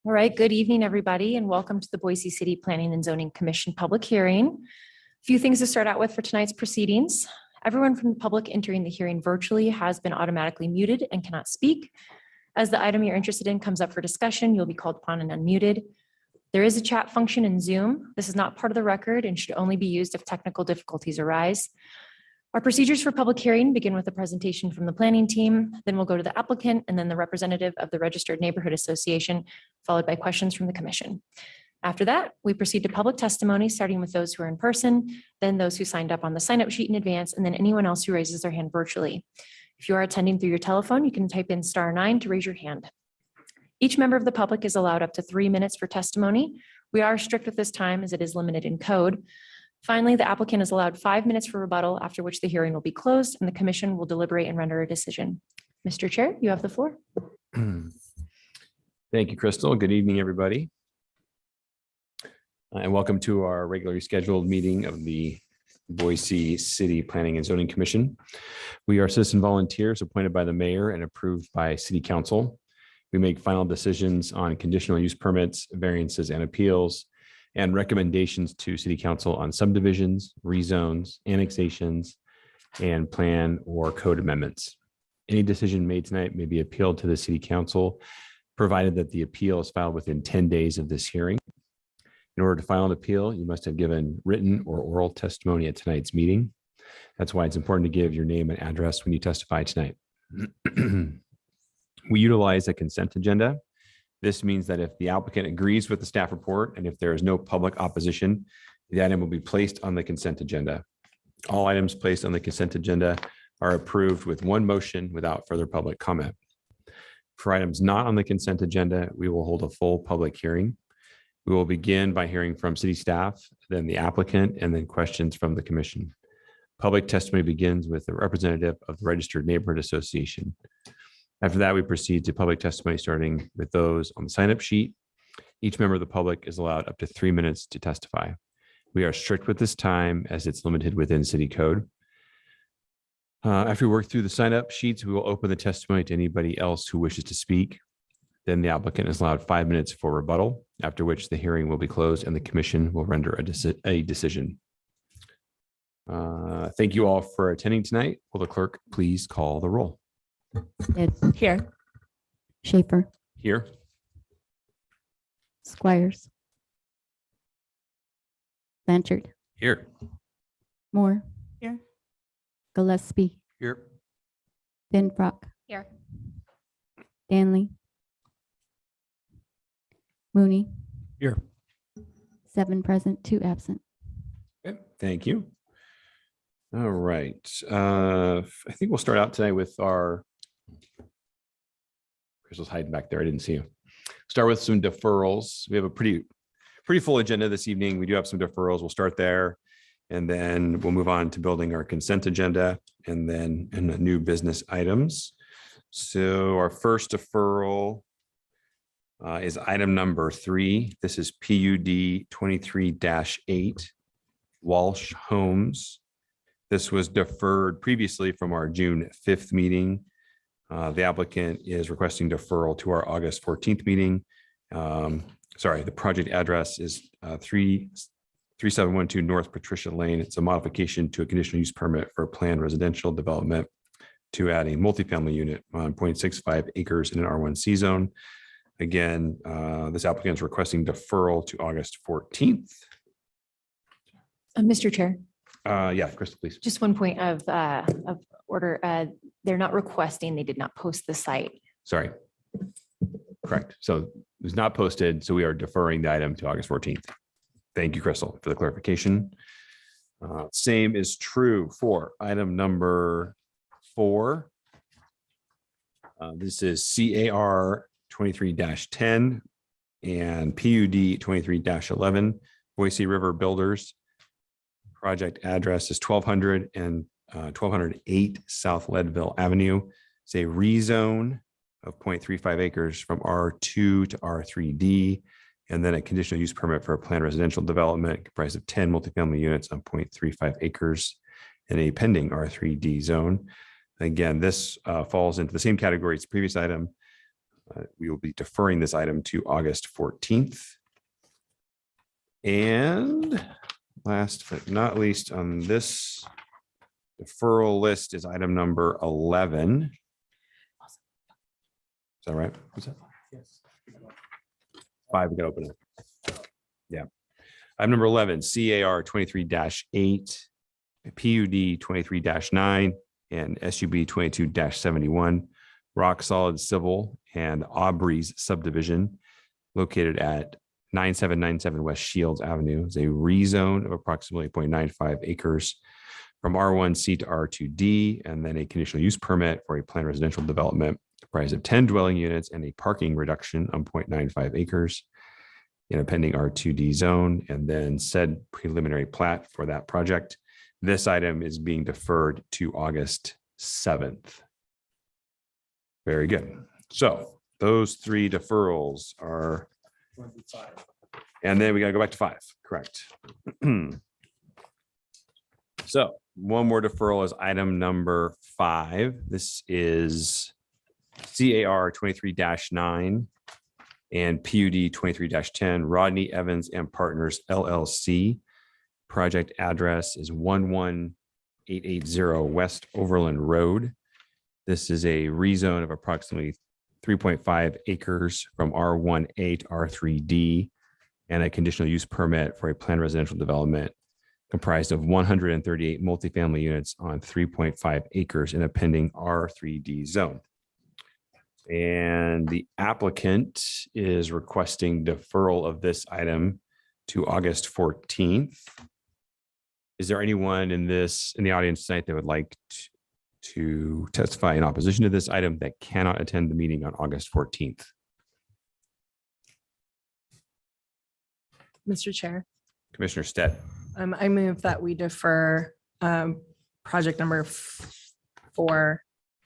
All right, good evening, everybody, and welcome to the Boise City Planning and Zoning Commission public hearing. A few things to start out with for tonight's proceedings. Everyone from the public entering the hearing virtually has been automatically muted and cannot speak. As the item you're interested in comes up for discussion, you'll be called upon and unmuted. There is a chat function in Zoom. This is not part of the record and should only be used if technical difficulties arise. Our procedures for public hearing begin with a presentation from the planning team, then we'll go to the applicant and then the representative of the Registered Neighborhood Association, followed by questions from the commission. After that, we proceed to public testimony, starting with those who are in person, then those who signed up on the sign-up sheet in advance, and then anyone else who raises their hand virtually. If you are attending through your telephone, you can type in *9 to raise your hand. Each member of the public is allowed up to 3 minutes for testimony. We are strict with this time as it is limited in code. Finally, the applicant is allowed 5 minutes for rebuttal, after which the hearing will be closed and the commission will deliberate and render a decision. Mr. Chair, you have the floor. Thank you, Crystal. Good evening, everybody. And welcome to our regularly scheduled meeting of the Boise City Planning and Zoning Commission. We are citizen volunteers appointed by the mayor and approved by City Council. We make final decisions on conditional use permits, variances, and appeals, and recommendations to City Council on subdivisions, rezones, annexations, and plan or code amendments. Any decision made tonight may be appealed to the City Council, provided that the appeal is filed within 10 days of this hearing. In order to file an appeal, you must have given written or oral testimony at tonight's meeting. That's why it's important to give your name and address when you testify tonight. We utilize a consent agenda. This means that if the applicant agrees with the staff report and if there is no public opposition, the item will be placed on the consent agenda. All items placed on the consent agenda are approved with one motion without further public comment. For items not on the consent agenda, we will hold a full public hearing. We will begin by hearing from city staff, then the applicant, and then questions from the commission. Public testimony begins with a representative of the Registered Neighborhood Association. After that, we proceed to public testimony, starting with those on the sign-up sheet. Each member of the public is allowed up to 3 minutes to testify. We are strict with this time as it's limited within city code. After we work through the sign-up sheets, we will open the testimony to anybody else who wishes to speak. Then the applicant is allowed 5 minutes for rebuttal, after which the hearing will be closed and the commission will render a decision. Thank you all for attending tonight. Will the clerk please call the roll? Here. Schaefer. Here. Squires. Blanchard. Here. Moore. Here. Gillespie. Here. Benfrock. Here. Danley. Mooney. Here. 7 present, 2 absent. Okay, thank you. All right. I think we'll start out today with our Crystal's hiding back there. I didn't see you. Start with some deferrals. We have a pretty full agenda this evening. We do have some deferrals. We'll start there, and then we'll move on to building our consent agenda, and then in the new business items. So our first deferral is item number 3. This is PUD 23-8 Walsh Homes. This was deferred previously from our June 5th meeting. The applicant is requesting deferral to our August 14th meeting. The project address is 3712 North Patricia Lane. It's a modification to a conditional use permit for a planned residential development to add a multifamily unit on 0.65 acres in an R1C zone. Again, this applicant is requesting deferral to August 14th. Mr. Chair, Yeah, Crystal, please. just one point of order. They're not requesting, they did not post the site. Sorry. Correct. So it was not posted, so we are deferring the item to August 14th. Thank you, Crystal, for the clarification. Same is true for item number 4. This is CAR 23-10 and PUD 23-11 Boise River Builders. Project address is 1200 and 1208 South Leadville Avenue. It's a rezone of 0.35 acres from R2 to R3D, and then a conditional use permit for a planned residential development comprised of 10 multifamily units on 0.35 acres in a pending R3D zone. Again, this falls into the same category as the previous item. We will be deferring this item to August 14th. And last but not least on this deferral list is item number 11. Is that right? What's that? Five, we can open it. Yeah. Item number 11, CAR 23-8, PUD 23-9, and SUB 22-71, Rock Solid Civil and Aubrey's subdivision located at 9797 West Shields Avenue. Is a rezone of approximately 0.95 acres from R1C to R2D, and then a conditional use permit for a planned residential development comprised of 10 dwelling units and a parking reduction on 0.95 acres in a pending R2D zone, and then said preliminary plat for that project. This item is being deferred to August 7th. Very good. So those three deferrals are, and then we got to go back to 5, correct? So one more deferral is item number 5. This is CAR 23-9 and PUD 23-10, Rodney Evans and Partners LLC. Project address is 11880 West Overland Road. This is a rezone of approximately 3.5 acres from R1A to R3D and a conditional use permit for a planned residential development comprised of 138 multifamily units on 3.5 acres in a pending R3D zone. And the applicant is requesting deferral of this item to August 14th. Is there anyone in the audience tonight that would like to testify in opposition to this item that cannot attend the meeting on August 14th? Mr. Chair, Commissioner Stead. I move that we defer project number 5, CR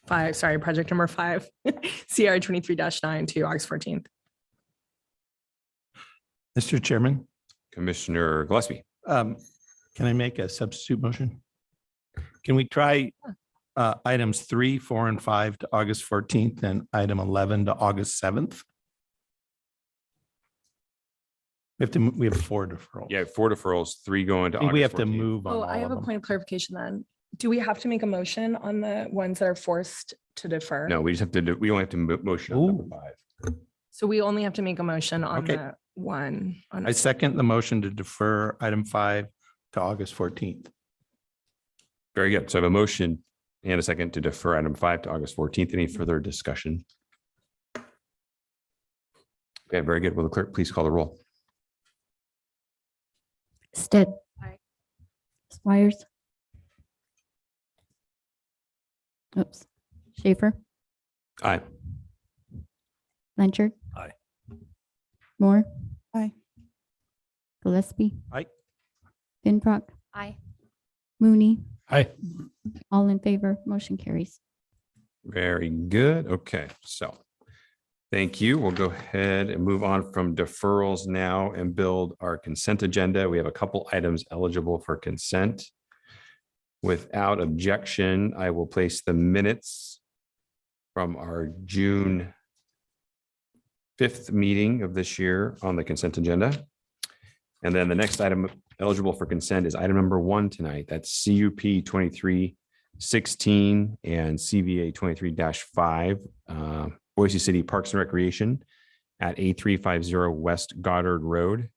23-9 to August 14th. Mr. Chairman, Commissioner Gillespie. can I make a substitute motion? Can we try items 3, 4, and 5 to August 14th and item 11 to August 7th? We have 4 deferrals. Yeah, 4 deferrals, 3 going to I think August we have to 14th. move on Oh, all I have a of them. point of clarification then. Do we have to make a motion on the ones that are forced to defer? No, we just have to do, we only have to motion on number Ooh. 5. So we only have to make a motion on Okay. the one. I second the motion to defer item 5 to August 14th. Very good. So I have a motion and a second to defer item 5 to August 14th. Any further discussion? Okay, very good. Will the clerk please call the roll? Stead. Aye. Squires. Oops. Schaefer, Aye. Blanchard. Aye. Moore. Aye. Gillespie. Aye. Finbrock. Aye. Mooney. Aye. All in favor, motion carries. Very good. Okay, so thank you. We'll go ahead and move on from deferrals now and build our consent agenda. We have a couple items eligible for consent. Without objection, I will place the minutes from our June 5th meeting of this year on the consent agenda. And then the next item eligible for consent is item number 1 tonight. That's CUP 2316 and CVA 23-5, Boise City Parks and Recreation at 8350 West Goddard Road.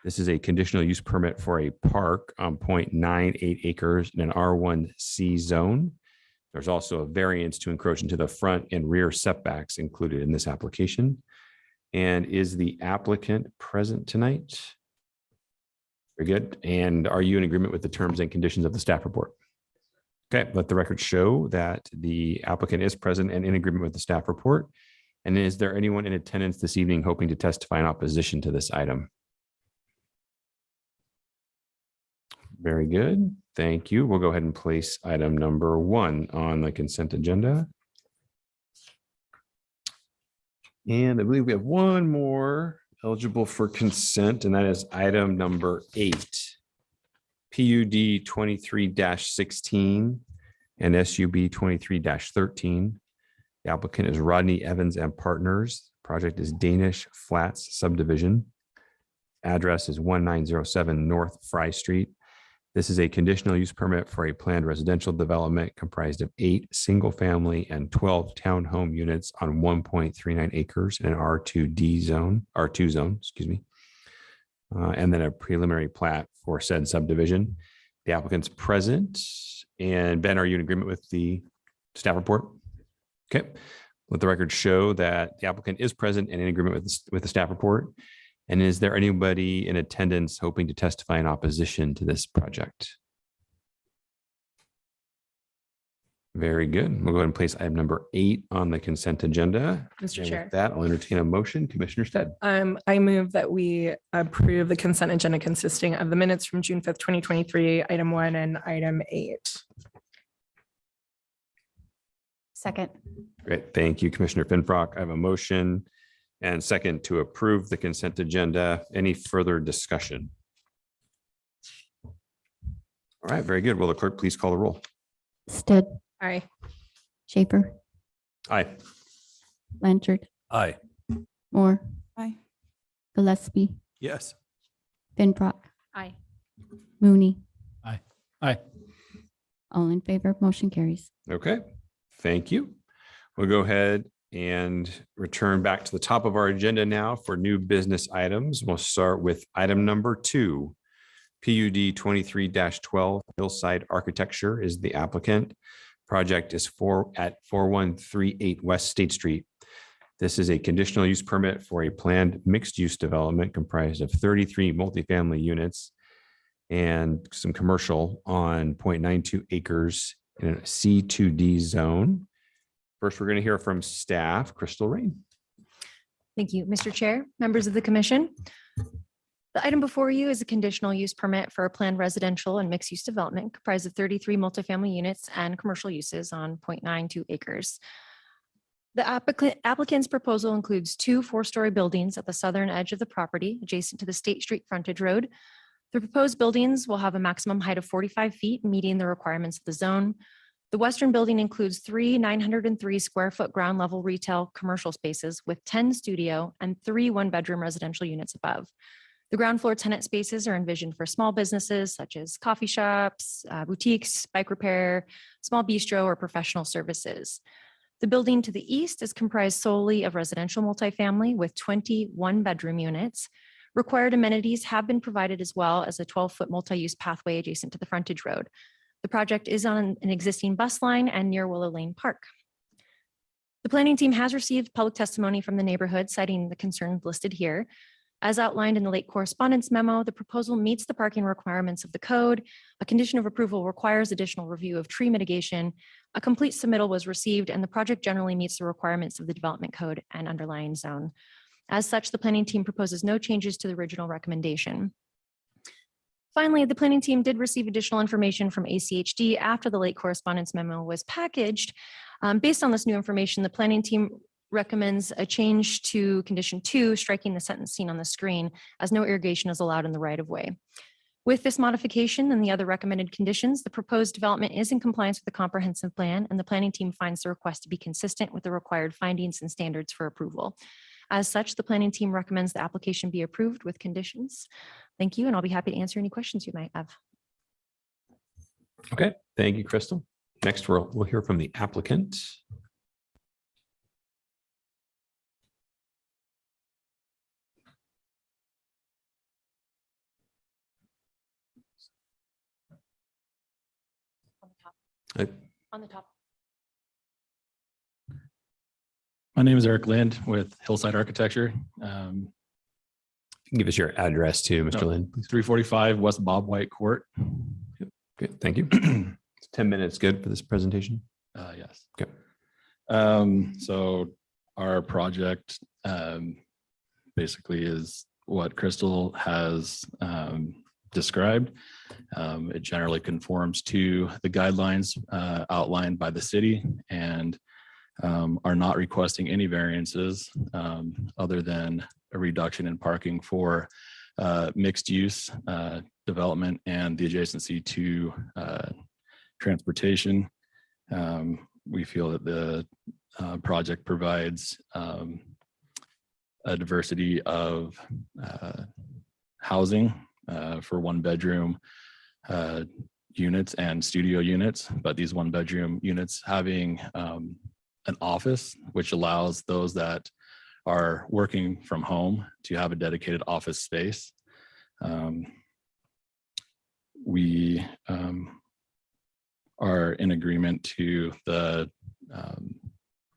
This is a conditional use permit for a park on 0.98 acres in an R1C zone. There's also a variance to encroach into the front and rear setbacks included in this application. And is the applicant present tonight? Very good. And are you in agreement with the terms and conditions of the staff report? Okay, let the record show that the applicant is present and in agreement with the staff report. And is there anyone in attendance this evening hoping to testify in opposition to this item? Very good. Thank you. We'll go ahead and place item number 1 on the consent agenda. And I believe we have one more eligible for consent, and that is item number 8. PUD 23-16 and SUB 23-13. The applicant is Rodney Evans and Partners. Project is Danish Flats subdivision. Address is 1907 North Fry Street. This is a conditional use permit for a planned residential development comprised of 8 single-family and 12 townhome units on 1.39 acres in an R2 zone, excuse me. And then a preliminary plat for said subdivision. The applicant's present. And Ben, are you in agreement with the staff report? Okay. Let the record show that the applicant is present and in agreement with the staff report. And is there anybody in attendance hoping to testify in opposition to this project? Very good. We'll go ahead and place item number 8 on the consent agenda. Mr. And Chair. with that, I'll entertain a motion. Commissioner Stead. I move that we approve the consent agenda consisting of the minutes from June 5th, 2023, item 1 and item 8. Second. Great. Thank you, Commissioner Finfrock. I have a motion and second to approve the consent agenda. Any further discussion? All right, very good. Will the clerk please call the roll? Stead, Aye. Schaefer, Aye. Blanchard, Aye. Moore, Aye. Gillespie, Yes. Finbrock, Aye. Mooney. Aye. Aye. All in favor, motion carries. Okay, thank you. We'll go ahead and return back to the top of our agenda now for new business items. We'll start with item number 2. PUD 23-12 Hillside Architecture is the applicant. Project is at 4138 West State Street. This is a conditional use permit for a planned mixed-use development comprised of 33 multifamily units and some commercial on 0.92 acres in a C2D zone. First, we're going to hear from staff. Crystal Rain. Thank you, Mr. Chair, members of the commission. The item before you is a conditional use permit for a planned residential and mixed-use development comprised of 33 multifamily units and commercial uses on 0.92 acres. The applicant's proposal includes 2 4-story buildings at the southern edge of the property adjacent to the State Street frontage road. The proposed buildings will have a maximum height of 45 feet, meeting the requirements of the zone. The western building includes 3 903 square foot ground level retail commercial spaces with 10 studio and 3 1-bedroom residential units above. The ground floor tenant spaces are envisioned for small businesses such as coffee shops, boutiques, bike repair, small bistro, or professional services. The building to the east is comprised solely of residential multifamily with 21 bedroom units. Required amenities have been provided as well as a 12-foot multi-use pathway adjacent to the frontage road. The project is on an existing bus line and near Willow Lane Park. The planning team has received public testimony from the neighborhood citing the concerns listed here. As outlined in the late correspondence memo, the proposal meets the parking requirements of the code. A condition of approval requires additional review of tree mitigation. A complete submittal was received, and the project generally meets the requirements of the development code and underlying zone. As such, the planning team proposes no changes to the original recommendation. Finally, the planning team did receive additional information from ACHD after the late correspondence memo was packaged. Based on this new information, the planning team recommends a change to condition 2, striking the sentence seen on the screen, as no irrigation is allowed in the right of way. With this modification and the other recommended conditions, the proposed development is in compliance with the comprehensive plan, and the planning team finds the request to be consistent with the required findings and standards for approval. As such, the planning team recommends the application be approved with conditions. Thank you, and I'll be happy to answer any questions you might have. Okay, thank you, Crystal. Next, we'll hear from the applicant. On the top. My name is Eric Lind with Hillside Architecture, Give us your address too, Mr. Lynn, please. 345 West Bob White Court. Good, thank you. 10 minutes good for this presentation. Yes. Okay. So our project basically is what Crystal has described. It generally conforms to the guidelines outlined by the city and are not requesting any variances other than a reduction in parking for mixed use development and the adjacency to transportation. we feel that the project provides a diversity of housing for one bedroom units and studio units, but these one bedroom units having an office, which allows those that are working from home to have a dedicated office space. We are in agreement to the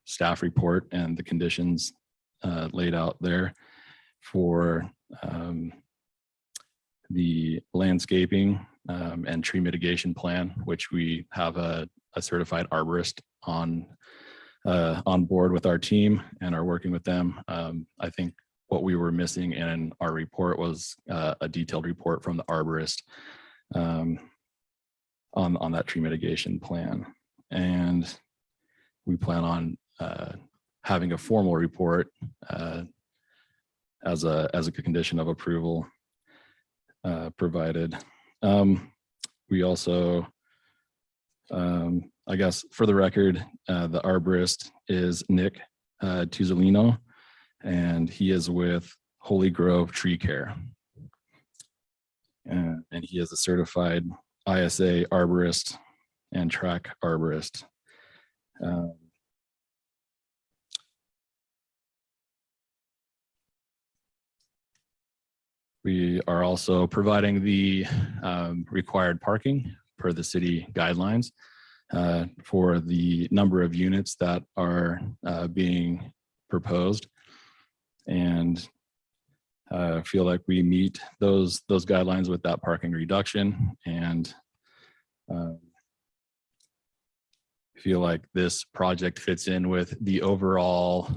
staff report and the conditions laid out there for the landscaping and tree mitigation plan, which we have a certified arborist on board with our team and are working with them. I think what we were missing in our report was a detailed report from the arborist on that tree mitigation plan. And we plan on having a formal report as a condition of approval provided. We also, I guess for the record, the arborist is Nick Tuzolino, and he is with Holy Grove Tree Care. And he is a certified ISA arborist and track arborist. We are also providing the required parking per the city guidelines for the number of units that are being proposed, and feel like we meet those guidelines with that parking reduction, and feel like this project fits in with the overall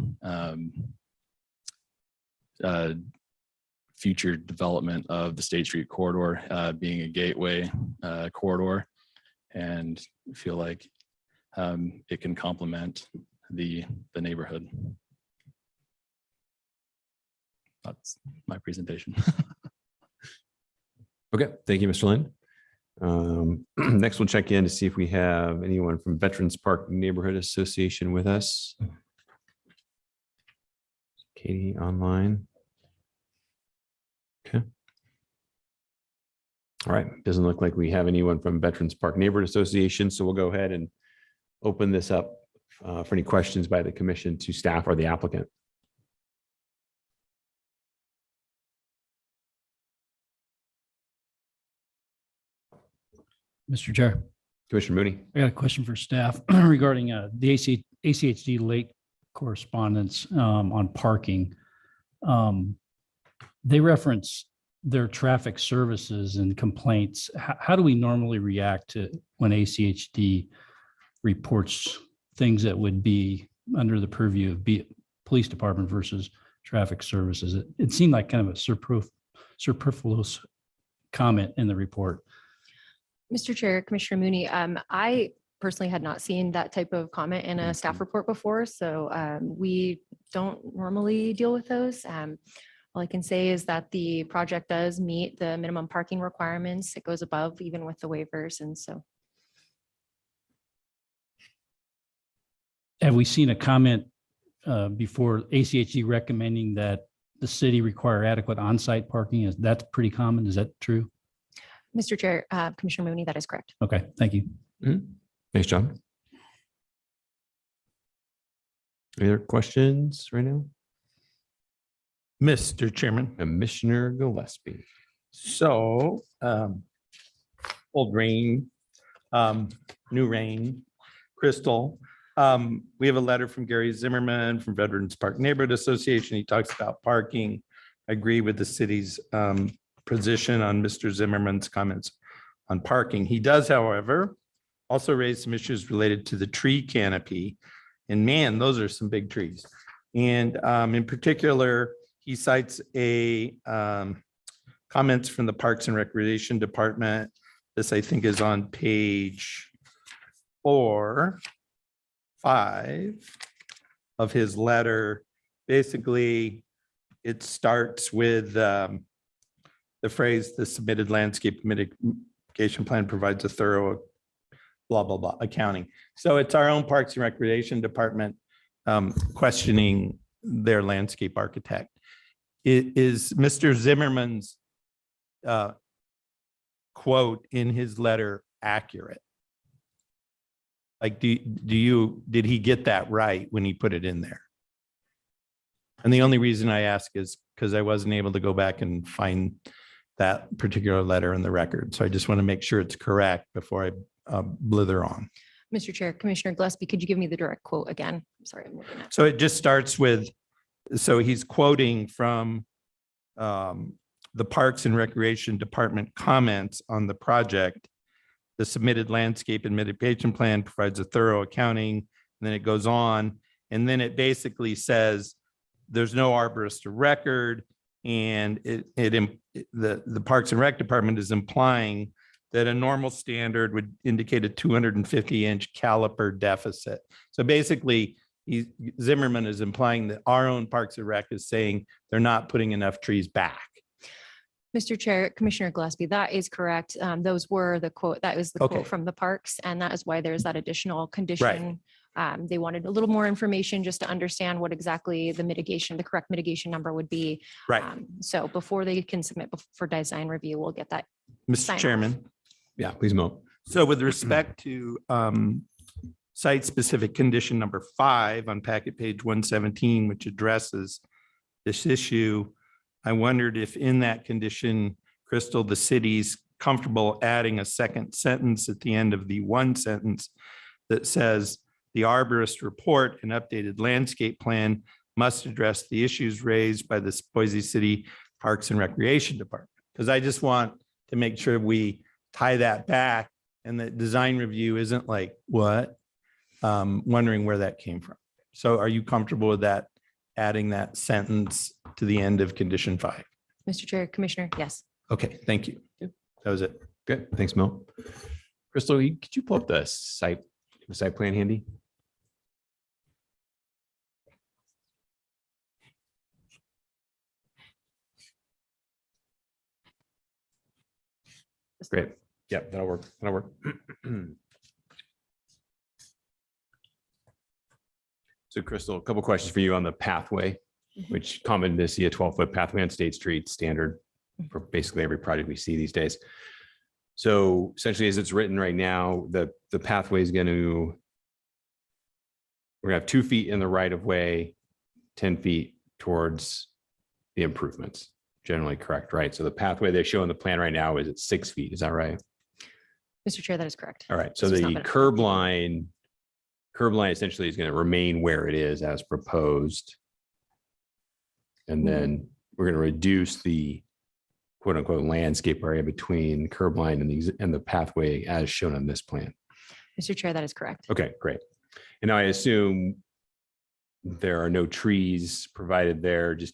future development of the State Street corridor, being a gateway corridor, and feel like it can complement the neighborhood. That's my presentation. Okay, thank you, Mr. Lynn. Next, we'll check in to see if we have anyone from Veterans Park Neighborhood Association with us. Katie online. Okay. All right, doesn't look like we have anyone from Veterans Park Neighborhood Association, so we'll go ahead and open this up for any questions by the commission to staff or the applicant. Mr. Chair, Commissioner Mooney. I got a question for staff regarding the ACHD late correspondence on parking. They reference their traffic services and complaints. How do we normally react to when ACHD reports things that would be under the purview of police department versus traffic services? It seemed like kind of a superfluous comment in the report. Mr. Chair, Commissioner Mooney, I personally had not seen that type of comment in a staff report before, so we don't normally deal with those. All I can say is that the project does meet the minimum parking requirements. It goes above even with the waivers, and so. Have we seen a comment before ACHD recommending that the city require adequate on-site parking? That's pretty common. Is that true? Mr. Chair, Commissioner Mooney, that is correct. Okay, thank you. Thanks, John. Any other questions right now? Mr. Chairman. Commissioner Gillespie. So, old rain, new rain, Crystal. We have a letter from Gary Zimmerman from Veterans Park Neighborhood Association. He talks about parking. I agree with the city's position on Mr. Zimmerman's comments on parking. He does, however, also raise some issues related to the tree canopy. And man, those are some big trees. And in particular, he cites comments from the Parks and Recreation Department. This, I think, is on page 4, 5 of his letter. Basically, it starts with the phrase, "The submitted landscape mitigation plan provides a thorough blah, blah, blah, accounting. So it's our own Parks and Recreation Department questioning their landscape architect. Is Mr. Zimmerman's quote in his letter accurate? Like, did he get that right when he put it in there? And the only reason I ask is because I wasn't able to go back and find that particular letter in the record. So I just want to make sure it's correct before I blither on. Mr. Chair, Commissioner Gillespie, could you give me the direct quote again? I'm sorry, I'm looking at. So it just starts with, so he's quoting from the Parks and Recreation Department comments on the project. The submitted landscape and mitigation plan provides a thorough accounting, and then it goes on. And then it basically says there's no arborist of record, and the Parks and Rec Department is implying that a normal standard would indicate a 250-inch caliper deficit. So basically, Zimmerman is implying that our own Parks and Rec is saying they're not putting enough trees back. Mr. Chair, Commissioner Gillespie, that is correct. Those were the quote, that was the Okay. quote from the parks, and that is why there's that additional condition. They wanted a little more information just to understand what exactly the correct mitigation number would be. Right. So before they can submit for design review, we'll get that. Mr. sign off. Chairman. Yeah, please, Mo. So with respect to site-specific condition number 5 on packet page 117, which addresses this issue, I wondered if in that condition, Crystal, the city's comfortable adding a second sentence at the end of the one sentence that says the arborist report and updated landscape plan must address the issues raised by the Boise City Parks and Recreation Department. Because I just want to make sure we tie that back and that design review isn't like, what? Wondering where that came from. So are you comfortable with that, adding that sentence to the end of condition 5? Mr. Chair, Commissioner, yes. Okay, thank you. That was it. Good. Thanks, Mo. Crystal, could you pull up the site plan handy? Great. Yep, that'll work. That'll work. So Crystal, a couple questions for you on the pathway, which common to see a 12-foot pathway on State Street standard for basically every project we see these days. So essentially, as it's written right now, the pathway is going to, we're gonna have 2 feet in the right of way, 10 feet towards the improvements. Generally correct, right? So the pathway they show in the plan right now is at 6 feet. Is that right? Mr. Chair, that is correct. All right. So This was not the been- curb line essentially is going to remain where it is as proposed. And then we're going to reduce the quote unquote landscape area between curb line and the pathway as shown on this plan. Mr. Chair, that is correct. Okay, great. And I assume there are no trees provided there just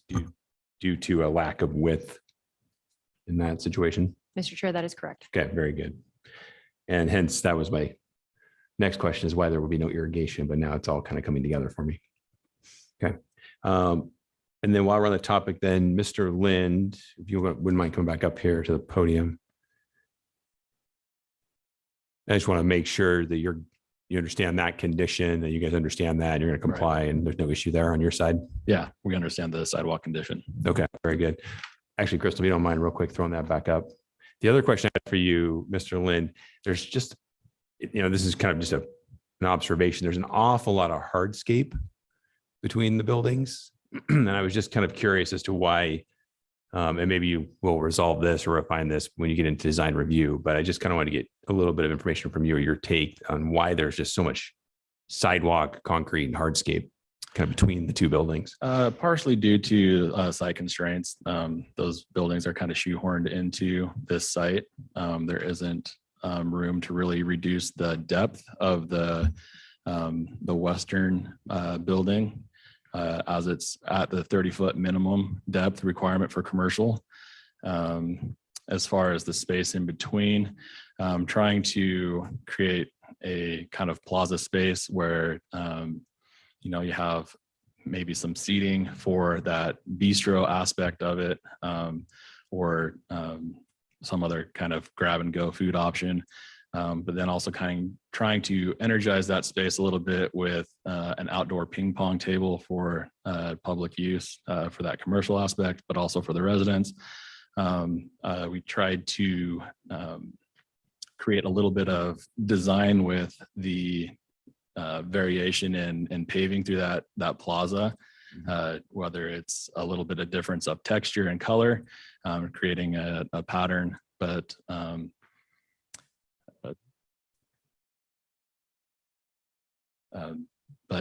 due to a lack of width in that situation. Mr. Chair, that is correct. Okay, very good. And hence that was my next question, is why there will be no irrigation, but now it's all kind of coming together for me. Okay. And then while we're on the topic, then Mr. Lind, if you wouldn't mind coming back up here to the podium. I just want to make sure that you understand that condition, that you guys understand that, and you're going to Right. comply, and there's no issue there on your side. Yeah, we understand the sidewalk condition. Okay, very good. Actually, Crystal, if you don't mind real quick throwing that back up. The other question I have for you, Mr. Lind, there's just, this is kind of just an observation. There's an awful lot of hardscape between the buildings. And I was just kind of curious as to why, and maybe you will resolve this or refine this when you get into design review, but I just kind of want to get a little bit of information from you or your take on why there's just so much sidewalk, concrete, and hardscape kind of between the two buildings. Partially due to site constraints. Those buildings are kind of shoehorned into this site. There isn't room to really reduce the depth of the western building as it's at the 30-foot minimum depth requirement for commercial. As far as the space in between, trying to create a kind of plaza space where you have maybe some seating for that bistro aspect of it, or some other kind of grab and go food option. but then also kind of trying to energize that space a little bit with an outdoor ping pong table for public use for that commercial aspect, but also for the residents. We tried to create a little bit of design with the variation in paving through that plaza, whether it's a little bit of difference of texture and color, creating a pattern, but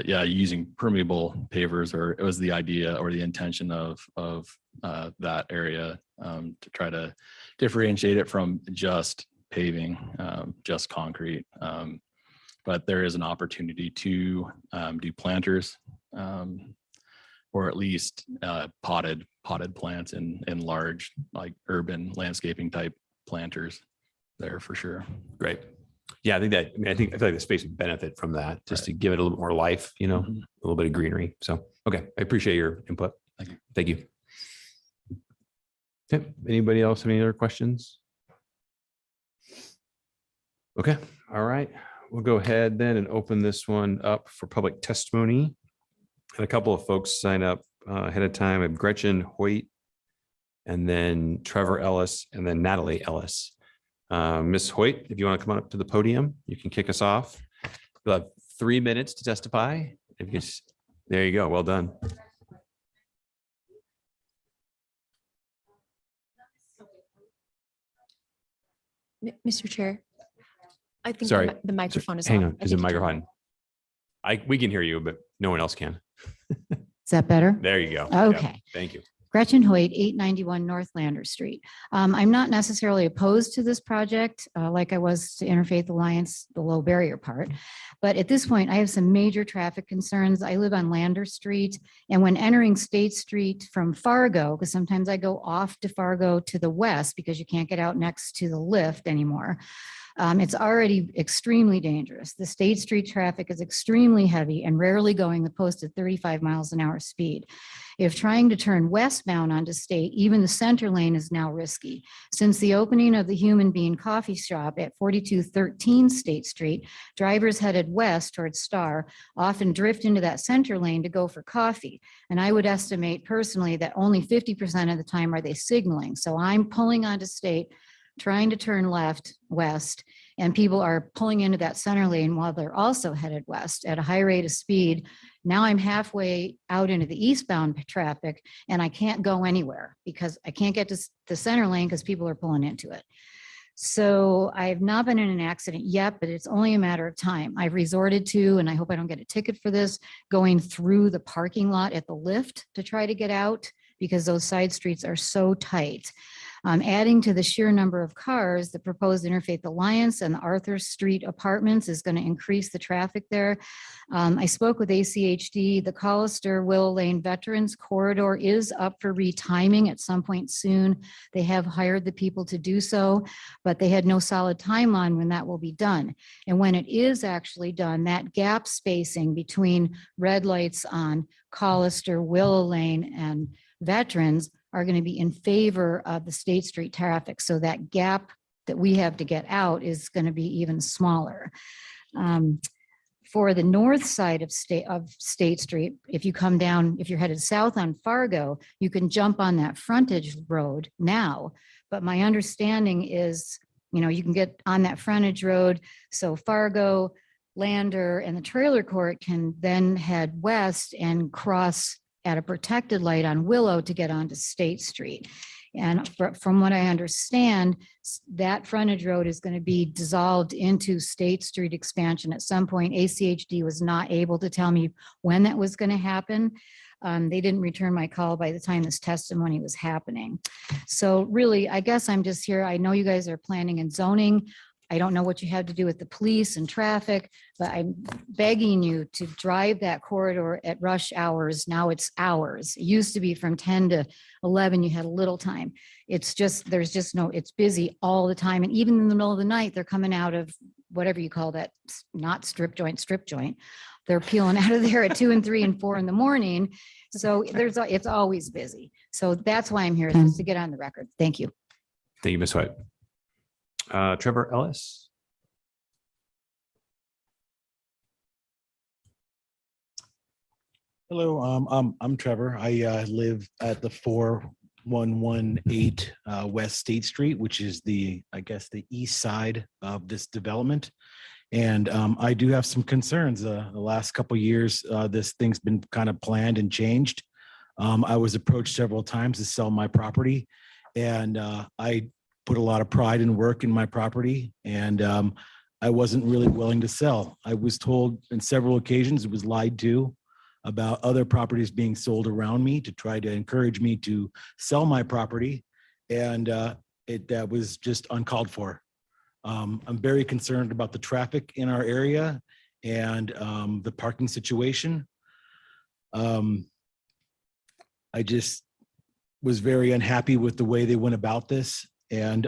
yeah, using permeable pavers, or it was the idea or the intention of that area to try to differentiate it from just paving, just concrete. But there is an opportunity to do planters, or at least potted plants in large, like urban landscaping type planters there for sure. Great. Yeah, I feel like the space would benefit from that, just to give it a little bit more life, a little bit of greenery. So, okay, I appreciate your input. Thank you. Thank you. Okay, anybody else have any other questions? Okay, all right. We'll go ahead then and open this one up for public testimony. And a couple of folks sign up ahead of time. I have Gretchen Hoyt, and then Trevor Ellis, and then Natalie Ellis. Ms. Hoyt, if you want to come on up to the podium, you can kick us off. You'll have 3 minutes to testify. If you just, there you go. Well done. Mr. Chair, I think Sorry. the microphone is Hang on. on, I is it think you can- microphone? We can hear you, but no one else can. Is that better? There you go. Yeah, Okay. thank you. Gretchen Hoyt, 891 North Lander Street. I'm not necessarily opposed to this project, like I was to Interfaith Alliance, the low barrier part. But at this point, I have some major traffic concerns. I live on Lander Street, and when entering State Street from Fargo, because sometimes I go off to Fargo to the west because you can't get out next to the lift anymore. It's already extremely dangerous. The State Street traffic is extremely heavy and rarely going the posted 35 miles an hour speed. If trying to turn westbound onto State, even the center lane is now risky. Since the opening of the Human Bean Coffee Shop at 4213 State Street, drivers headed west towards Star often drift into that center lane to go for coffee. And I would estimate personally that only 50% of the time are they signaling. So I'm pulling onto State, trying to turn left west, and people are pulling into that center lane while they're also headed west at a high rate of speed. Now I'm halfway out into the eastbound traffic, and I can't go anywhere because I can't get to the center lane because people are pulling into it. So I've not been in an accident yet, but it's only a matter of time. I've resorted to, and I hope I don't get a ticket for this, going through the parking lot at the lift to try to get out because those side streets are so tight. Adding to the sheer number of cars, the proposed Interfaith Alliance and the Arthur Street Apartments is going to increase the traffic there. I spoke with ACHD. The Collister Willow Lane Veterans Corridor is up for retiming at some point soon. They have hired the people to do so, but they had no solid timeline when that will be done. And when it is actually done, that gap spacing between red lights on Collister, Willow Lane, and Veterans are going to be in favor of the State Street traffic. So that gap that we have to get out is going to be even smaller. For the north side of State Street, if you come down, if you're headed south on Fargo, you can jump on that frontage road now. But my understanding is, you can get on that frontage road. So Fargo, Lander, and the trailer court can then head west and cross at a protected light on Willow to get onto State Street. And from what I understand, that frontage road is going to be dissolved into State Street expansion at some point. ACHD was not able to tell me when that was going to happen. They didn't return my call by the time this testimony was happening. So really, I guess I'm just here. I know you guys are planning and zoning. I don't know what you have to do with the police and traffic, but I'm begging you to drive that corridor at rush hours. Now it's hours. It used to be from 10 to 11, you had a little time. It's just, it's busy all the time. And even in the middle of the night, they're coming out of whatever you call that, not strip joint. They're peeling out of there at 2 and 3 and 4 in the morning. So it's always busy. So that's why I'm here, just to get on the record. Thank you. Thank you, Ms. White. Trevor Ellis. Hello, I'm Trevor. I live at the 4118 West State Street, which is I guess, the east side of this development. And I do have some concerns. The last couple of years, this thing's been kind of planned and changed. I was approached several times to sell my property, and I put a lot of pride and work in my property, and I wasn't really willing to sell. I was told on several occasions, it was lied to about other properties being sold around me to try to encourage me to sell my property. And that was just uncalled for. I'm very concerned about the traffic in our area and the parking situation. I just was very unhappy with the way they went about this. And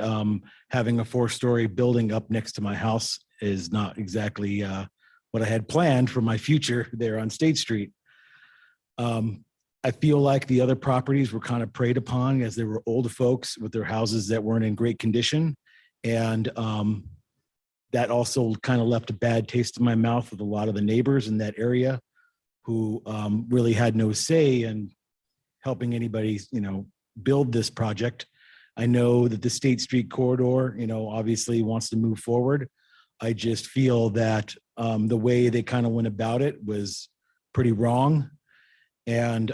having a 4-story building up next to my house is not exactly what I had planned for my future there on State Street. I feel like the other properties were kind of preyed upon as they were older folks with their houses that weren't in great condition. And that also kind of left a bad taste in my mouth with a lot of the neighbors in that area who really had no say in helping anybody, build this project. I know that the State Street corridor, obviously wants to move forward. I just feel that the way they kind of went about it was pretty wrong. And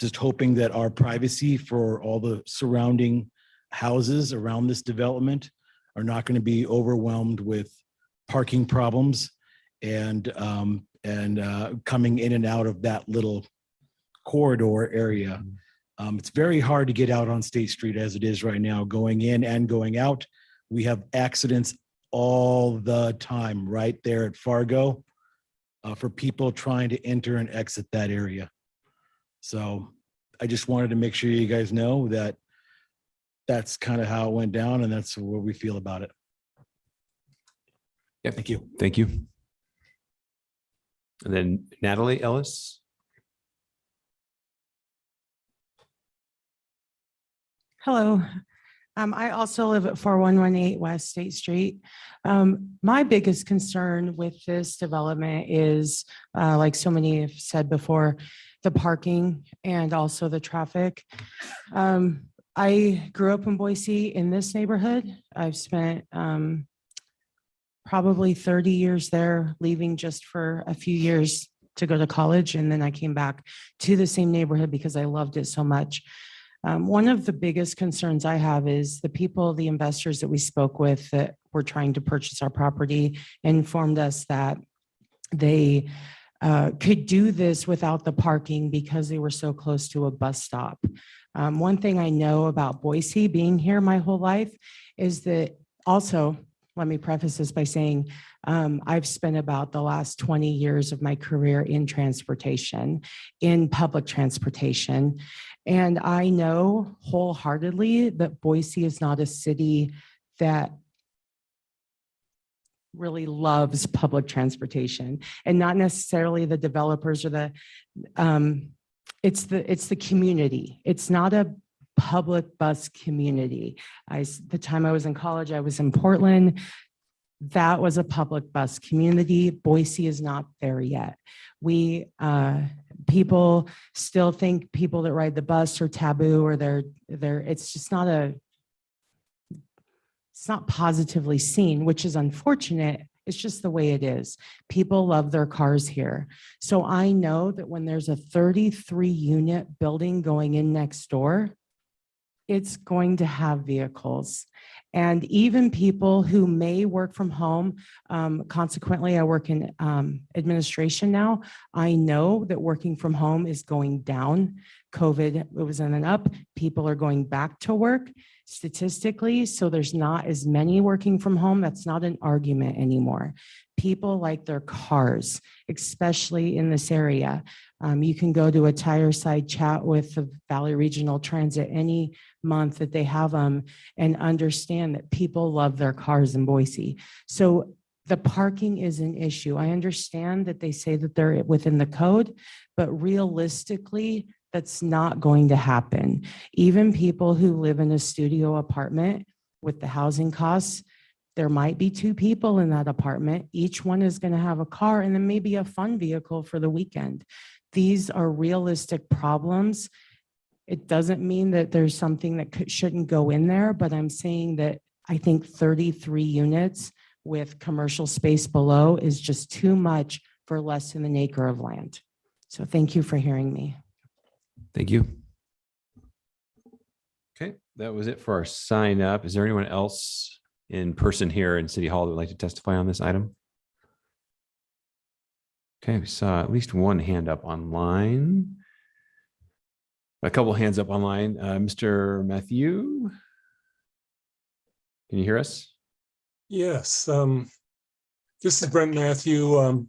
just hoping that our privacy for all the surrounding houses around this development are not going to be overwhelmed with parking problems and coming in and out of that little corridor area. It's very hard to get out on State Street as it is right now, going in and going out. We have accidents all the time right there at Fargo for people trying to enter and exit that area. So I just wanted to make sure you guys know that that's kind of how it went down and that's what we feel about it. Yep. Thank you. Thank you. And then Natalie Ellis. Hello. I also live at 4118 West State Street. My biggest concern with this development is, like so many have said before, the parking and also the traffic. I grew up in Boise in this neighborhood. I've spent probably 30 years there, leaving just for a few years to go to college. And then I came back to the same neighborhood because I loved it so much. One of the biggest concerns I have is the investors that we spoke with that were trying to purchase our property informed us that they could do this without the parking because they were so close to a bus stop. One thing I know about Boise, being here my whole life, is that also, let me preface this by saying, I've spent about the last 20 years of my career in transportation, in public transportation. And I know wholeheartedly that Boise is not a city that really loves public transportation, and not necessarily the developers or it's the community. It's not a public bus community. The time I was in college, I was in Portland. That was a public bus community. Boise is not there yet. People still think people that ride the bus are taboo, or it's not positively seen, which is unfortunate. It's just the way it is. People love their cars here. So I know that when there's a 33-unit building going in next door, it's going to have vehicles. And even people who may work from home, consequently, I work in administration now. I know that working from home is going down. COVID, it was in and up. People are going back to work statistically. So there's not as many working from home. That's not an argument anymore. People like their cars, especially in this area. You can go to a tire side chat with the Valley Regional Transit any month that they have them and understand that people love their cars in Boise. So the parking is an issue. I understand that they say that they're within the code, but realistically, that's not going to happen. Even people who live in a studio apartment with the housing costs, there might be 2 people in that apartment. Each one is going to have a car and then maybe a fun vehicle for the weekend. these are realistic problems. It doesn't mean that there's something that shouldn't go in there, but I'm saying that I think 33 units with commercial space below is just too much for less than an acre of land. So thank you for hearing me. Thank you. Okay, that was it for our sign up. Is there anyone else in person here in City Hall that would like to testify on this item? Okay, we saw at least one hand up online. A couple hands up online. Mr. Matthew, can you hear us? Yes, this is Brent Matthew.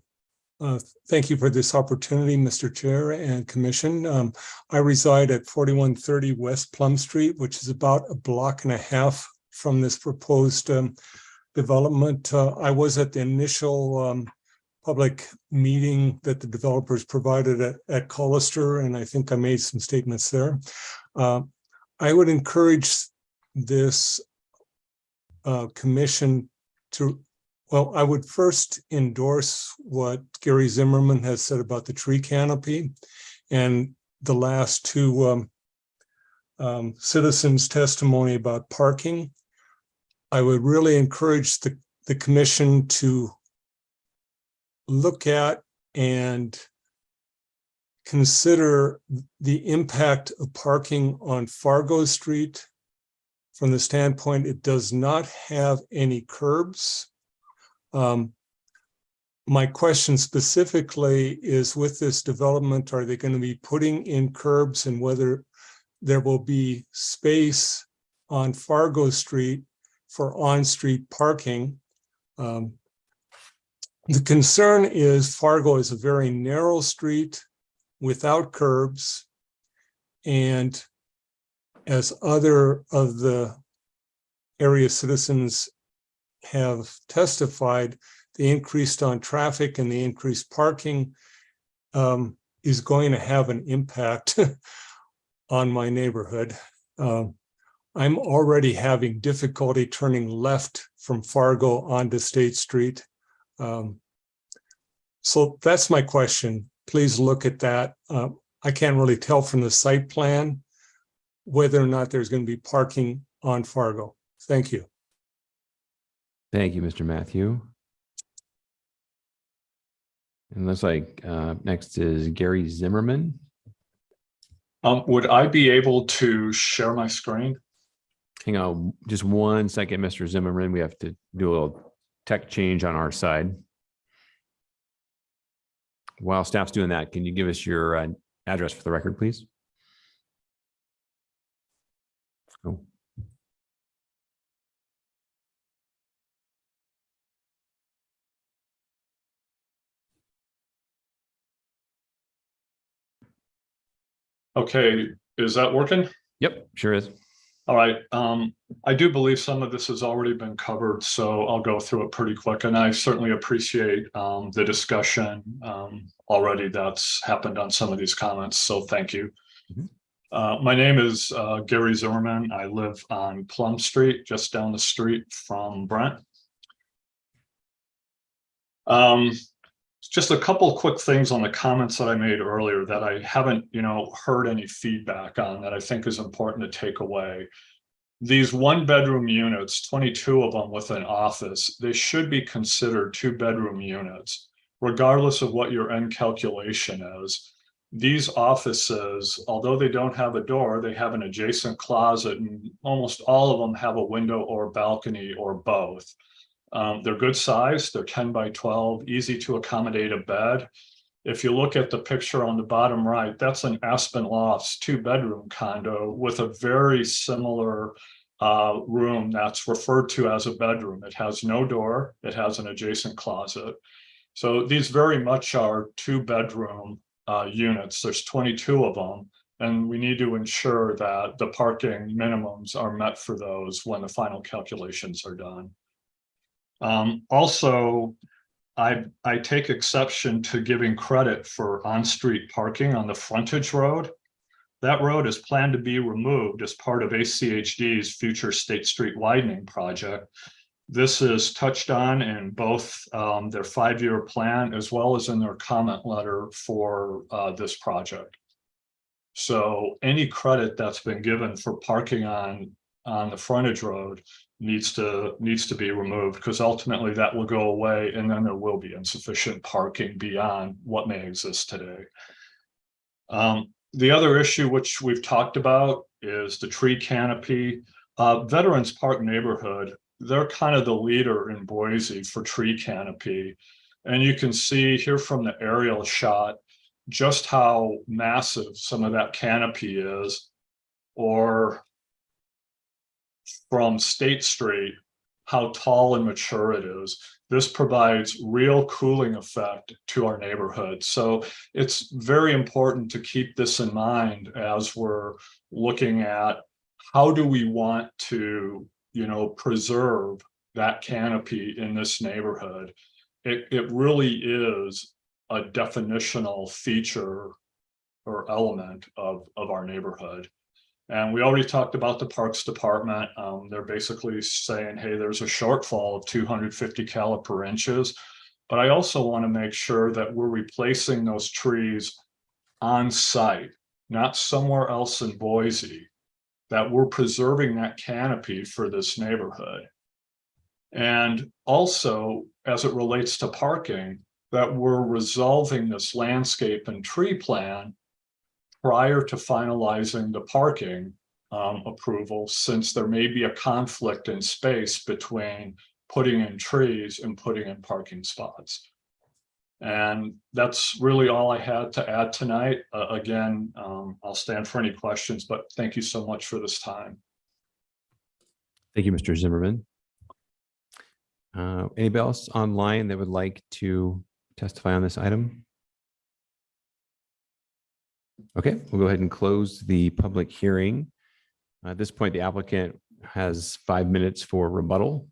Thank you for this opportunity, Mr. Chair and Commission. I reside at 4130 West Plum Street, which is about a block and a half from this proposed development. I was at the initial public meeting that the developers provided at Collister, and I think I made some statements there. I would encourage this commission to, well, I would first endorse what Gary Zimmerman has said about the tree canopy and the last two citizens' testimony about parking. I would really encourage the commission to look at and consider the impact of parking on Fargo Street from the standpoint it does not have any curbs. My question specifically is, with this development, are they going to be putting in curbs, and whether there will be space on Fargo Street for on-street parking? The concern is Fargo is a very narrow street without curbs, and as other of the area citizens have testified, the increased on traffic and the increased parking is going to have an impact on my neighborhood. I'm already having difficulty turning left from Fargo onto State Street. So that's my question. Please look at that. I can't really tell from the site plan whether or not there's going to be parking on Fargo. Thank you. Thank you, Mr. Matthew. And looks like next is Gary Zimmerman. Would I be able to share my screen? Hang on just 1 second, Mr. Zimmerman. We have to do a little tech change on our side. While staff's doing that, can you give us your address for the record, please? Oh. Okay, is that working? Yep, sure is. All right. I do believe some of this has already been covered, so I'll go through it pretty quick. And I certainly appreciate the discussion already that's happened on some of these comments. So thank you. My name is Gary Zimmerman. I live on Plum Street, just down the street from Brent. Just a couple quick things on the comments that I made earlier that I haven't, heard any feedback on that I think is important to take away. These 1-bedroom units, 22 of them with an office, they should be considered 2-bedroom units, regardless of what your end calculation is. These offices, although they don't have a door, they have an adjacent closet, and almost all of them have a window or balcony or both. They're good size, they're 10 by 12, easy to accommodate a bed. If you look at the picture on the bottom right, that's an Aspen Lofts 2-bedroom condo with a very similar room that's referred to as a bedroom. It has no door, it has an adjacent closet. So these very much are 2-bedroom units. There's 22 of them, and we need to ensure that the parking minimums are met for those when the final calculations are done. Also, I take exception to giving credit for on-street parking on the frontage road. That road is planned to be removed as part of ACHD's future State Street widening project. This is touched on in both their 5-year plan as well as in their comment letter for this project. So any credit that's been given for parking on the frontage road needs to be removed, because ultimately that will go away and then there will be insufficient parking beyond what may exist today. The other issue which we've talked about is the tree canopy. Veterans Park neighborhood, they're kind of the leader in Boise for tree canopy. And you can see here from the aerial shot just how massive some of that canopy is, or from State Street, how tall and mature it is. This provides real cooling effect to our neighborhood. So it's very important to keep this in mind as we're looking at how do we want to, preserve that canopy in this neighborhood. It really is a definitional feature or element of our neighborhood. And we already talked about the Parks Department. They're basically saying, hey, there's a shortfall of 250 caliper inches. But I also want to make sure that we're replacing those trees on site, not somewhere else in Boise, that we're preserving that canopy for this neighborhood. And also, as it relates to parking, that we're resolving this landscape and tree plan prior to finalizing the parking approval, since there may be a conflict in space between putting in trees and putting in parking spots. And that's really all I had to add tonight. Again, I'll stand for any questions, but thank you so much for this time. Thank you, Mr. Zimmerman. Anybody else online that would like to testify on this item? Okay, we'll go ahead and close the public hearing. At this point, the applicant has 5 minutes for rebuttal.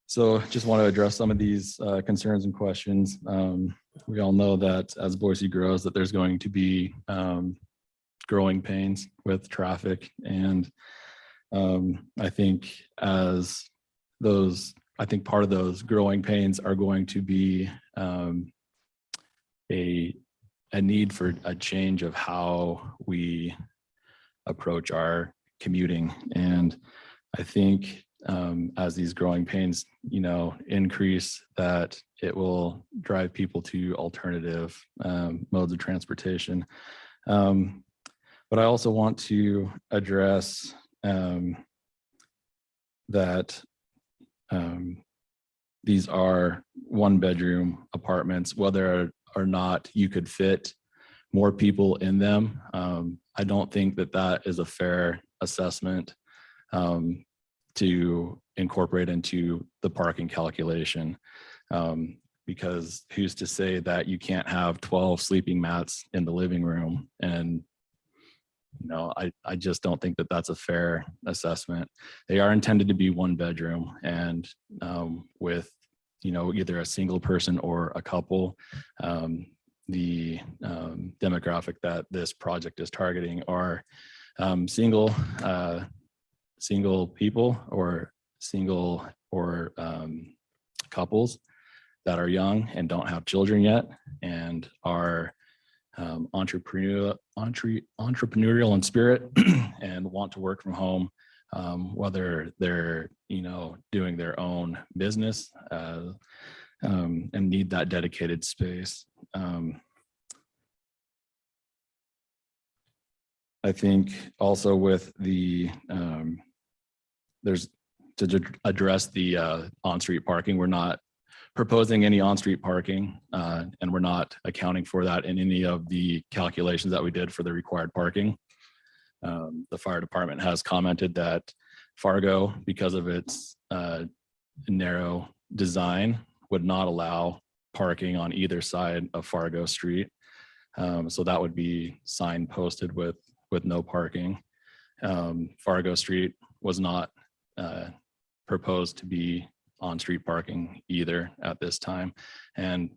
So just want to address some of these concerns and questions. We all know that as Boise grows, that there's going to be growing pains with traffic. And I think part of those growing pains are going to be a need for a change of how we approach our commuting. And I think as these growing pains, increase, that it will drive people to alternative modes of transportation. But I also want to address that these are 1-bedroom apartments, whether or not you could fit more people in them. I don't think that is a fair assessment to incorporate into the parking calculation, because who's to say that you can't have 12 sleeping mats in the living room? And I just don't think that that's a fair assessment. They are intended to be 1-bedroom, and with either a single person or a couple. The demographic that this project is targeting are single people or couples that are young and don't have children yet, and are entrepreneurial in spirit and want to work from home, whether they're doing their own business and need that dedicated space. I think also with the there's to address the on-street parking, we're not proposing any on-street parking, and we're not accounting for that in any of the calculations that we did for the required parking. The fire department has commented that Fargo, because of its narrow design, would not allow parking on either side of Fargo Street. So that would be sign posted with no parking. Fargo Street was not proposed to be on-street parking either at this time. And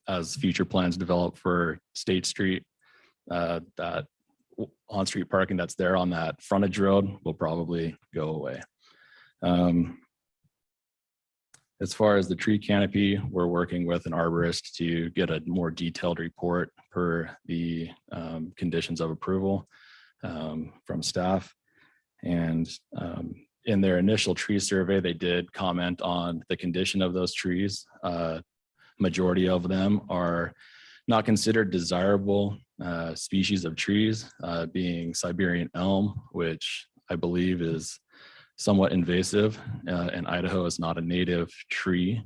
as future plans develop for State Street, that on-street parking that's there on that frontage road will probably go away. As far as the tree canopy, we're working with an arborist to get a more detailed report per the conditions of approval from staff. And in their initial tree survey, they did comment on the condition of those trees. Majority of them are not considered desirable species of trees, being Siberian elm, which I believe is somewhat invasive, and Idaho is not a native tree.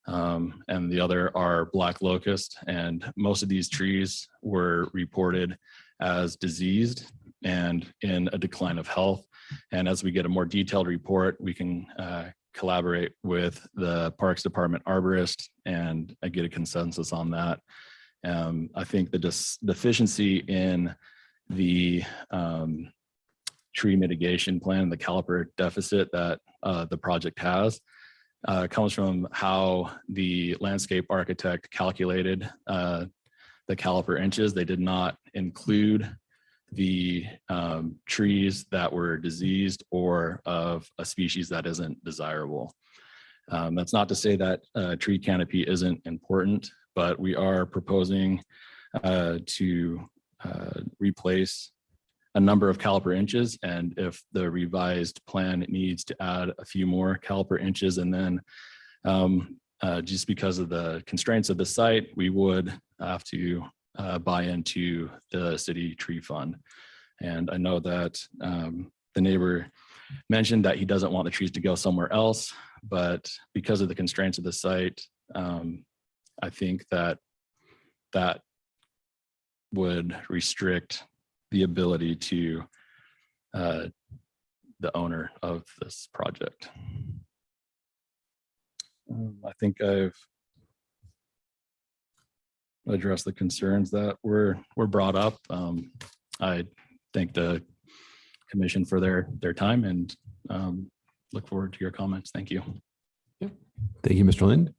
And the other are black locust, and most of these trees were reported as diseased and in a decline of health. And as we get a more detailed report, we can collaborate with the Parks Department arborist and get a consensus on that. I think the deficiency in the tree mitigation plan, the caliper deficit that the project has, comes from how the landscape architect calculated the caliper inches. They did not include the trees that were diseased or of a species that isn't desirable. That's not to say that tree canopy isn't important, but we are proposing to replace a number of caliper inches. And if the revised plan needs to add a few more caliper inches, and then just because of the constraints of the site, we would have to buy into the city tree fund. And I know that the neighbor mentioned that he doesn't want the trees to go somewhere else, but because of the constraints of the site, I think that that would restrict the ability to the owner of this project. I think I've addressed the concerns that were brought up. I thank the commission for their time and look forward to your comments. Thank you. Thank you, Mr. Lind.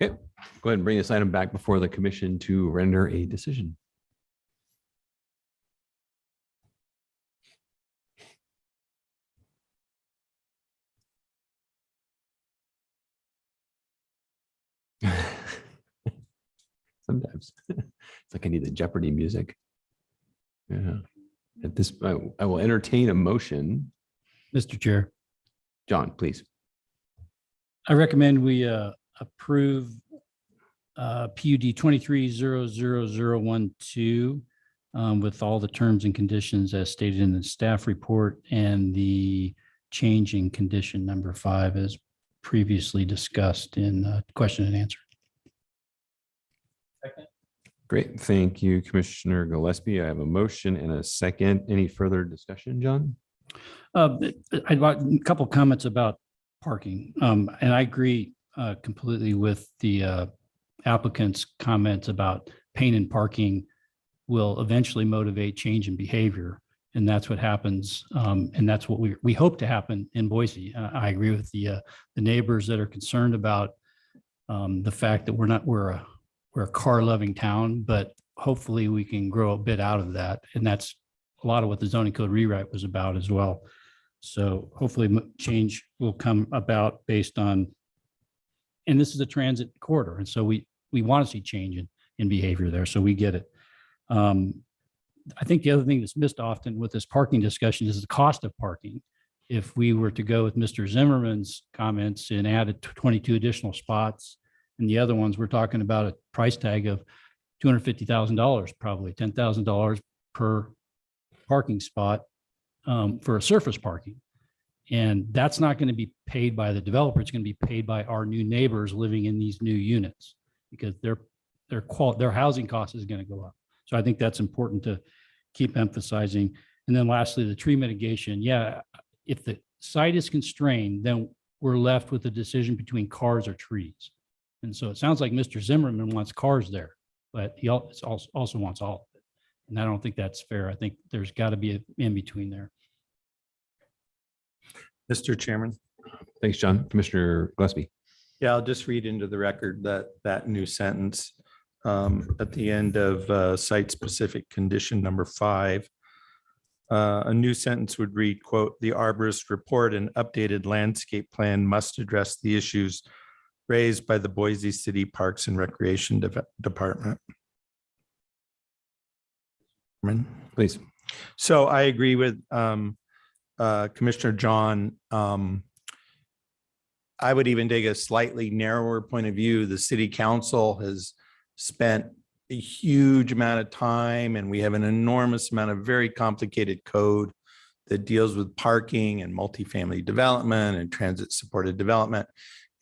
Okay, go ahead and bring this item back before the commission to render a decision. Sometimes it's like I need the Jeopardy music. Yeah. At this, I will entertain a motion. Mr. Chair, John, please. I recommend we approve PUD 23-00012 with all the terms and conditions as stated in the staff report and the change in condition number 5 as previously discussed in question and answer. Great. Thank you, Commissioner Gillespie. I have a motion and a second. Any further discussion, John? I'd like a couple comments about parking. And I agree completely with the applicant's comments about pain in parking will eventually motivate change in behavior. And that's what happens. And that's what we hope to happen in Boise. I agree with the neighbors that are concerned about the fact that we're a car loving town, but hopefully we can grow a bit out of that. And that's a lot of what the zoning code rewrite was about as well. So hopefully change will come about based on, and this is a transit corridor. And so we want to see change in behavior there. So we get it. I think the other thing that's missed often with this parking discussion is the cost of parking. If we were to go with Mr. Zimmerman's comments and added 22 additional spots, and the other ones, we're talking about a price tag of $250,000, probably $10,000 per parking spot for a surface parking. And that's not going to be paid by the developer. It's going to be paid by our new neighbors living in these new units because their housing cost is going to go up. So I think that's important to keep emphasizing. And then lastly, the tree mitigation. Yeah, if the site is constrained, then we're left with a decision between cars or trees. And so it sounds like Mr. Zimmerman wants cars there, but he also wants all of it. And I don't think that's fair. I think there's got to be an in between there. Mr. Chairman, Thanks, John. Commissioner Gillespie. Yeah, I'll just read into the record that new sentence at the end of site-specific condition number 5. A new sentence would read, quote, "The arborist report and updated landscape plan must address the issues raised by the Boise City Parks and Recreation Department." Please. So I agree with Commissioner John. I would even take a slightly narrower point of view. The city council has spent a huge amount of time, and we have an enormous amount of very complicated code that deals with parking and multifamily development and transit supported development.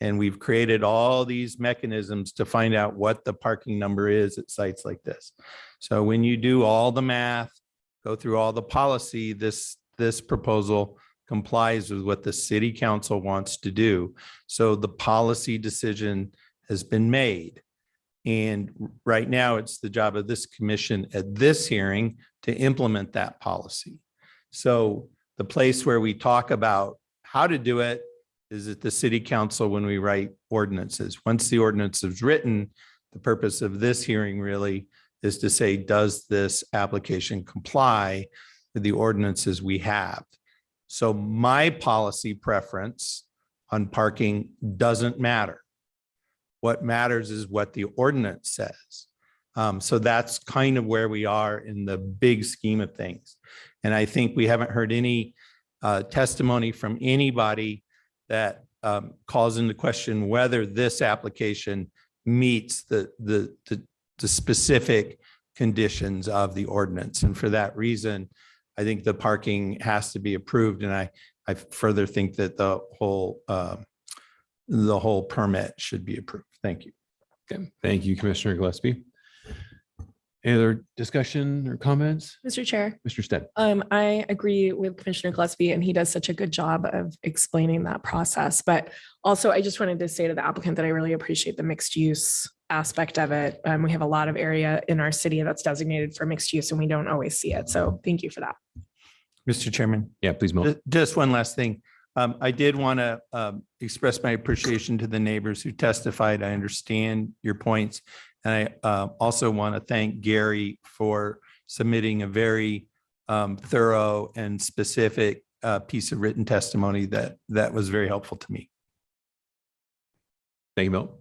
And we've created all these mechanisms to find out what the parking number is at sites like this. So when you do all the math, go through all the policy, this proposal complies with what the city council wants to do. So the policy decision has been made. And right now it's the job of this commission at this hearing to implement that policy. So the place where we talk about how to do it is at the city council when we write ordinances. Once the ordinance is written, the purpose of this hearing really is to say, does this application comply with the ordinances we have? So my policy preference on parking doesn't matter. What matters is what the ordinance says. So that's kind of where we are in the big scheme of things. And I think we haven't heard any testimony from anybody that calls into question whether this application meets the specific conditions of the ordinance. And for that reason, I think the parking has to be approved. And I further think that the whole permit should be approved. Thank you. Okay. Thank you, Commissioner Gillespie. Any other discussion or comments? Mr. Chair. Mr. Stead. I agree with Commissioner Gillespie, and he does such a good job of explaining that process. But also, I just wanted to say to the applicant that I really appreciate the mixed use aspect of it. We have a lot of area in our city that's designated for mixed use, and we don't always see it. So thank you for that. Mr. Chairman. Yeah, please, Mo. Just one last thing. I did want to express my appreciation to the neighbors who testified. I understand your points. And I also want to thank Gary for submitting a very thorough and specific piece of written testimony that was very helpful to me. Thank you, Bill.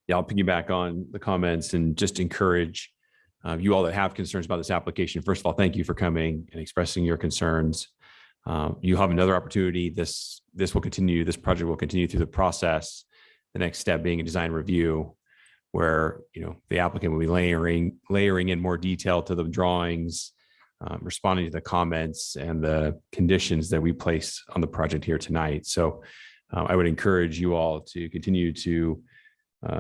Yeah, I'll piggyback on the comments and just encourage you all that have concerns about this application. First of all, thank you for coming and expressing your concerns. You have another opportunity. This will continue. This project will continue through the process. The next step being a design review, where the applicant will be layering in more detail to the drawings, responding to the comments and the conditions that we place on the project here tonight. So I would encourage you all to continue to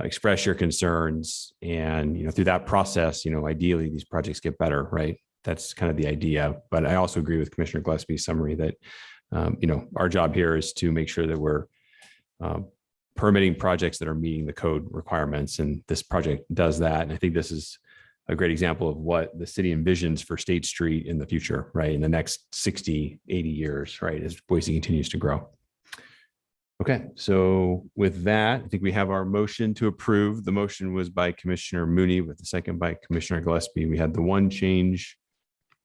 express your concerns, and through that process, ideally these projects get better, right? That's kind of the idea. But I also agree with Commissioner Gillespie's summary that our job here is to make sure that we're permitting projects that are meeting the code requirements, and this project does that. And I think this is a great example of what the city envisions for State Street in the future, right? In the next 60, 80 years, right? As Boise continues to grow. Okay, so with that, I think we have our motion to approve. The motion was by Commissioner Mooney with the second by Commissioner Gillespie. We had the one change,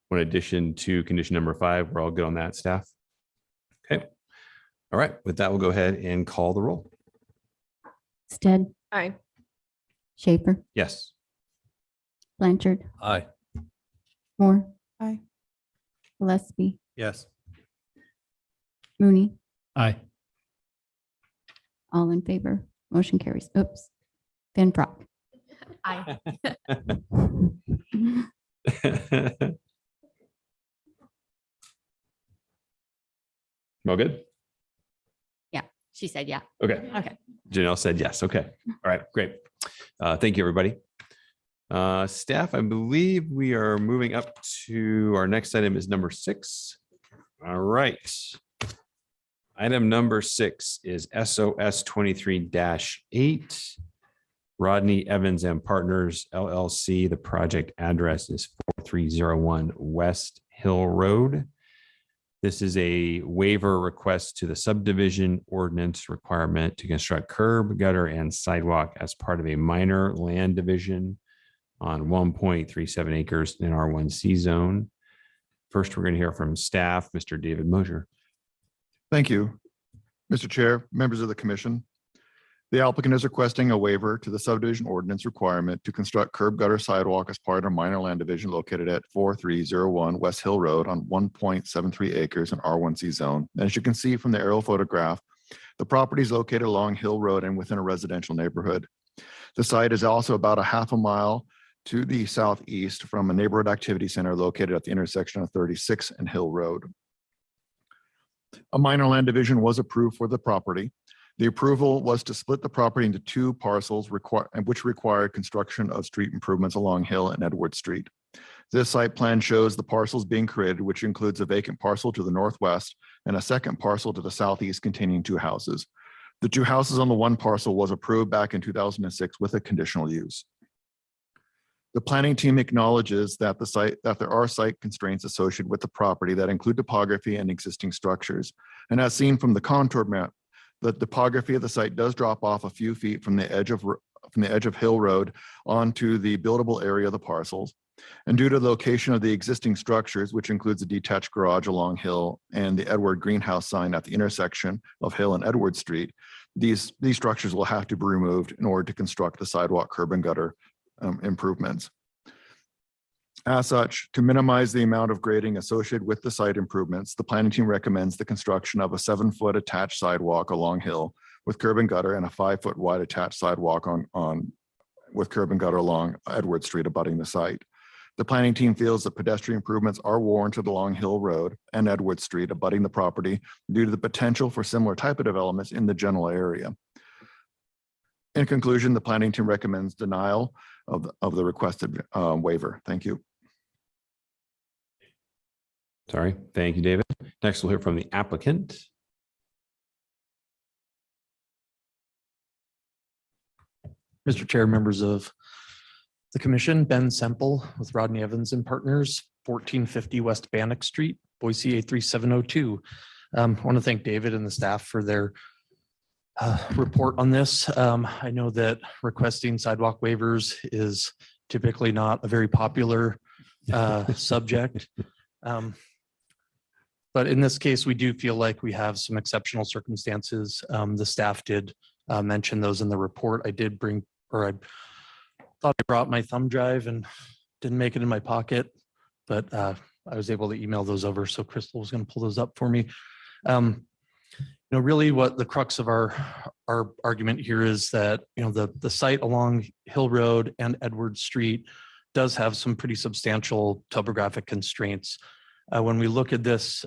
one addition to condition number 5. We're all good on that, staff? Okay. All right, with that, we'll go ahead and call the roll. Stead, Aye. Schaefer, Yes. Blanchard, Aye. Moore. Aye. Gillespie, Yes. Mooney, Aye. all in favor. Motion carries. Oops. Van Brock. Aye. All good? She said, yeah. Okay. Okay. Janelle said yes. Okay. All right, great. Thank you, everybody. Staff, I believe we are moving up to our next item is number 6. All right. Item number 6 is SOS 23-8. Rodney Evans and Partners LLC. The project address is 4301 West Hill Road. This is a waiver request to the subdivision ordinance requirement to construct curb, gutter, and sidewalk as part of a minor land division on 1.37 acres in R1C zone. First, we're going to hear from staff, Mr. David Mosher. Thank you. Mr. Chair, members of the commission. The applicant is requesting a waiver to the subdivision ordinance requirement to construct curb gutter sidewalk as part of a minor land division located at 4301 West Hill Road on 1.73 acres in R1C zone. As you can see from the aerial photograph, the property is located along Hill Road and within a residential neighborhood. The site is also about a half a mile to the southeast from a neighborhood activity center located at the intersection of 36 and Hill Road. A minor land division was approved for the property. The approval was to split the property into two parcels which required construction of street improvements along Hill and Edward Street. This site plan shows the parcels being created, which includes a vacant parcel to the northwest and a second parcel to the southeast containing two houses. The two houses on the one parcel was approved back in 2006 with a conditional use. The planning team acknowledges that there are site constraints associated with the property that include topography and existing structures. And as seen from the contour map, the topography of the site does drop off a few feet from the edge of Hill Road onto the buildable area of the parcels. And due to the location of the existing structures, which includes a detached garage along Hill and the Edward Greenhouse sign at the intersection of Hill and Edward Street, these structures will have to be removed in order to construct the sidewalk, curb and gutter improvements. As such, to minimize the amount of grading associated with the site improvements, the planning team recommends the construction of a 7-foot attached sidewalk along Hill with curb and gutter and a 5-foot wide attached sidewalk with curb and gutter along Edward Street abutting the site. The planning team feels that pedestrian improvements are warranted along Hill Road and Edward Street abutting the property due to the potential for similar type of developments in the general area. In conclusion, the planning team recommends denial of the requested waiver. Thank you. Sorry. Thank you, David. Next, we'll hear from the applicant. Mr. Chair, members of the commission, Ben Semple with Rodney Evans and Partners, 1450 West Bannock Street, Boise 83702. I want to thank David and the staff for their report on this. I know that requesting sidewalk waivers is typically not a very popular subject. But in this case, we do feel like we have some exceptional circumstances. The staff did mention those in the report. I thought I brought my thumb drive and didn't make it in my pocket, but I was able to email those over. So Crystal was going to pull those up for me. Really what the crux of our argument here is that, the site along Hill Road and Edward Street does have some pretty substantial topographic constraints. When we look at this,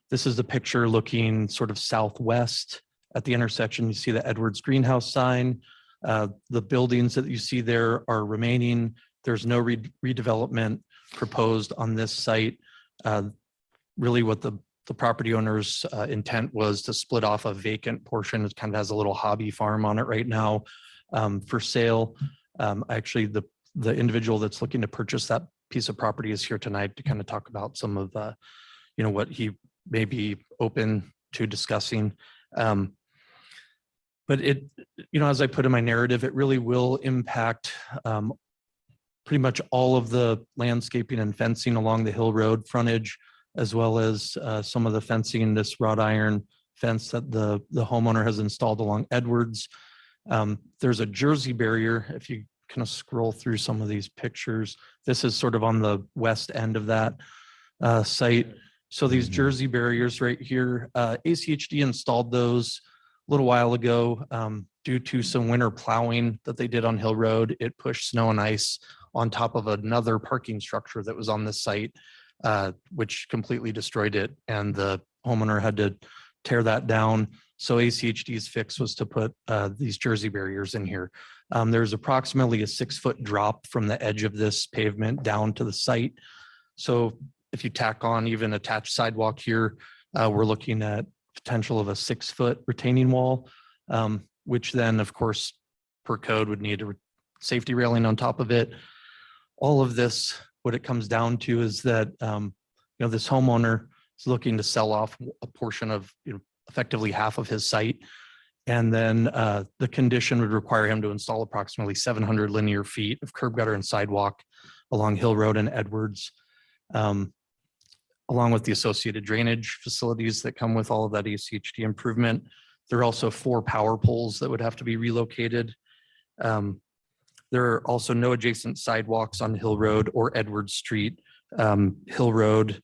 this is the picture looking sort of southwest at the intersection. You see the Edwards Greenhouse sign. The buildings that you see there are remaining. There's no redevelopment proposed on this site. Really what the property owner's intent was to split off a vacant portion. It kind of has a little hobby farm on it right now for sale. Actually, the individual that's looking to purchase that piece of property is here tonight to kind of talk about some of what he may be open to discussing. But as I put in my narrative, it really will impact pretty much all of the landscaping and fencing along the Hill Road frontage, as well as some of the fencing, this wrought iron fence that the homeowner has installed along Edwards. There's a Jersey barrier. If you kind of scroll through some of these pictures, this is sort of on the west end of that site. So these Jersey barriers right here, ACHD installed those a little while ago due to some winter plowing that they did on Hill Road. It pushed snow and ice on top of another parking structure that was on the site, which completely destroyed it. And the homeowner had to tear that down. So ACHD's fix was to put these Jersey barriers in here. There's approximately a 6-foot drop from the edge of this pavement down to the site. So if you tack on even attached sidewalk here, we're looking at potential of a 6-foot retaining wall, which then of course per code would need a safety railing on top of it. All of this, what it comes down to is that, this homeowner is looking to sell off a portion of, effectively half of his site. And then the condition would require him to install approximately 700 linear feet of curb gutter and sidewalk along Hill Road and Edwards, along with the associated drainage facilities that come with all of that ACHD improvement. There are also 4 power poles that would have to be relocated. There are also no adjacent sidewalks on Hill Road or Edwards Street. Hill Road,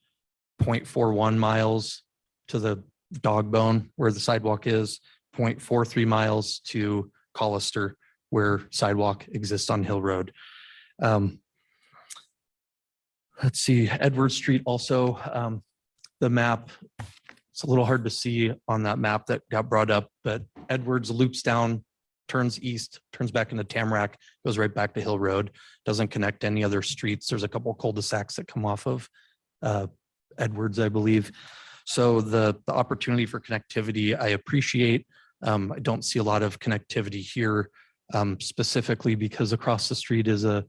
0.41 miles to the dog bone where the sidewalk is, 0.43 miles to Collister where sidewalk exists on Hill Road. Let's see, Edwards Street also, the map, it's a little hard to see on that map that got brought up, but Edwards loops down, turns east, turns back into Tamarack, goes right back to Hill Road, doesn't connect to any other streets. There's a couple cul-de-sacs that come off of Edwards, I believe. So the opportunity for connectivity, I appreciate. I don't see a lot of connectivity here, specifically because across the street is a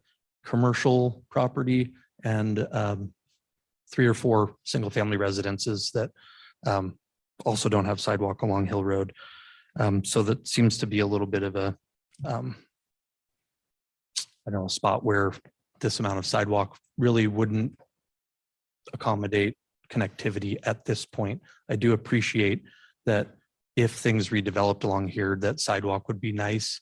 commercial property and 3 or 4 single-family residences that also don't have sidewalk along Hill Road. So that seems to be a little bit of a, I don't know, a spot where this amount of sidewalk really wouldn't accommodate connectivity at this point. I do appreciate that if things redeveloped along here, that sidewalk would be nice.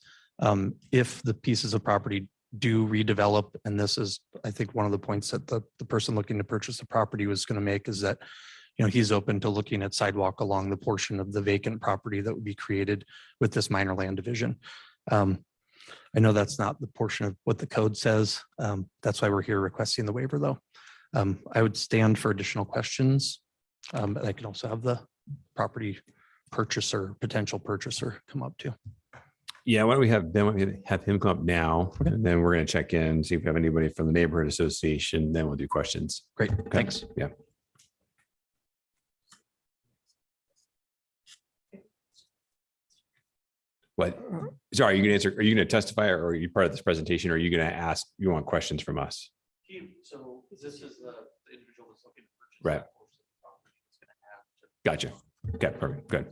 If the pieces of property do redevelop, and this is, I think, one of the points that the person looking to purchase the property was going to make, is that, he's open to looking at sidewalk along the portion of the vacant property that would be created with this minor land division. I know that's not the portion of what the code says. That's why we're here requesting the waiver, though. I would stand for additional questions. But I can also have the property purchaser, potential purchaser come up too. Yeah, why don't we have Ben, why don't we have him come up now, and then we're going to check in, see if we have anybody from the neighborhood association, then we'll do questions. Great, Okay. thanks. Yeah. What? Sorry, are you going to answer? Are you going to testify, or are you part of this presentation? Or are you going to ask, you want questions from us? So this is the individual that's looking to purchase. Right. Gotcha. Okay, perfect. Good.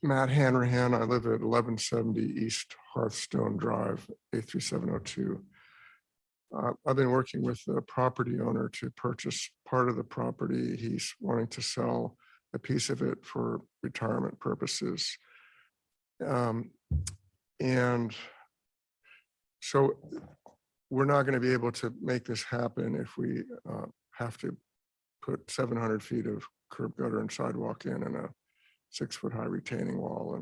Matt Hanrahan, I live at 1170 East Hearthstone Drive, 83702. I've been working with the property owner to purchase part of the property. He's wanting to sell a piece of it for retirement purposes. And so we're not going to be able to make this happen if we have to put 700 feet of curb gutter and sidewalk in and a 6-foot high retaining wall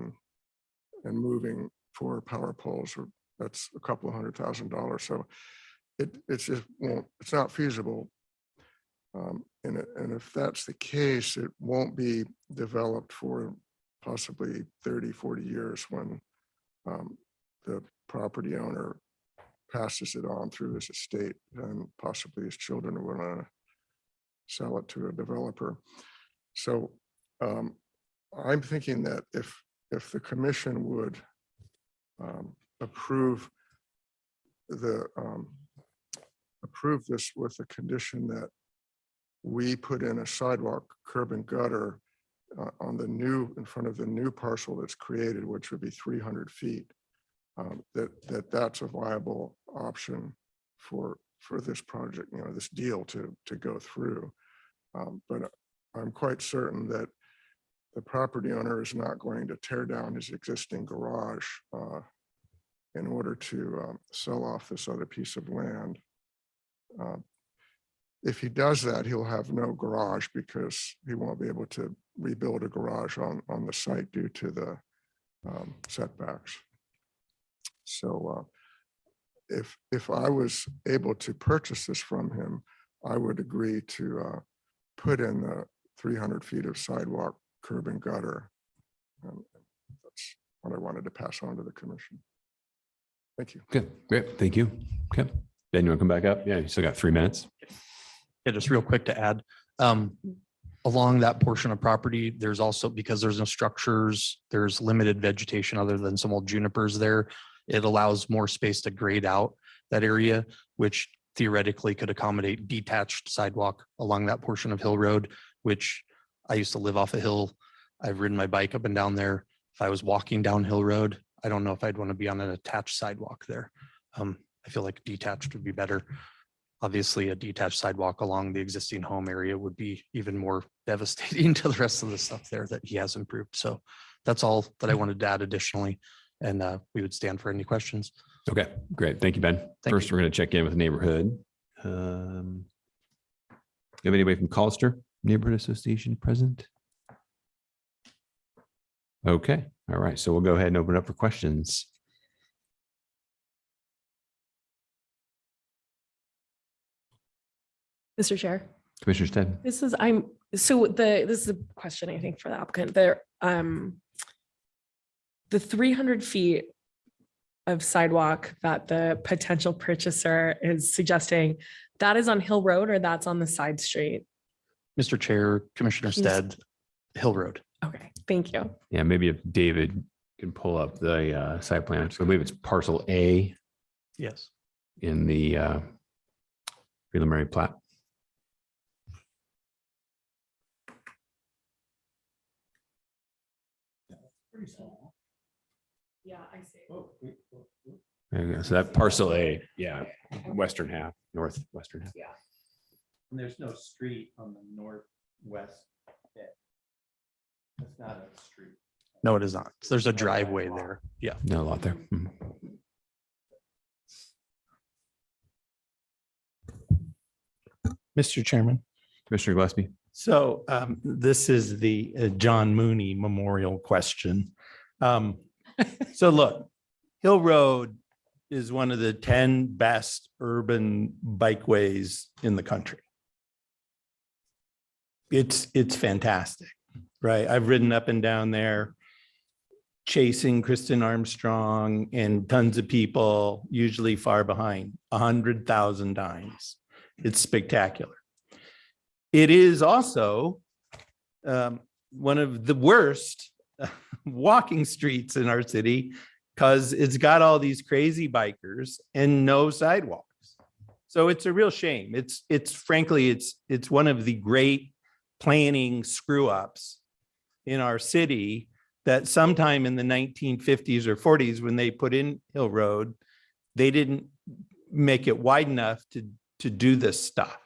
and moving 4 power poles, or that's a couple of $100,000. So it's just won't, it's not feasible. And if that's the case, it won't be developed for possibly 30, 40 years when the property owner passes it on through his estate, and possibly his children will want to sell it to a developer. So I'm thinking that if the commission would approve this with the condition that we put in a sidewalk, curb and gutter on the new, in front of the new parcel that's created, which would be 300 feet, that's a viable option for this project, this deal to go through. But I'm quite certain that the property owner is not going to tear down his existing garage in order to sell off this other piece of land. If he does that, he'll have no garage because he won't be able to rebuild a garage on the site due to the setbacks. So if I was able to purchase this from him, I would agree to put in the 300 feet of sidewalk, curb and gutter. That's what I wanted to pass on to the commission. Thank you. Good. Great. Thank you. Okay. Ben, you want to come back up? Yeah, you still got 3 minutes. Yeah, just real quick to add, along that portion of property, there's also, because there's no structures, there's limited vegetation other than some old junipers there. It allows more space to grade out that area, which theoretically could accommodate detached sidewalk along that portion of Hill Road, which I used to live off a hill. I've ridden my bike up and down there. If I was walking down Hill Road, I don't know if I'd want to be on an attached sidewalk there. I feel like detached would be better. Obviously, a detached sidewalk along the existing home area would be even more devastating to the rest of the stuff there that he has improved. So that's all that I wanted to add additionally. And we would stand for any questions. Okay, great. Thank you, Ben. Thank First, we're going to check in with the neighborhood. You have anybody from Collister Neighborhood Association present? Okay, all right. So we'll go ahead and open it up for questions. Mr. Chair. Commissioner Stead. This is a question, I think, for the applicant. The 300 feet of sidewalk that the potential purchaser is suggesting, that is on Hill Road or that's on the side street? Mr. Chair, Commissioner Can you s- Stead, Hill Road. Okay, thank you. Yeah, maybe if David can pull up the site plan. So I believe it's parcel A Yes. in the preliminary plat. Yeah, I see. There you go. So that parcel A, yeah, western half, northwestern half. Yeah. And there's no street on the northwest bit. That's not a street. No, it is not. There's a driveway there. Yeah. No lot there. Mhm. Mr. Chairman. Commissioner Gillespie. So this is the John Mooney Memorial question. So look, Hill Road is one of the 10 best urban bikeways in the country. It's fantastic, right? I've ridden up and down there chasing Kristen Armstrong and tons of people, usually far behind, 100,000 times. It's spectacular. It is also one of the worst walking streets in our city because it's got all these crazy bikers and no sidewalks. So it's a real shame. It's frankly, it's one of the great planning screw ups in our city that sometime in the 1950s or 40s, when they put in Hill Road, they didn't make it wide enough to do this stuff.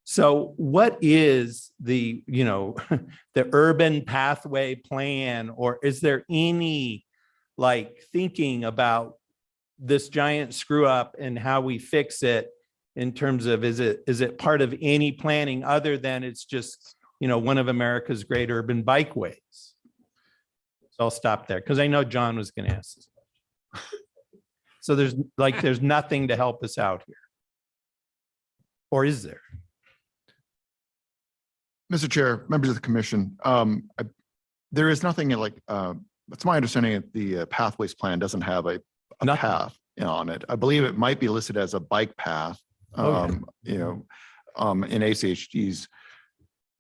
So what is the, the urban pathway plan, or is there any like thinking about this giant screw up and how we fix it in terms of, is it part of any planning other than it's just, one of America's great urban bikeways? So I'll stop there because I know John was going to ask this question. So there's nothing to help us out here. Or is there? Mr. Chair, members of the commission, there is nothing like, it's my understanding that the pathways plan doesn't have a path on it. I believe it might be listed as a bike path, in ACHD's.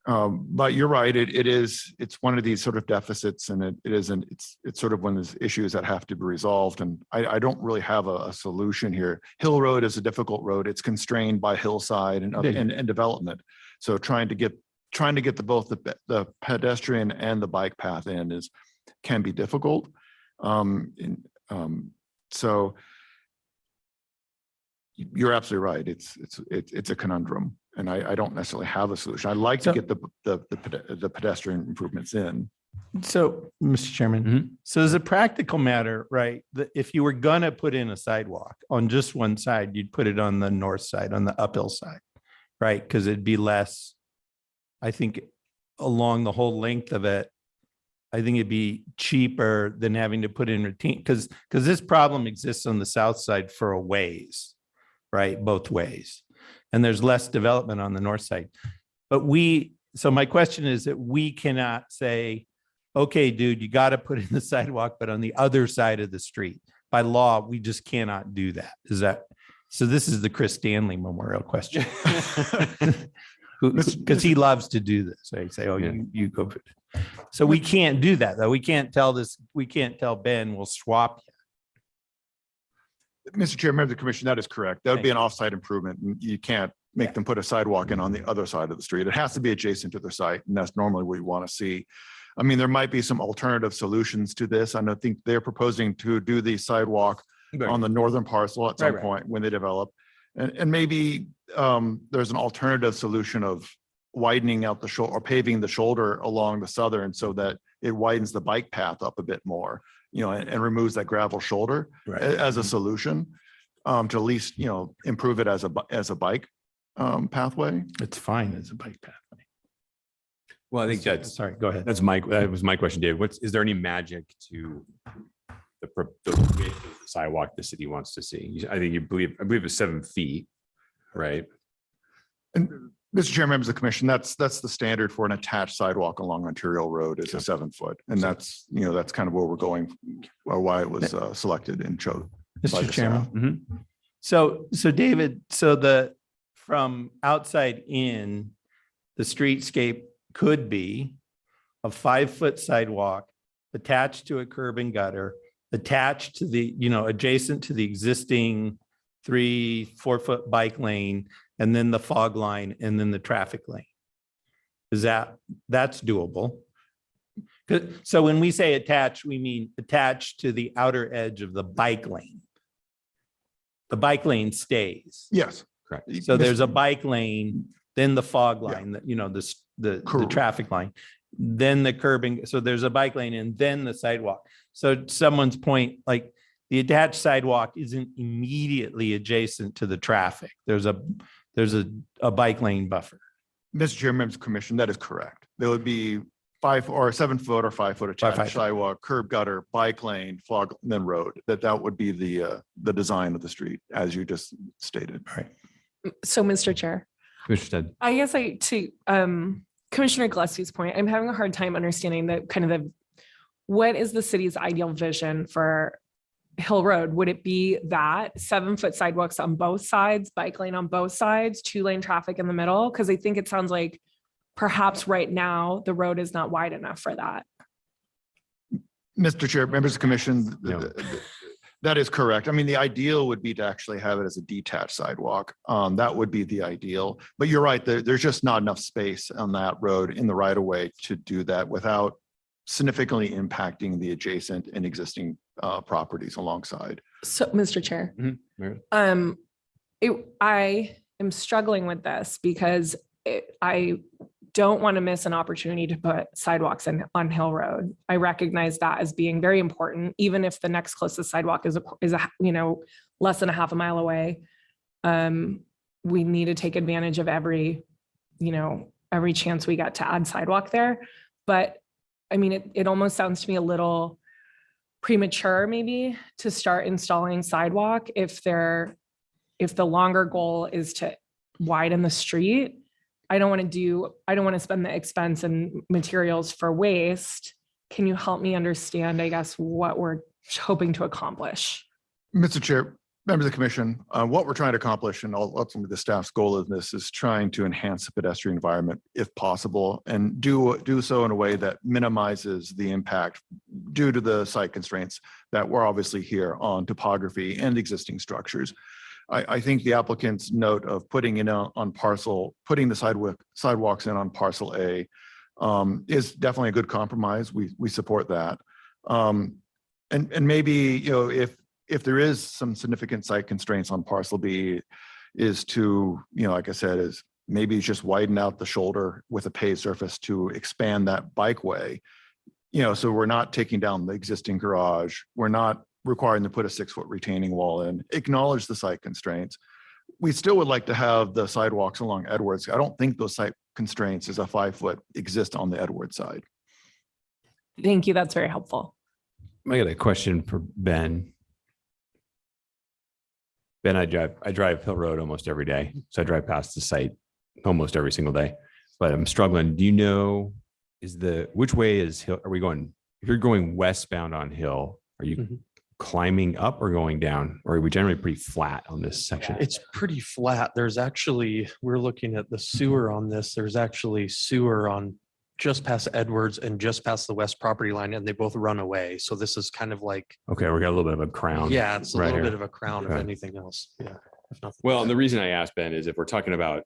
But you're right, it's one of these sort of deficits, and it's sort of one of those issues that have to be resolved. And I don't really have a solution here. Hill Road is a difficult road. It's constrained by hillside and development. So trying to get both the pedestrian and the bike path in can be difficult. So you're absolutely right. It's a conundrum, and I don't necessarily have a solution. I'd like to get the pedestrian improvements in. So, Mr. Chairman, so as a practical matter, right, if you were gonna put in a sidewalk on just one side, you'd put it on the north side, on the uphill side, right? Because it'd be less, I think, along the whole length of it, I think it'd be cheaper than having to put in routine, because this problem exists on the south side for a ways, right? Both ways. And there's less development on the north side. But so my question is that we cannot say, okay, dude, you got to put in the sidewalk, but on the other side of the street. By law, we just cannot do that. So this is the Chris Stanley Memorial question. Because he loves to do this. So you say, oh, you go for it. So we can't do that, though. We can't tell Ben we'll swap you. Mr. Chair, member of the commission, that is correct. That would be an offsite improvement, and you can't make them put a sidewalk in on the other side of the street. It has to be adjacent to their site, and that's normally what we want to see. I mean, there might be some alternative solutions to this. I don't think they're proposing to do the sidewalk on the northern parcel at some Right. point when they develop. And maybe there's an alternative solution of widening out the shoulder or paving the shoulder along the southern so that it widens the bike path up a bit more, and removes that gravel shoulder as a solution to at least, improve it as a bike pathway. It's fine as a bike path. Well, I think that's, Sorry, go ahead. that was my question, Dave. Is there any magic to the width of the sidewalk the city wants to see? I believe it's 7 feet, right? And Mr. Chair, members of the commission, that's the standard for an attached sidewalk along Ontario Road is a 7 foot. And that's kind of where we're going, or why it was selected and chosen. by Mr. the Chairman. staff. So David, from outside in, the streetscape could be a 5-foot sidewalk attached to a curb and gutter, attached to the, adjacent to the existing 3-4 foot bike lane, and then the fog line, and then the traffic lane. That's doable? So when we say attached, we mean attached to the outer edge of the bike lane. The bike lane stays. Yes. Correct. So there's a bike lane, then the fog line, the Correct. traffic line, then the curbing. So there's a bike lane and then the sidewalk. So someone's point, like the attached sidewalk isn't immediately adjacent to the traffic. There's a bike lane buffer. Mr. Chair, members of the commission, that is correct. There would be 5 or 7 foot or 5 foot attached 5 foot. sidewalk, curb gutter, bike lane, fog, then road. That would be the design of the street, as you just stated. Right. So, Mr. Chair, Commissioner Ted. I guess to Commissioner Gillespie's point, I'm having a hard time understanding what is the city's ideal vision for Hill Road? Would it be that 7-foot sidewalks on both sides, bike lane on both sides, 2-lane traffic in the middle? Because I think it sounds like perhaps right now the road is not wide enough for that. Mr. Chair, members of the commission, No. that is correct. I mean, the ideal would be to actually have it as a detached sidewalk. That would be the ideal. But you're right, there's just not enough space on that road in the right of way to do that without significantly impacting the adjacent and existing properties alongside. So, Mr. Chair, Meredith? I am struggling with this because I don't want to miss an opportunity to put sidewalks on Hill Road. I recognize that as being very important, even if the next closest sidewalk is less than a half a mile away. We need to take advantage of every chance we get to add sidewalk there. But I mean, it almost sounds to me a little premature maybe to start installing sidewalk if the longer goal is to widen the street. I don't want to spend the expense and materials for waste. Can you help me understand, I guess, what we're hoping to accomplish? Mr. Chair, members of the commission, what we're trying to accomplish and ultimately the staff's goal in this is trying to enhance the pedestrian environment if possible and do so in a way that minimizes the impact due to the site constraints that we're obviously here on topography and existing structures. I think the applicant's note of putting the sidewalks in on parcel A is definitely a good compromise. We support that. And maybe, if there is some significant site constraints on parcel B is to, like I said, is maybe just widen out the shoulder with a paved surface to expand that bikeway. So we're not taking down the existing garage. We're not requiring to put a 6-foot retaining wall in, acknowledge the site constraints. We still would like to have the sidewalks along Edwards. I don't think those site constraints as a 5-foot exist on the Edwards side. Thank you. That's very helpful. I got a question for Ben. Ben, I drive Hill Road almost every day. So I drive past the site almost every single day, but I'm struggling. Do you know, which way is Hill? Are we going, if you're going westbound on Hill, are you climbing up or going down, or are we generally pretty flat on this section? It's pretty flat. We're looking at the sewer on this. There's actually sewer on just past Edwards and just past the west property line, and they both run away. So this is kind of like, Okay, we got a little bit of a crown. yeah, it's a right little here. bit of a crown if Okay. anything else. Yeah. Well, and the reason I asked, Ben, is if we're talking about,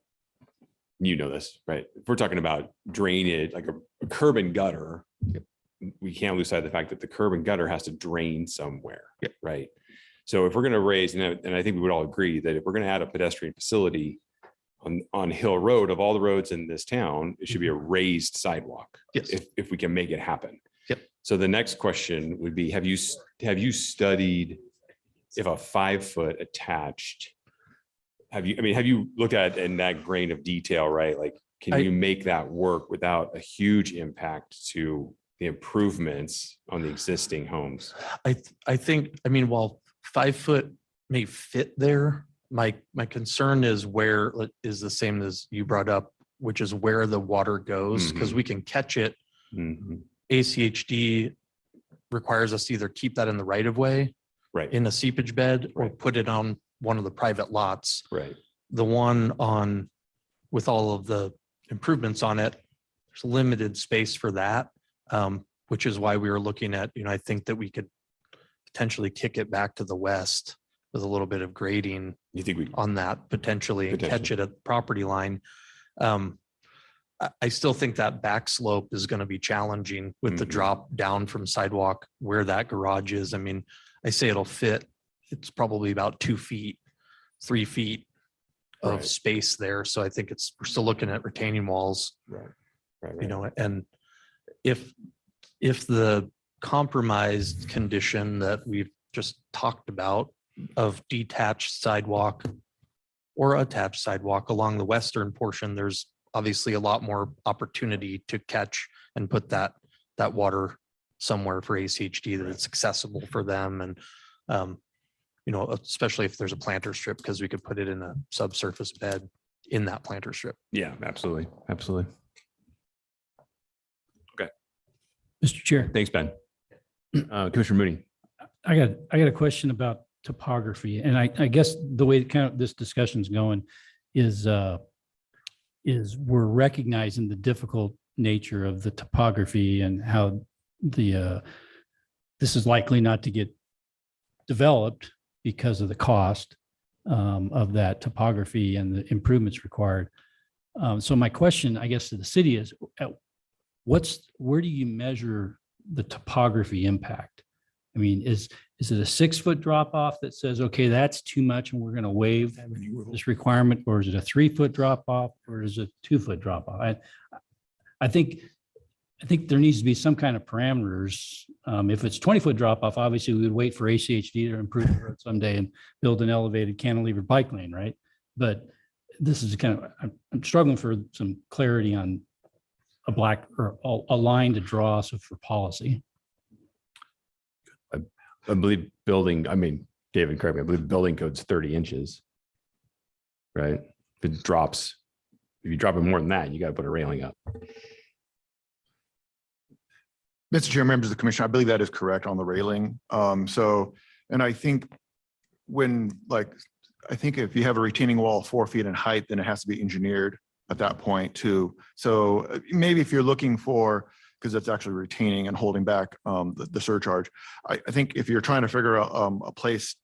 you know this, right? If we're talking about drainage, like a curb and gutter, we can't lose sight of the fact that the curb and gutter has to drain somewhere, right? So if we're going to raise, and I think we would all agree that if we're going to add a pedestrian facility on Hill Road, of all the roads in this town, it should be a raised sidewalk. Yes. If we can make it happen. Yep. So the next question would be, have you studied if a 5-foot attached, have you looked at it in that grain of detail, right? Like, can you make that work without a huge impact to the improvements on the existing homes? I think, while 5 foot may fit there, my concern is where is the same as you brought up, which is where the water goes, because we can catch it. ACHD requires us to either keep that in the right of way, right, in a seepage bed, or put it on one of the private lots. Right. The one on, with all of the improvements on it, there's limited space for that, which is why we were looking at, I think that we could potentially kick it back to the west with a little bit of grading. You think we on that potentially and catch it at the property line? I still think that back slope is going to be challenging with the drop down from sidewalk where that garage is. I say it'll fit. It's probably about 2 feet, 3 feet of space there. So I think we're still looking at retaining walls. Right. And if the compromised condition that we've just talked about of detached sidewalk or attached sidewalk along the western portion, there's obviously a lot more opportunity to catch and put that water somewhere for ACHD that it's accessible for them. And, especially if there's a planter strip, because we could put it in a subsurface bed in that planter strip. Yeah, absolutely. Absolutely. Okay. Mr. Chair. Thanks, Ben. Commissioner Mooney. I got a question about topography, and I guess the way kind of this discussion's going is we're recognizing the difficult nature of the topography and how this is likely not to get developed because of the cost of that topography and the improvements required. So my question, I guess, to the city is, where do you measure the topography impact? Is it a 6-foot drop off that says, okay, that's too much and we're going to waive this requirement? Or is it a 3-foot drop off, or is it a 2-foot drop off? I think there needs to be some kind of parameters. If it's 20-foot drop off, obviously we would wait for ACHD to improve the road someday and build an elevated cantilever bike lane, right? But this is I'm struggling for some clarity on a line to draw for policy. I believe David, correct me, I believe building code's 30 inches, right? If you drop it more than that, you got to put a railing up. Mr. Chair, members of the commission, I believe that is correct on the railing. And I think if you have a retaining wall 4 feet in height, then it has to be engineered at that point too. So maybe if you're looking for, because it's actually retaining and holding back the surcharge. I think if you're trying to figure out a place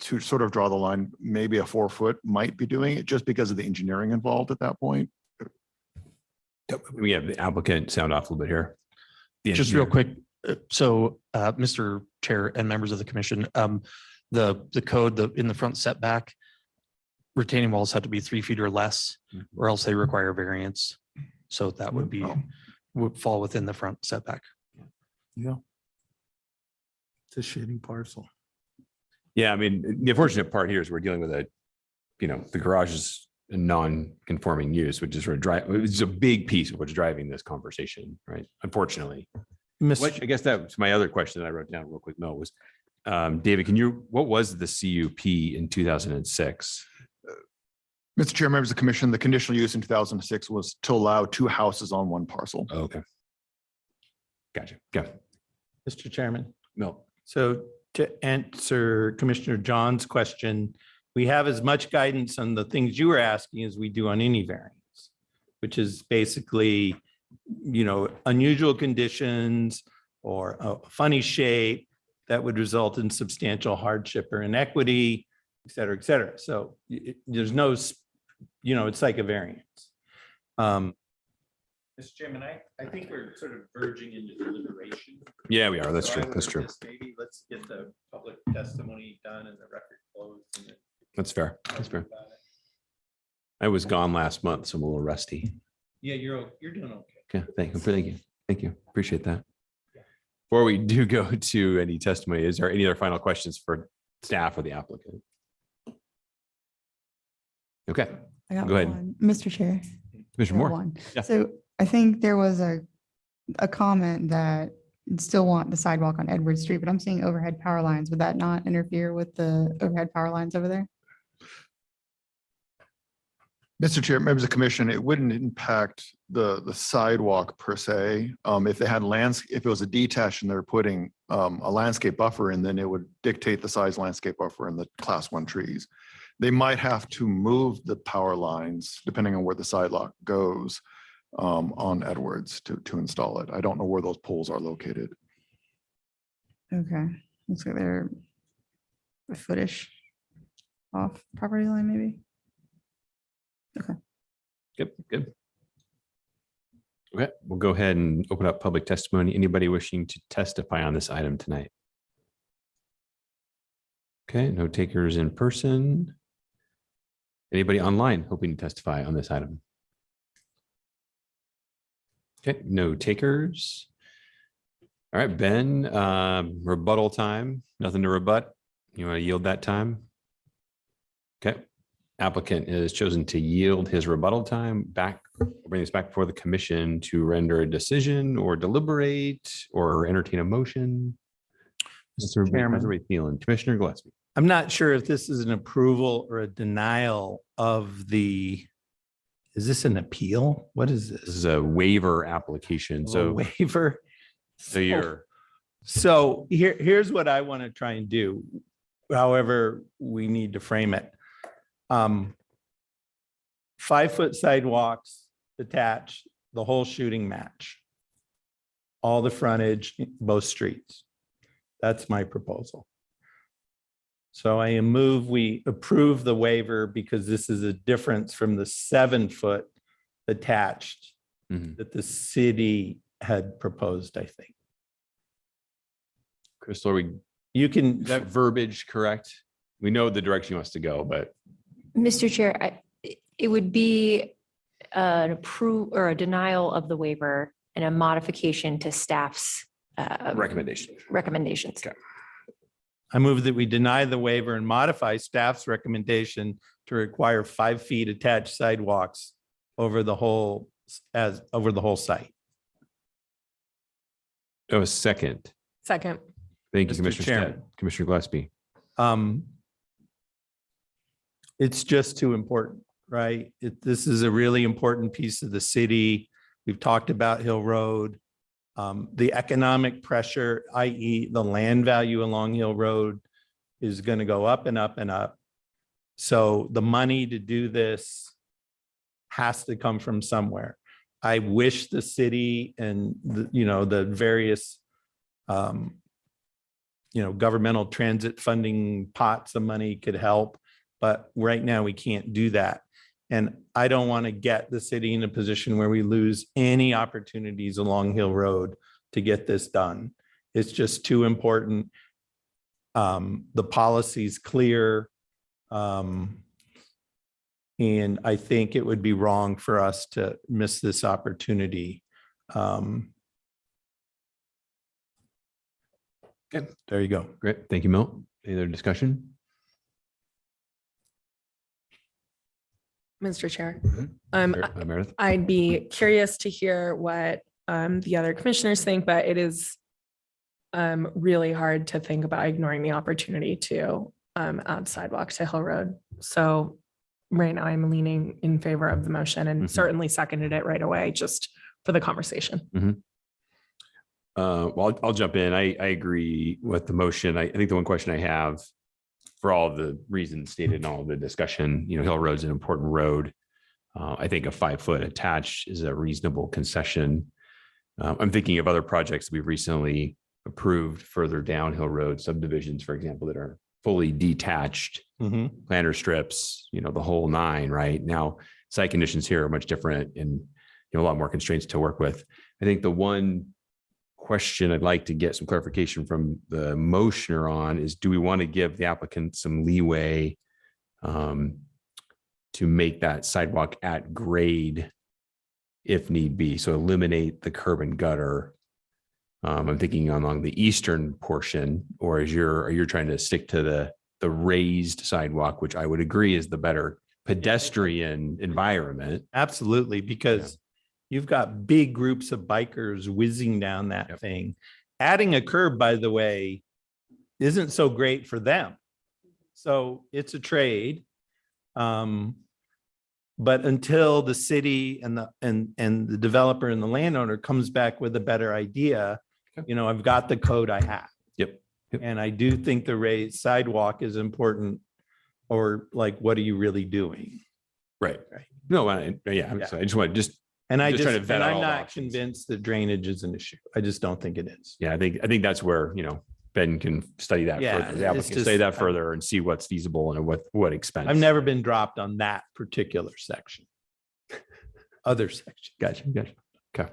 to sort of draw the line, maybe a 4-foot might be doing it just because of the engineering involved at that point. We have the applicant sound off a little bit here. Just real quick. So, Mr. Chair and members of the commission, the code in the front setback, retaining walls have to be 3 feet or less, or else they require variance. So that would fall within the front setback. Yeah. It's a shading parcel. Yeah, the unfortunate part here is we're dealing with the garage is a non-conforming use, which is it's a big piece of what's driving this conversation, right? Unfortunately. I guess that's my other question that I wrote down real quick, Mel, was, David, what was the CUP in 2006? Mr. Chair, members of the commission, the conditional use in 2006 was to allow 2 houses on 1 parcel. Oh, okay. Gotcha. Go. Mr. Chairman. No. So to answer Commissioner John's question, we have as much guidance on the things you were asking as we do on any variance, which is basically, unusual conditions or a funny shape that would result in substantial hardship or inequity. et cetera, et cetera. So there's no, it's like a variance. Mr. Chairman, I think we're sort of verging into deliberation. Yeah, we are. That's So I true. would That's true. suggest Maybe let's get the public testimony done and the record closed. And then That's fair. That's fair. about it. I was gone last month, so I'm a little rusty. Yeah, you're doing okay. Okay, thank you. Thank you. Thank you. Appreciate that. Before we do go to any testimony, is there any other final questions for staff or the applicant? Okay, I got Go ahead. one. Mr. Chair. Commissioner I got Moore. one. Yeah. So I think there was a comment that you'd still want the sidewalk on Edward Street, but I'm seeing overhead power lines. Would that not interfere with the overhead power lines over there? Mr. Chair, members of the commission, it wouldn't impact the sidewalk per se. If they had if it was a detached and they're putting a landscape buffer in, then it would dictate the size landscape buffer in the class 1 trees. They might have to move the power lines depending on where the sidewalk goes on Edwards to install it. I don't know where those poles are located. Okay. Looks like they're a footish off property line, maybe. Good, good. Okay, we'll go ahead and open up public testimony. Anybody wishing to testify on this item tonight? Okay, no takers in person. Anybody online hoping to testify on this item? Okay, no takers. All right, Ben, rebuttal time, nothing to rebut. You want to yield that time? Okay, applicant is chosen to yield his rebuttal time back, bring this back before the commission to render a decision or deliberate or entertain a motion. How's everybody feeling? Commissioner Gillespie. I'm not sure if this is an approval or a denial of is this an appeal? What is This this? is a waiver application, A so, waiver. so you're, So here's what I want to try and do, however we need to frame it. 5-foot sidewalks attached, the whole shooting match. All the frontage, both streets. That's my proposal. So I move we approve the waiver because this is a difference from the 7-foot attached Mhm. that the city had proposed, I think. Crystal, are we, You can, is that verbiage correct? We know the direction he wants to go, but Mr. Chair, it would be an approve or a denial of the waiver and a modification to staff's recommendation. recommendations. Okay. I move that we deny the waiver and modify staff's recommendation to require 5 feet attached sidewalks over the whole, over the whole site. Oh, a second. Second. Thank you, Mr. Commissioner Chairman. Scott. Commissioner Gillespie. It's just too important, right? This is a really important piece of the city. We've talked about Hill Road. The economic pressure, i.e. the land value along Hill Road is going to go up and up and up. So the money to do this has to come from somewhere. I wish the city and the various governmental transit funding pots of money could help, but right now we can't do that. And I don't want to get the city in a position where we lose any opportunities along Hill Road to get this done. It's just too important. The policy's clear. And I think it would be wrong for us to miss this opportunity. Good. There you go. Great. Thank you, Milt. Any other discussion? Mr. Chair. Meredith? I'd be curious to hear what the other commissioners think, but it is really hard to think about ignoring the opportunity to add sidewalk to Hill Road. So right now I'm leaning in favor of the motion and certainly seconded it right away just for the conversation. Well, I'll jump in. I agree with the motion. I think the one question I have, for all the reasons stated in all of the discussion, Hill Road's an important road. I think a 5-foot attached is a reasonable concession. I'm thinking of other projects we've recently approved further down Hill Road subdivisions, for example, that are fully detached planter strips, you know, the whole nine, right? Now, site conditions here are much different and, you know, a lot more constraints to work with. I think the one question I'd like to get some clarification from the motioner on is, do we want to give the applicant some leeway to make that sidewalk at grade if need be? So eliminate the curb and gutter. I'm thinking along the eastern portion, or are you trying to stick to the raised sidewalk, which I would agree is the better pedestrian environment. Absolutely, because you've got big groups of bikers whizzing down that thing. Adding a curb, by the way, isn't so great for them. So it's a trade. But until the city and the developer and the landowner comes back with a better idea, you know, I've got the code I have. Yep. And I do think the raised sidewalk is important, or like, what are you really doing? Right. No, so I just want to And I just just, trying to vet and out I'm all the not options. convinced that drainage is an issue. I just don't think it is. Yeah, I think that's where, you know, Ben can study that Yeah, further. The applicant it's can study just- that further and see what's feasible and what expense. I've never been dropped on that particular section. Other section. Gotcha. Okay.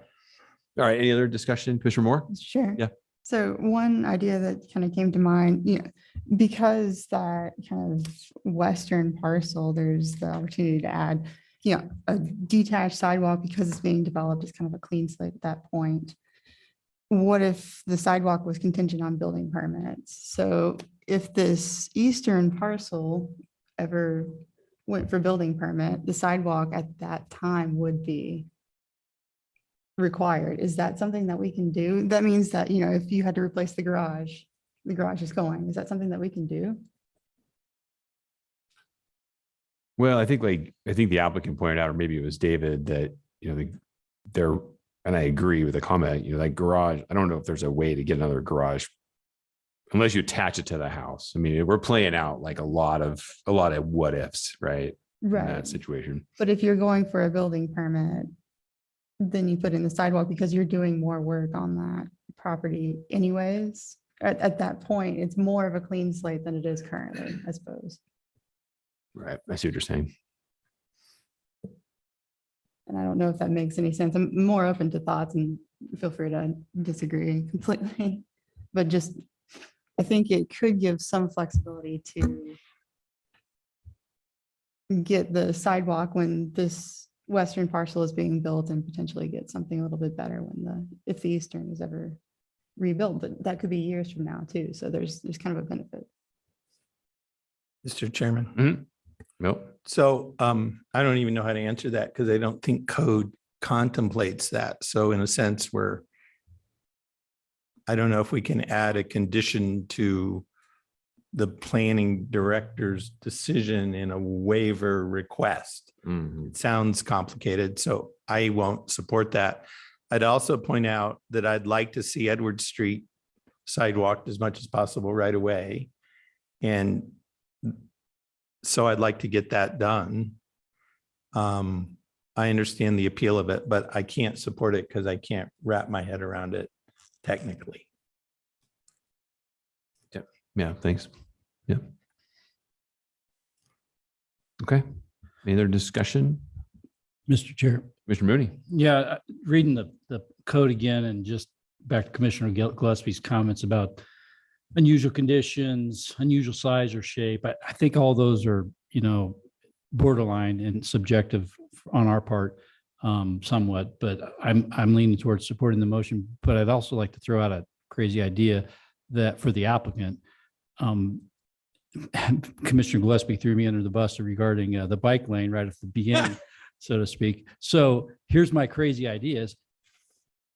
All right. Any other discussion, Commissioner Moore? Sure. Yeah. So one idea that kind of came to mind, you know, because that kind of western parcel, there's the opportunity to add, you know, a detached sidewalk because it's being developed as kind of a clean slate at that point. What if the sidewalk was contingent on building permits? So if this eastern parcel ever went for building permit, the sidewalk at that time would be required. Is that something that we can do? That means that, you know, if you had to replace the garage is going. Is that something that we can do? Well, I think the applicant pointed out, or maybe it was David, that, you know, they're, and I agree with the comment, you know, that garage, I don't know if there's a way to get another garage unless you attach it to the house. I mean, we're playing out like a lot of what ifs, right? In Right. that situation. But if you're going for a building permit, then you put in the sidewalk because you're doing more work on that property anyways. At that point, it's more of a clean slate than it is currently, I suppose. Right. I see what you're saying. And I don't know if that makes any sense. I'm more open to thoughts and feel free to disagree completely. But just, I think it could give some flexibility to get the sidewalk when this western parcel is being built and potentially get something a little bit better when if the eastern is ever rebuilt, but that could be years from now too. So there's kind of a benefit. Mr. Chairman. Nope. So I don't even know how to answer that because I don't think code contemplates that. So in a sense, I don't know if we can add a condition to the planning director's decision in a waiver request. It sounds complicated, so I won't support that. I'd also point out that I'd like to see Edward Street sidewalked as much as possible right away. And so I'd like to get that done. I understand the appeal of it, but I can't support it because I can't wrap my head around it technically. Yeah. Thanks. Yeah. Okay. Any other discussion? Mr. Chair. Mr. Mooney. Yeah, reading the code again and just back to Commissioner Gillespie's comments about unusual conditions, unusual size or shape. I think all those are, you know, borderline and subjective on our part somewhat, but I'm leaning towards supporting the motion. But I'd also like to throw out a crazy idea that for the applicant, Commissioner Gillespie threw me under the bus regarding the bike lane right at the beginning, so to speak. So here's my crazy ideas.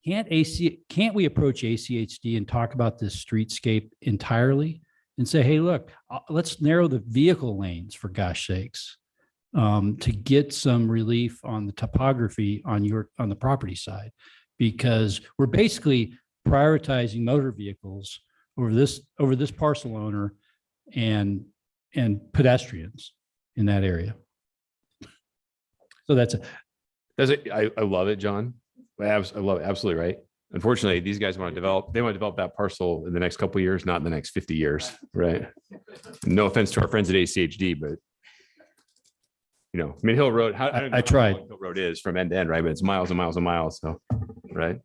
Can't we approach ACHD and talk about this streetscape entirely and say, hey, look, let's narrow the vehicle lanes for gosh sakes, to get some relief on the topography on the property side, because we're basically prioritizing motor vehicles over this parcel owner and pedestrians in that area. So I love it, John. I love it. Absolutely right. Unfortunately, these guys want to develop that parcel in the next couple of years, not in the next 50 years, right? No offense to our friends at ACHD, but Mid Hill Road, I don't know I how tried. long Hill Road is from end to end, right? But it's miles and miles and miles, so, right?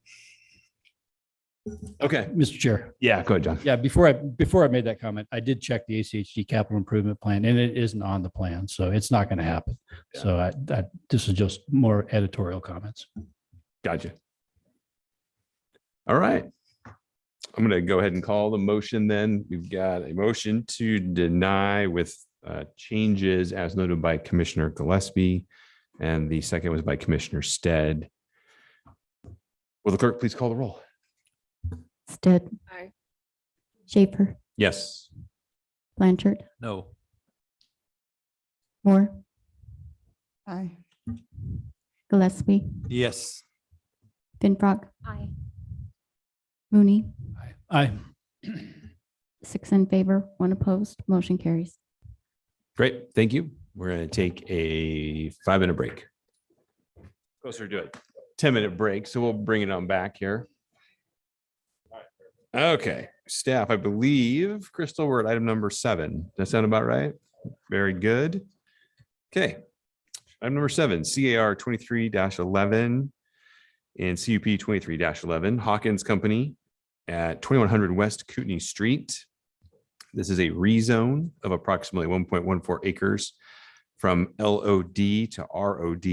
Okay, Mr. Chair. yeah, go ahead, John. Yeah, before I made that comment, I did check the ACHD capital improvement plan and it isn't on the plan, so it's not going to happen. So this is just more editorial comments. Gotcha. All right. I'm going to go ahead and call the motion then. We've got a motion to deny with changes as noted by Commissioner Gillespie, and the second was by Commissioner Stead. Will the clerk please call the roll? Stead. Aye. Schaefer, Yes. Blanchard, No. Moore, Aye. Gillespie, Yes. Finfrock, Aye. Mooney, Aye. 6 in favor, 1 opposed, motion carries. Great. Thank you. We're going to take a 5-minute break. Closer to it. 10-minute break. So we'll bring it on back here. Okay, staff, I believe, Crystal, we're at item number 7. Does that sound about right? Very good. Okay. Item number 7, CAR 23-11 and CUP 23-11, Hawkins Company at 2100 West Kootenai Street. This is a rezone of approximately 1.14 acres from LOD to ROD,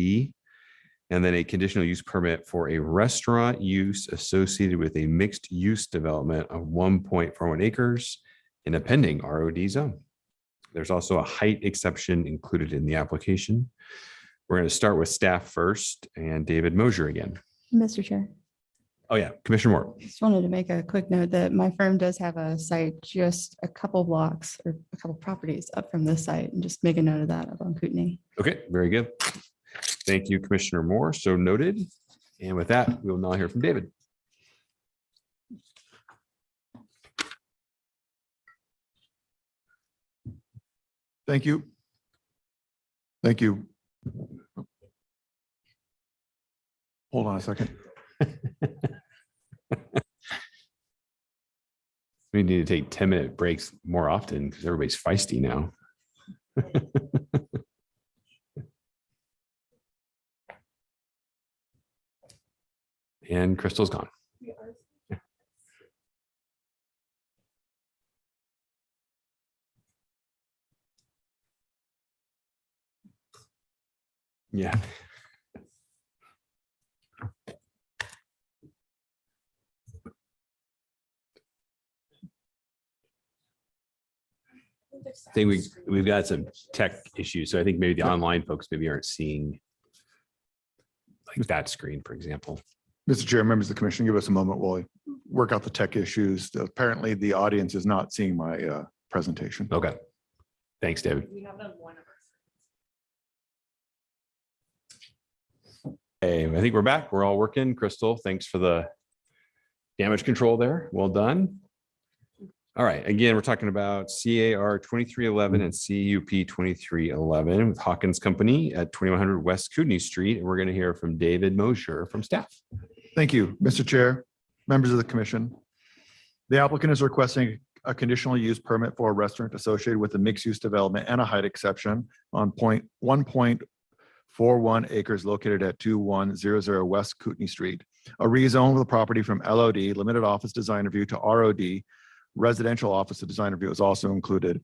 and then a conditional use permit for a restaurant use associated with a mixed use development of 1.41 acres in a pending ROD zone. There's also a height exception included in the application. We're going to start with staff first and David Mosier again. Mr. Chair, Oh yeah, Commissioner Moore. just wanted to make a quick note that my firm does have a site just a couple blocks or a couple properties up from this site, and just make a note of that up on Kootenai. Okay, very good. Thank you, Commissioner Moore. So noted. And with that, we will now hear from David. Thank you. Thank you. Hold on a second. We need to take 10-minute breaks more often because everybody's feisty now. And Crystal's gone. Yeah. I think we've got some tech issues. So I think maybe the online folks maybe aren't seeing like that screen, for example. Mr. Chair, members of the commission, give us a moment while we work out the tech issues. Apparently, the audience is not seeing my presentation. Okay. Thanks, David. Hey, I think we're back. We're all working. Crystal, thanks for the damage control there. Well done. All right. Again, we're talking about CAR 2311 and CUP 2311 with Hawkins Company at 2100 West Kootenai Street. And we're going to hear from David Mosier from staff. Thank you, Mr. Chair, members of the commission. The applicant is requesting a conditional use permit for a restaurant associated with a mixed-use development and a height exception on 1.41 acres located at 2100 West Kootenai Street. A rezone of the property from LOD, Limited Office Design Review, to ROD, Residential Office of Design Review, is also included.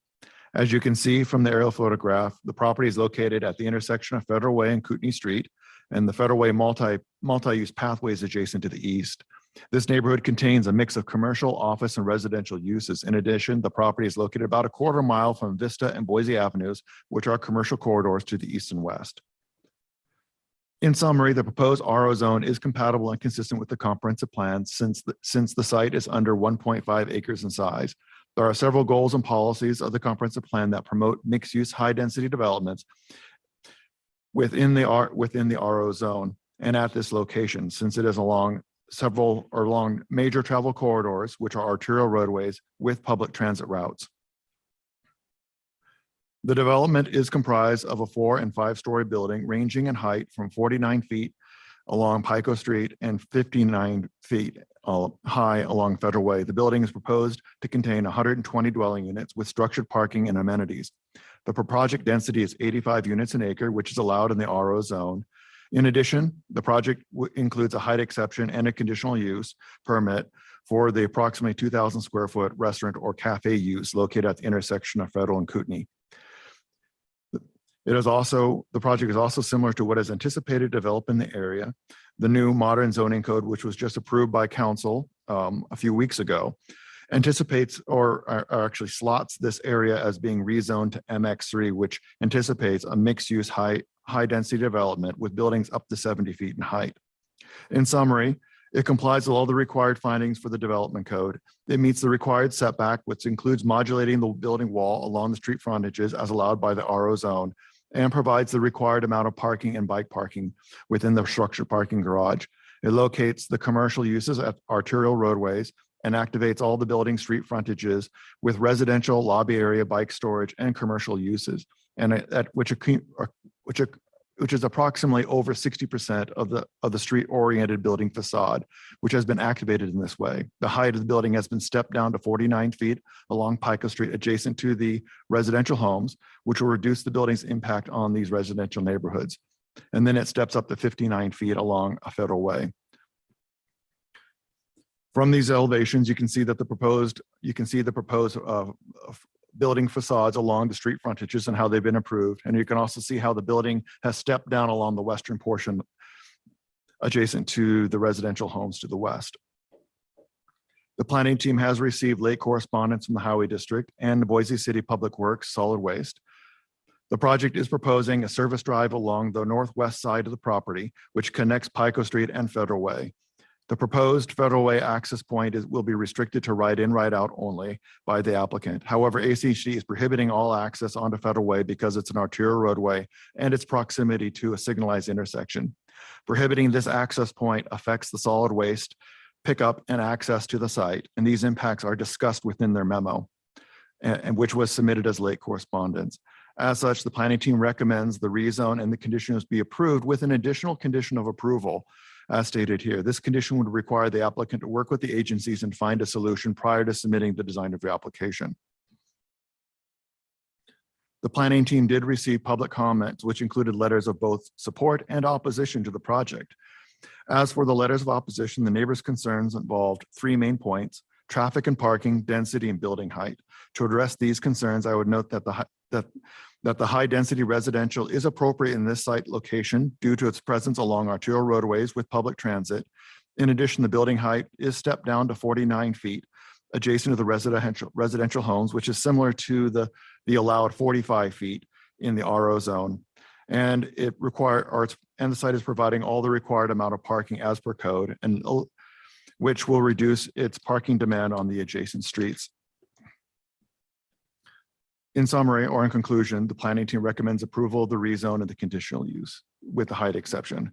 As you can see from the aerial photograph, the property is located at the intersection of Federal Way and Kootenai Street, and the Federal Way multi-use pathway is adjacent to the east. This neighborhood contains a mix of commercial, office, and residential uses. In addition, the property is located about a quarter mile from Vista and Boise Avenues, which are commercial corridors to the east and west. In summary, the proposed RO zone is compatible and consistent with the comprehensive plan since the site is under 1.5 acres in size. There are several goals and policies of the comprehensive plan that promote mixed-use, high-density developments within the RO zone and at this location, since it is along major travel corridors, which are arterial roadways with public transit routes. The development is comprised of a 4- and 5-story building ranging in height from 49 feet along Pico Street and 59 feet high along Federal Way. The building is proposed to contain 120 dwelling units with structured parking and amenities. The project density is 85 units an acre, which is allowed in the RO zone. In addition, the project includes a height exception and a conditional use permit for the approximately 2,000 square foot restaurant or cafe use located at the intersection of Federal and Kootenai. The project is also similar to what is anticipated to develop in the area. The new modern zoning code, which was just approved by council a few weeks ago, anticipates or actually slots this area as being rezoned to MX3, which anticipates a mixed use high density development with buildings up to 70 feet in height. In summary, it complies with all the required findings for the development code. It meets the required setback, which includes modulating the building wall along the street frontages as allowed by the RO zone, and provides the required amount of parking and bike parking within the structured parking garage. It locates the commercial uses at arterial roadways and activates all the building street frontages with residential lobby area, bike storage, and commercial uses, and which is approximately over 60% of the street-oriented building facade, which has been activated in this way. The height of the building has been stepped down to 49 feet along Pico Street adjacent to the residential homes, which will reduce the building's impact on these residential neighborhoods. And then it steps up to 59 feet along a Federal Way. From these elevations, you can see the proposed building facades along the street frontages and how they've been approved. And you can also see how the building has stepped down along the western portion adjacent to the residential homes to the west. The planning team has received late correspondence from the Highway District and the Boise City Public Works Solid Waste. The project is proposing a service drive along the northwest side of the property, which connects Pico Street and Federal Way. The proposed Federal Way access point will be restricted to right-in, right-out only by the applicant. However, ACHD is prohibiting all access onto Federal Way because it's an arterial roadway and its proximity to a signalized intersection. Prohibiting this access point affects the solid waste pickup and access to the site, and these impacts are discussed within their memo, and which was submitted as late correspondence. As such, the planning team recommends the rezone and the conditions be approved with an additional condition of approval. As stated here, this condition would require the applicant to work with the agencies and find a solution prior to submitting the design of the application. The planning team did receive public comments, which included letters of both support and opposition to the project. As for the letters of opposition, the neighbors' concerns involved three main points: traffic and parking, density, and building height. To address these concerns, I would note that the high density residential is appropriate in this site location due to its presence along arterial roadways with public transit. In addition, the building height is stepped down to 49 feet adjacent to the residential homes, which is similar to the allowed 45 feet in the RO zone. And the site is providing all the required amount of parking as per code, and which will reduce its parking demand on the adjacent streets. In summary, or in conclusion, the planning team recommends approval of the rezone and the conditional use with the height exception,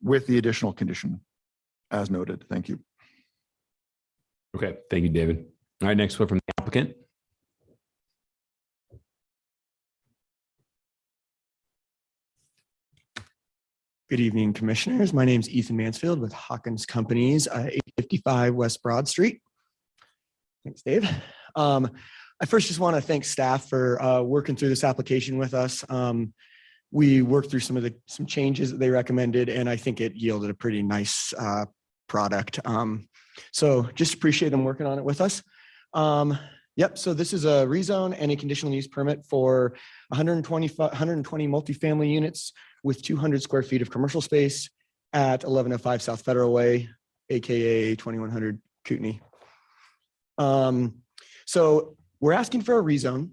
with the additional condition as noted. Thank you. Okay, thank you, David. All right, next one from the applicant. Good evening, commissioners. My name is Ethan Mansfield with Hawkins Companies, 855 West Broad Street. Thanks, Dave. I first just want to thank staff for working through this application with us. We worked through some changes that they recommended, and I think it yielded a pretty nice product. So just appreciate them working on it with us. Yep, so this is a rezone and a conditional use permit for 120 multifamily units with 200 square feet of commercial space at 1105 South Federal Way, AKA 2100 Kootenai. So we're asking for a rezone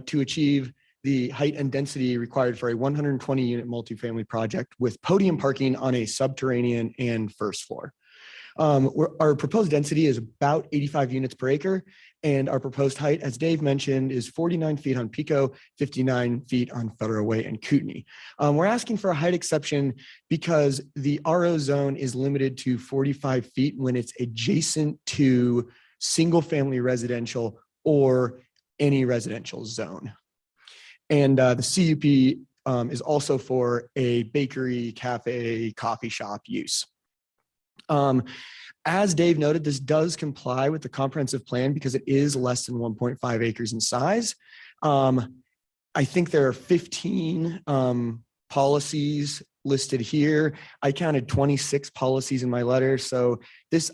to achieve the height and density required for a 120 unit multifamily project with podium parking on a subterranean and first floor. Our proposed density is about 85 units per acre, and our proposed height, as Dave mentioned, is 49 feet on Pico, 59 feet on Federal Way and Kootenai. We're asking for a height exception because the RO zone is limited to 45 feet when it's adjacent to single family residential or any residential zone. And the CUP is also for a bakery, cafe, coffee shop use. As Dave noted, this does comply with the comprehensive plan because it is less than 1.5 acres in size. I think there are 15 policies listed here. I counted 26 policies in my letter. So this,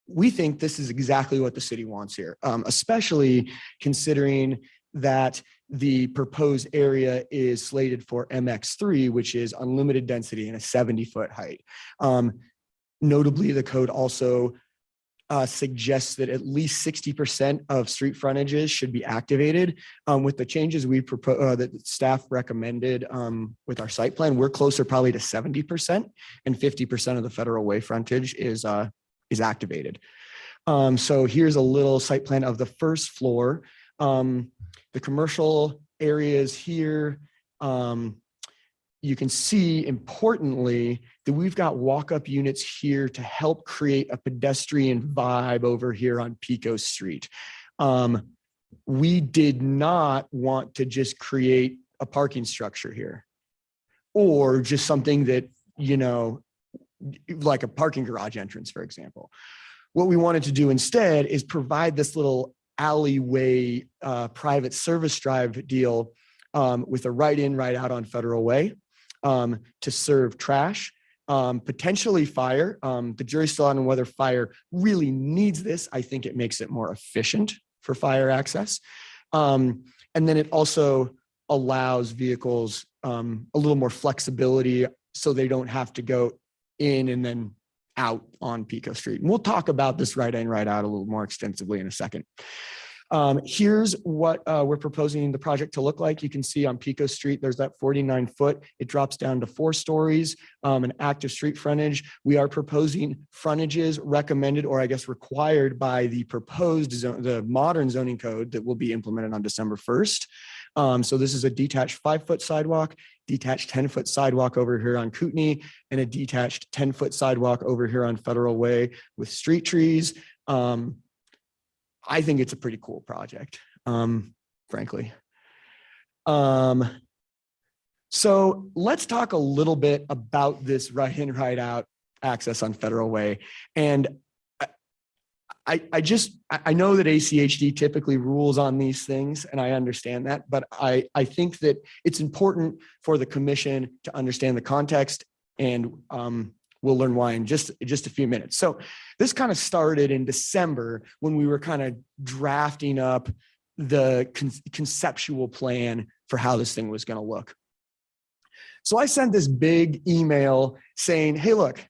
we think this is exactly what the city wants here, especially considering that the proposed area is slated for MX3, which is unlimited density and a 70-foot height. Notably, the code also suggests that at least 60% of street frontages should be activated. With the changes we propose that staff recommended with our site plan, we're closer probably to 70%, and 50% of the federal way frontage is activated. So here's a little site plan of the first floor. The commercial areas here. You can see importantly that we've got walk-up units here to help create a pedestrian vibe over here on Pico Street. We did not want to just create a parking structure here or just something that, like a parking garage entrance, for example. What we wanted to do instead is provide this little alleyway private service drive deal with a right in, right out on Federal Way to serve trash, potentially fire. The jury's still out on whether fire really needs this. I think it makes it more efficient for fire access. And then it also allows vehicles a little more flexibility so they don't have to go in and then out on Pico Street. And we'll talk about this right in, right out a little more extensively in a second. Here's what we're proposing the project to look like. You can see on Pico Street, there's that 49-foot. It drops down to 4 stories, an active street frontage. We are proposing frontages recommended, or I guess required by the proposed the modern zoning code that will be implemented on December 1st. So this is a detached 5-foot sidewalk, detached 10-foot sidewalk over here on Kootenai, and a detached 10-foot sidewalk over here on Federal Way with street trees. I think it's a pretty cool project, frankly. So let's talk a little bit about this right in, right out access on Federal Way. And I know that ACHD typically rules on these things, and I understand that, but I think that it's important for the commission to understand the context, and we'll learn why in just a few minutes. So this kind of started in December when we were kind of drafting up the conceptual plan for how this thing was going to look. So I sent this big email saying, hey, look,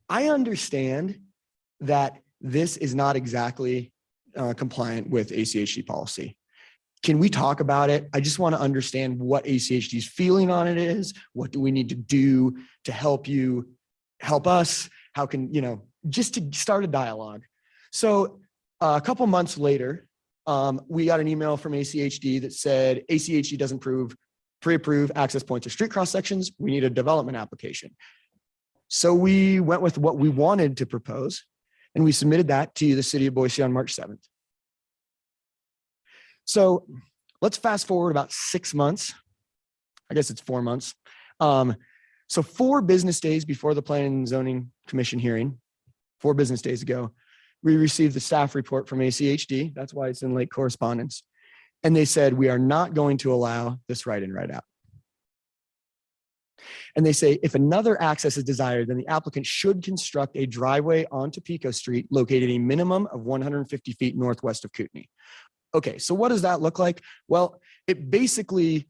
I understand that this is not exactly compliant with ACHD policy. Can we talk about it? I just want to understand what ACHD's feeling on it is. What do we need to do to help you help us? How can, just to start a dialogue. So a couple months later, we got an email from ACHD that said ACHD doesn't pre-approve access points or street cross sections. We need a development application. So we went with what we wanted to propose, and we submitted that to the city of Boise on March 7th. So let's fast forward about 6 months. I guess it's 4 months. So 4 business days before the Planning and Zoning Commission hearing, 4 business days ago, we received the staff report from ACHD. That's why it's in late correspondence. And they said, we are not going to allow this right in, right out. And they say, if another access is desired, then the applicant should construct a driveway onto Pico Street located a minimum of 150 feet northwest of Kootenai. Okay, so what does that look like? Well, it basically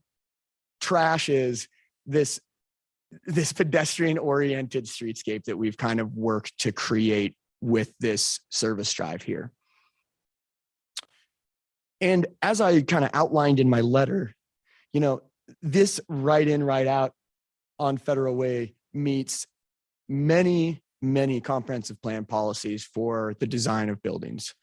trashes this pedestrian-oriented streetscape that we've kind of worked to create with this service drive here. And as I kind of outlined in my letter, this right in, right out on Federal Way meets many, many comprehensive plan policies for the design of buildings.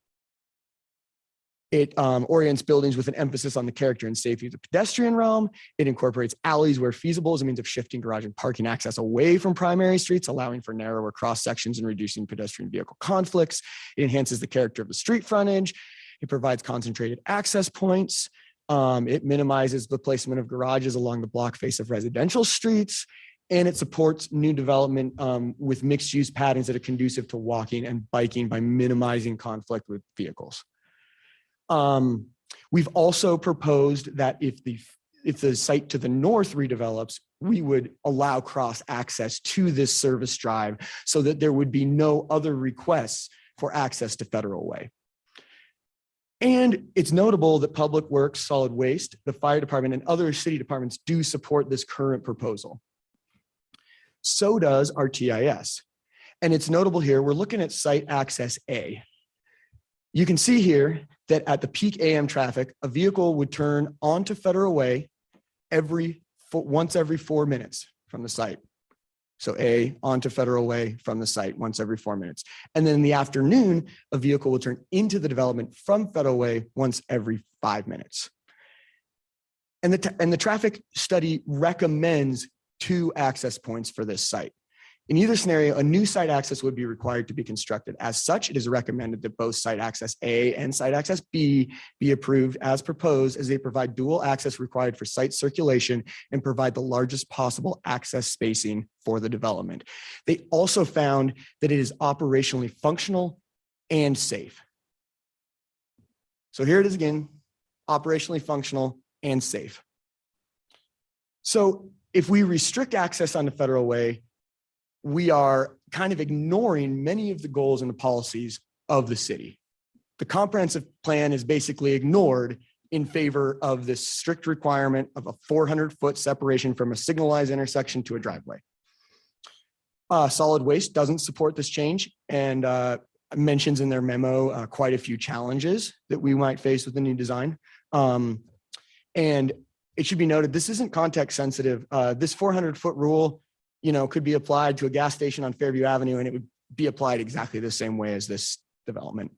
It orients buildings with an emphasis on the character and safety of the pedestrian realm. It incorporates alleys where feasible as a means of shifting garage and parking access away from primary streets, allowing for narrower cross sections and reducing pedestrian vehicle conflicts. It enhances the character of the street frontage. It provides concentrated access points. It minimizes the placement of garages along the block face of residential streets. and it supports new development with mixed use patterns that are conducive to walking and biking by minimizing conflict with vehicles. We've also proposed that if the site to the north redevelops, we would allow cross access to this service drive so that there would be no other requests for access to Federal Way. And it's notable that Public Works, Solid Waste, the fire department, and other city departments do support this current proposal. So does our TIS. And it's notable here, we're looking at site access A. You can see here that at the peak AM traffic, a vehicle would turn onto Federal Way once every 4 minutes from the site. So A onto Federal Way from the site once every 4 minutes. And then in the afternoon, a vehicle will turn into the development from Federal Way once every 5 minutes. And the traffic study recommends 2 access points for this site. In either scenario, a new site access would be required to be constructed. As such, it is recommended that both site access A and site access B be approved as proposed, as they provide dual access required for site circulation and provide the largest possible access spacing for the development. They also found that it is operationally functional and safe. So here it is again, operationally functional and safe. So if we restrict access onto Federal Way, we are kind of ignoring many of the goals and the policies of the city. The comprehensive plan is basically ignored in favor of this strict requirement of a 400-foot separation from a signalized intersection to a driveway. Solid Waste doesn't support this change and mentions in their memo quite a few challenges that we might face with the new design. And it should be noted, this isn't context sensitive. This 400-foot rule, could be applied to a gas station on Fairview Avenue, and it would be applied exactly the same way as this development.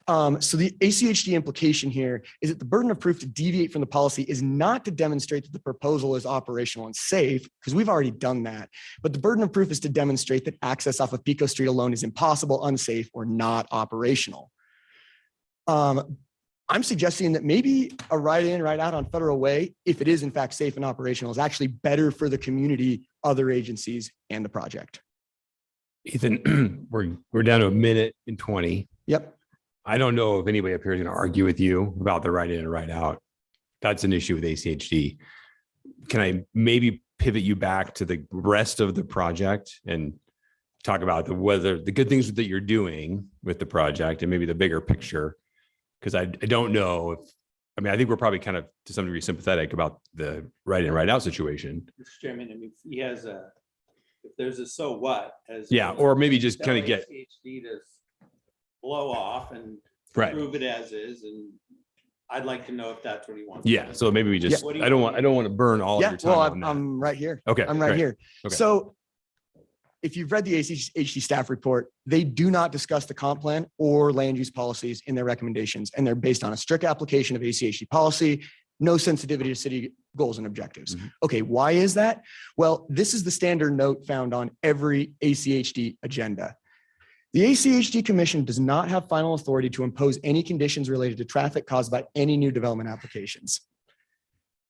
So the ACHD implication here is that the burden of proof to deviate from the policy is not to demonstrate that the proposal is operational and safe, because we've already done that. But the burden of proof is to demonstrate that access off of Pico Street alone is impossible, unsafe, or not operational. I'm suggesting that maybe a right in, right out on Federal Way, if it is in fact safe and operational, is actually better for the community, other agencies, and the project. Ethan, we're down to 1:20. Yep. I don't know if anybody up here is going to argue with you about the right in and right out. That's an issue with ACHD. Can I maybe pivot you back to the rest of the project and talk about the good things that you're doing with the project and maybe the bigger picture? Because I don't know I think we're probably kind of to some degree sympathetic about the right in, right out situation. Mr. Chairman, if there's a so what as or maybe just kind of get ACHD to blow off and right, prove it as is, and I'd like to know if that's what he wants. Yeah, so maybe we just I don't want to burn all of your time. Well, on that. I'm right here. Okay, I'm right here. Okay. So if you've read the ACHD staff report, they do not discuss the comp plan or land use policies in their recommendations, and they're based on a strict application of ACHD policy, no sensitivity to city goals and objectives. Mm-hmm. Okay, why is that? Well, this is the standard note found on every ACHD agenda. The ACHD Commission does not have final authority to impose any conditions related to traffic caused by any new development applications.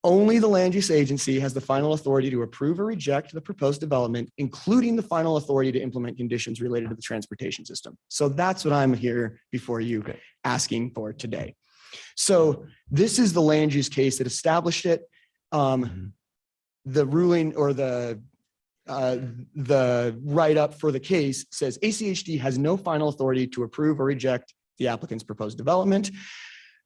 Only the land use agency has the final authority to approve or reject the proposed development, including the final authority to implement conditions related to the transportation system. So that's what I'm here before you asking for today. So this is the land use case that established it. The ruling or the write-up for the case says ACHD has no final authority to approve or reject the applicant's proposed development.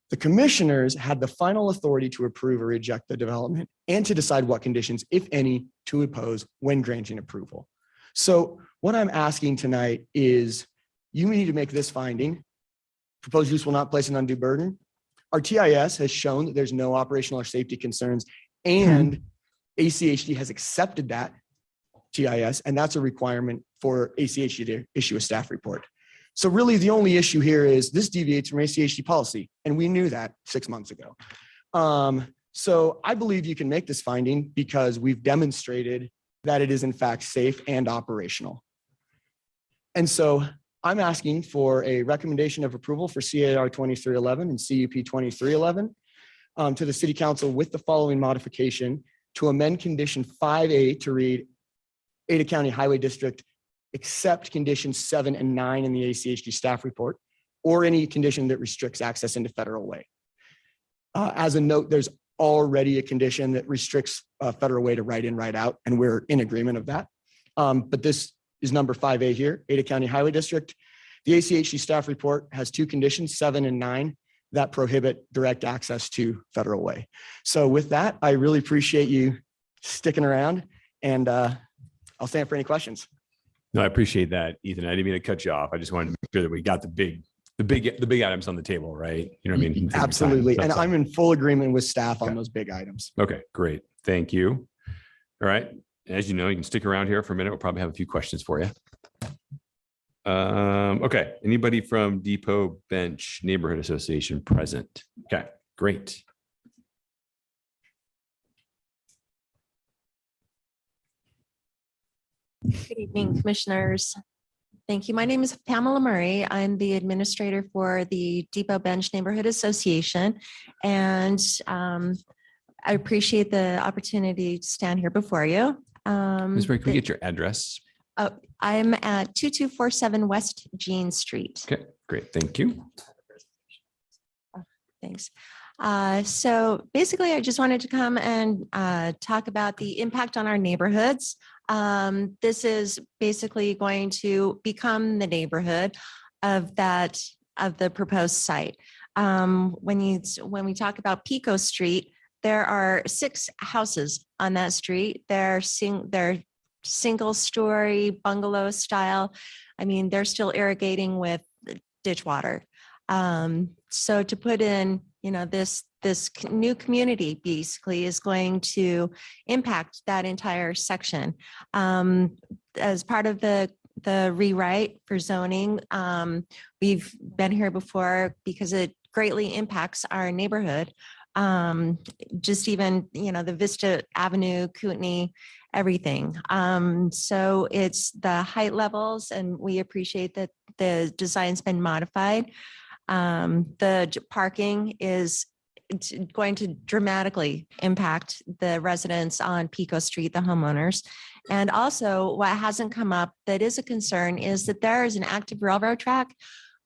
The commissioners had the final authority to approve or reject the development and to decide what conditions, if any, to impose when granting approval. So what I'm asking tonight is you need to make this finding. Proposed use will not place an undue burden. Our TIS has shown that there's no operational or safety concerns, and ACHD has accepted that TIS, and that's a requirement for ACHD to issue a staff report. So really the only issue here is this deviates from ACHD policy, and we knew that 6 months ago. So I believe you can make this finding because we've demonstrated that it is in fact safe and operational. And so I'm asking for a recommendation of approval for CAR 2311 and CUP 2311 to the City Council with the following modification: to amend condition 5A to read, Ada County Highway District accept conditions 7 and 9 in the ACHD staff report, or any condition that restricts access into Federal Way. As a note, there's already a condition that restricts Federal Way to right in, right out, and we're in agreement of that. But this is number 5A here, Ada County Highway District. The ACHD staff report has 2 conditions, 7 and 9, that prohibit direct access to Federal Way. So with that, I really appreciate you sticking around, and I'll stand for any questions. No, I appreciate that, Ethan. I didn't mean to cut you off. I just wanted to make sure that we got the big items on the table, right? You know what I mean? Absolutely. And That's all. I'm in full agreement with staff on those big items. Okay, great. Thank you. All right. As you know, you can stick around here for a minute. We'll probably have a few questions for you. Okay. Anybody from Depot Bench Neighborhood Association present? Okay, great. Good evening, commissioners. Thank you. My name is Pamela Murray. I'm the administrator for the Depot Bench Neighborhood Association. And I appreciate the opportunity to stand here before you. Ms. Murray, can we get your address? I'm at 2247 West Jean Street. Okay, great. Thank you. Thanks. So basically, I just wanted to come and talk about the impact on our neighborhoods. This is basically going to become the neighborhood of the proposed site. When we talk about Pico Street, there are 6 houses on that street. They're single story bungalow style. I mean, they're still irrigating with ditch water. So to put in, this new community basically is going to impact that entire section. As part of the rewrite for zoning, we've been here before because it greatly impacts our neighborhood. Just even, the Vista Avenue, Kootenai, everything. So it's the height levels, and we appreciate that the design's been modified. The parking is going to dramatically impact the residents on Pico Street, the homeowners. And also what hasn't come up that is a concern is that there is an active railroad track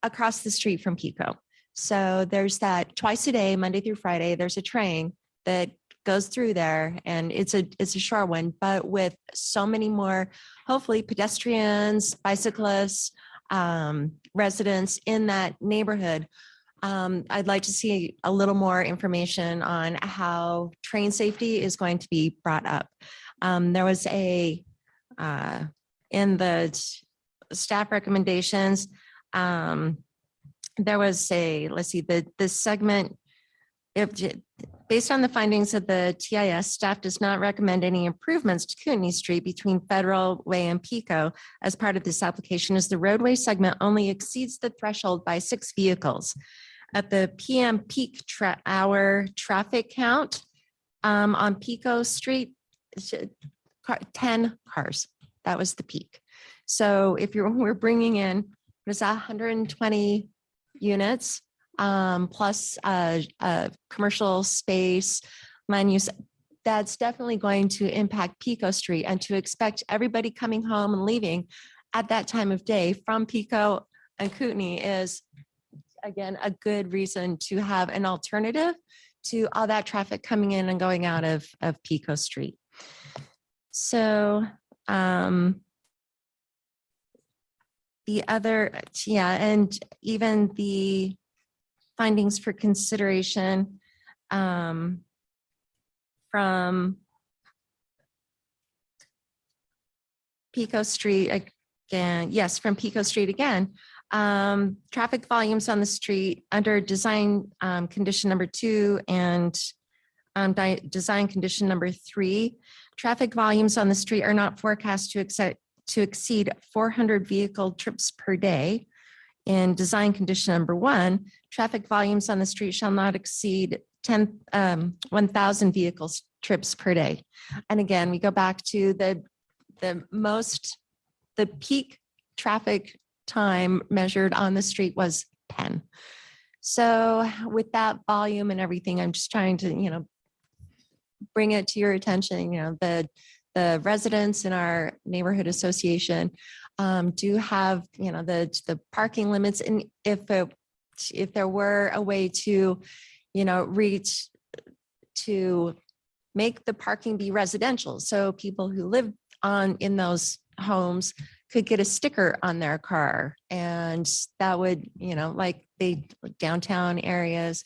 across the street from Pico. So there's that twice a day, Monday through Friday, there's a train that goes through there, and it's a short one, but with so many more, hopefully pedestrians, bicyclists, residents in that neighborhood. I'd like to see a little more information on how train safety is going to be brought up. There was in the staff recommendations, there was the segment, based on the findings of the TIS, staff does not recommend any improvements to Kootenai Street between Federal Way and Pico as part of this application, as the roadway segment only exceeds the threshold by 6 vehicles. At the PM peak hour traffic count on Pico Street, 10 cars. That was the peak. So if we're bringing in, what is that, 120 units plus commercial space, land use, that's definitely going to impact Pico Street. And to expect everybody coming home and leaving at that time of day from Pico and Kootenai is, again, a good reason to have an alternative to all that traffic coming in and going out of Pico Street. So the other, and even the findings for consideration from Pico Street again, yes, from Pico Street again. Traffic volumes on the street under design condition number 2 and design condition number 3. Traffic volumes on the street are not forecast to exceed 400 vehicle trips per day. In design condition number 1, traffic volumes on the street shall not exceed 1,000 vehicles trips per day. And again, we go back to the peak traffic time measured on the street was 10. So with that volume and everything, I'm just trying to, bring it to your attention, the the residents in our neighborhood association do have, the parking limits. And if there were a way to, reach to make the parking be residential, so people who live in those homes could get a sticker on their car, and that would, like downtown areas,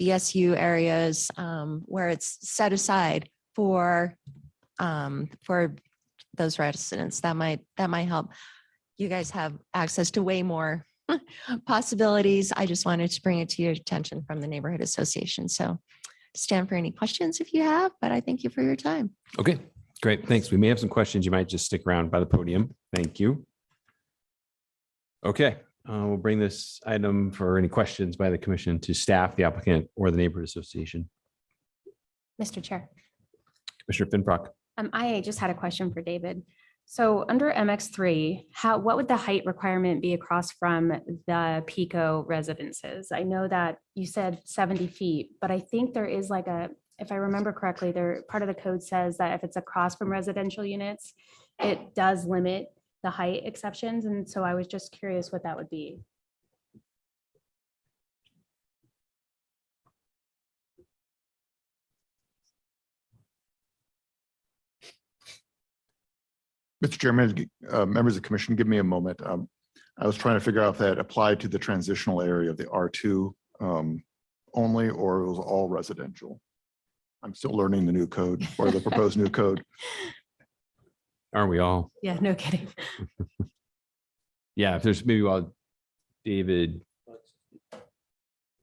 BSU areas, where it's set aside for those residents, that might help. You guys have access to way more possibilities. I just wanted to bring it to your attention from the neighborhood association. So stand for any questions if you have, but I thank you for your time. Okay, great. Thanks. We may have some questions. You might just stick around by the podium. Thank you. Okay, we'll bring this item for any questions by the commission to staff, the applicant, or the neighborhood association. Mr. Chair, Commissioner Finbrock. I just had a question for David. So under MX3, what would the height requirement be across from the Pico residences? I know that you said 70 feet, but I think there is if I remember correctly, part of the code says that if it's across from residential units, it does limit the height exceptions. And so I was just curious what that would be. Mr. Chairman, members of the commission, give me a moment. I was trying to figure out if that applied to the transitional area of the R2 only, or it was all residential. I'm still learning the new code or the proposed new code. Aren't we all? Yeah, no kidding. Yeah, if there's maybe while David.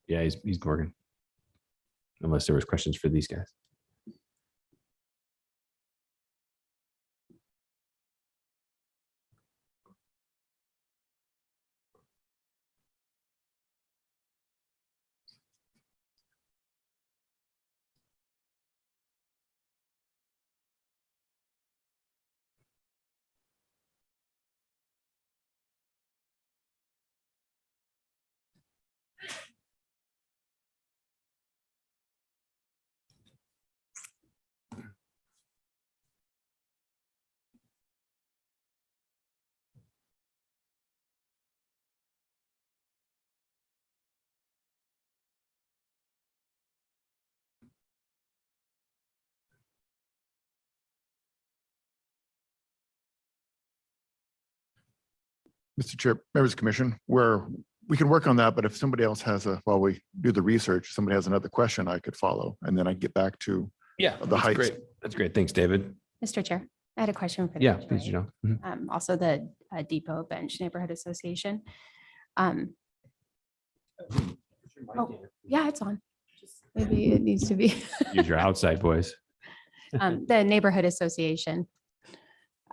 Yeah, he's working. Unless there was questions for these guys. Mr. Chair, members of the commission, we can work on that, but if somebody else while we do the research, somebody has another question, I could follow, and then I get back to the heights. Great. That's great. Thanks, David. Mr. Chair, I had a question for the Yeah, HOA. please, Janelle. Mhm. Also the Depot Bench Neighborhood Association. Oh, yeah, it's on. Just maybe it needs to be. Use your outside voice. The Neighborhood Association.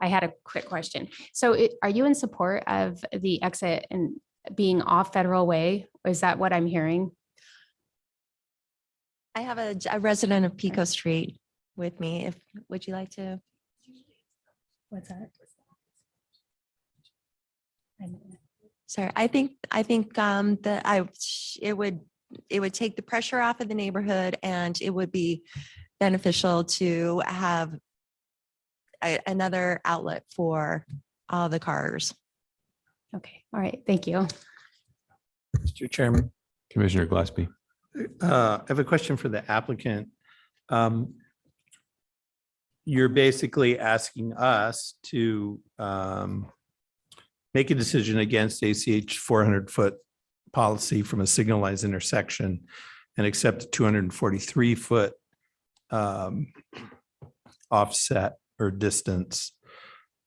I had a quick question. So are you in support of the exit and being off Federal Way? Is that what I'm hearing? I have a resident of Pico Street with me. Would you like to? What's that? Sorry, I think that it would take the pressure off of the neighborhood, and it would be beneficial to have another outlet for all the cars. Okay, all right, thank you. Mr. Chairman. Commissioner Gillespie. I have a question for the applicant. You're basically asking us to make a decision against ACH 400-foot policy from a signalized intersection and accept a 243-foot offset or distance.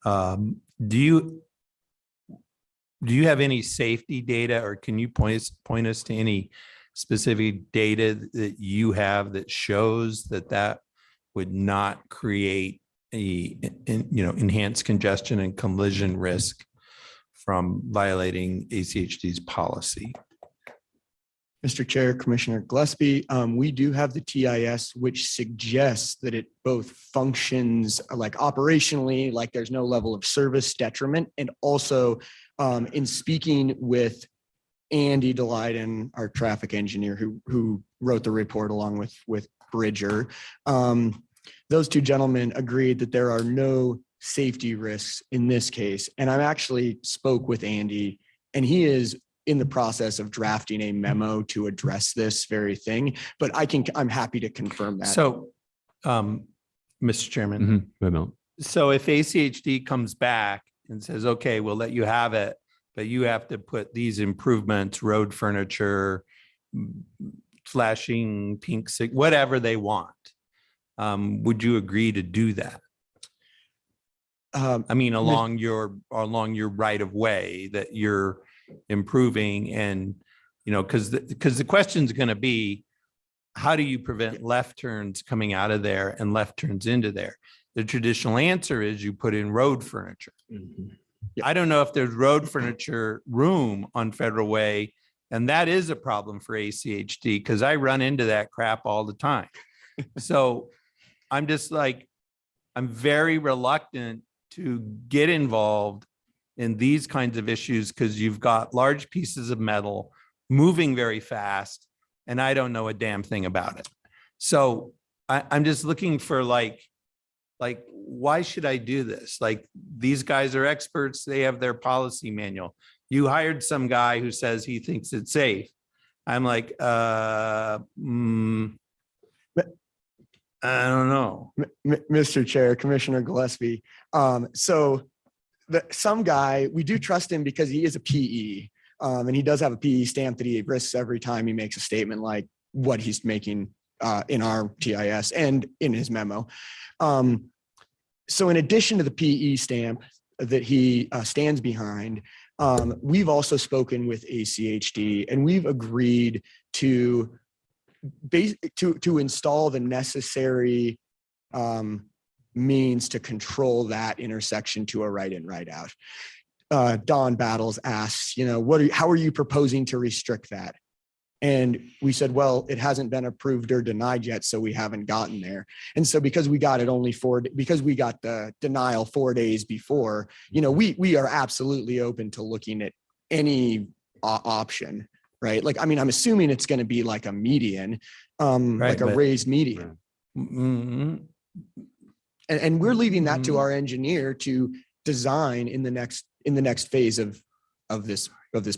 Do you have any safety data, or can you point us to any specific data that you have that shows that would not create enhanced congestion and collision risk from violating ACHD's policy? Mr. Chair, Commissioner Gillespie, we do have the TIS, which suggests that it both functions like operationally, like there's no level of service detriment. And also in speaking with Andy Delyden, our traffic engineer who wrote the report along with Bridger, those two gentlemen agreed that there are no safety risks in this case. And I actually spoke with Andy, and he is in the process of drafting a memo to address this very thing, but I'm happy to confirm that. So, Mr. Chairman, so if ACHD comes back and says, okay, we'll let you have it, but you have to put these improvements, road furniture, flashing pink, whatever they want, would you agree to do that? I mean, along your right of way that you're improving, and, you know, because the question is going to be, how do you prevent left turns coming out of there and left turns into there? The traditional answer is you put in road furniture. I don't know if there's road furniture room on Federal Way, and that is a problem for ACHD because I run into that crap all the time. So I'm just like, I'm very reluctant to get involved in these kinds of issues because you've got large pieces of metal moving very fast, and I don't know a damn thing about it. So I'm just looking for like, why should I do this? Like, these guys are experts. They have their policy manual. You hired some guy who says he thinks it's safe. I'm like, I don't know. Mr. Chair, Commissioner Gillespie. So some guy, we do trust him because he is a PE, and he does have a PE stamp that he risks every time he makes a statement like what he's making in our TIS and in his memo. So in addition to the PE stamp that he stands behind, we've also spoken with ACHD, and we've agreed to install the necessary means to control that intersection to a right in, right out. Don Battles asks, you know, how are you proposing to restrict that? And we said, well, it hasn't been approved or denied yet, so we haven't gotten there. And so because we got it because we got the denial 4 days before, you know, we are absolutely open to looking at any option, right? Like, I mean, I'm assuming it's going to be like a median, like a raised median. And we're leaving that to our engineer to design in the next phase of this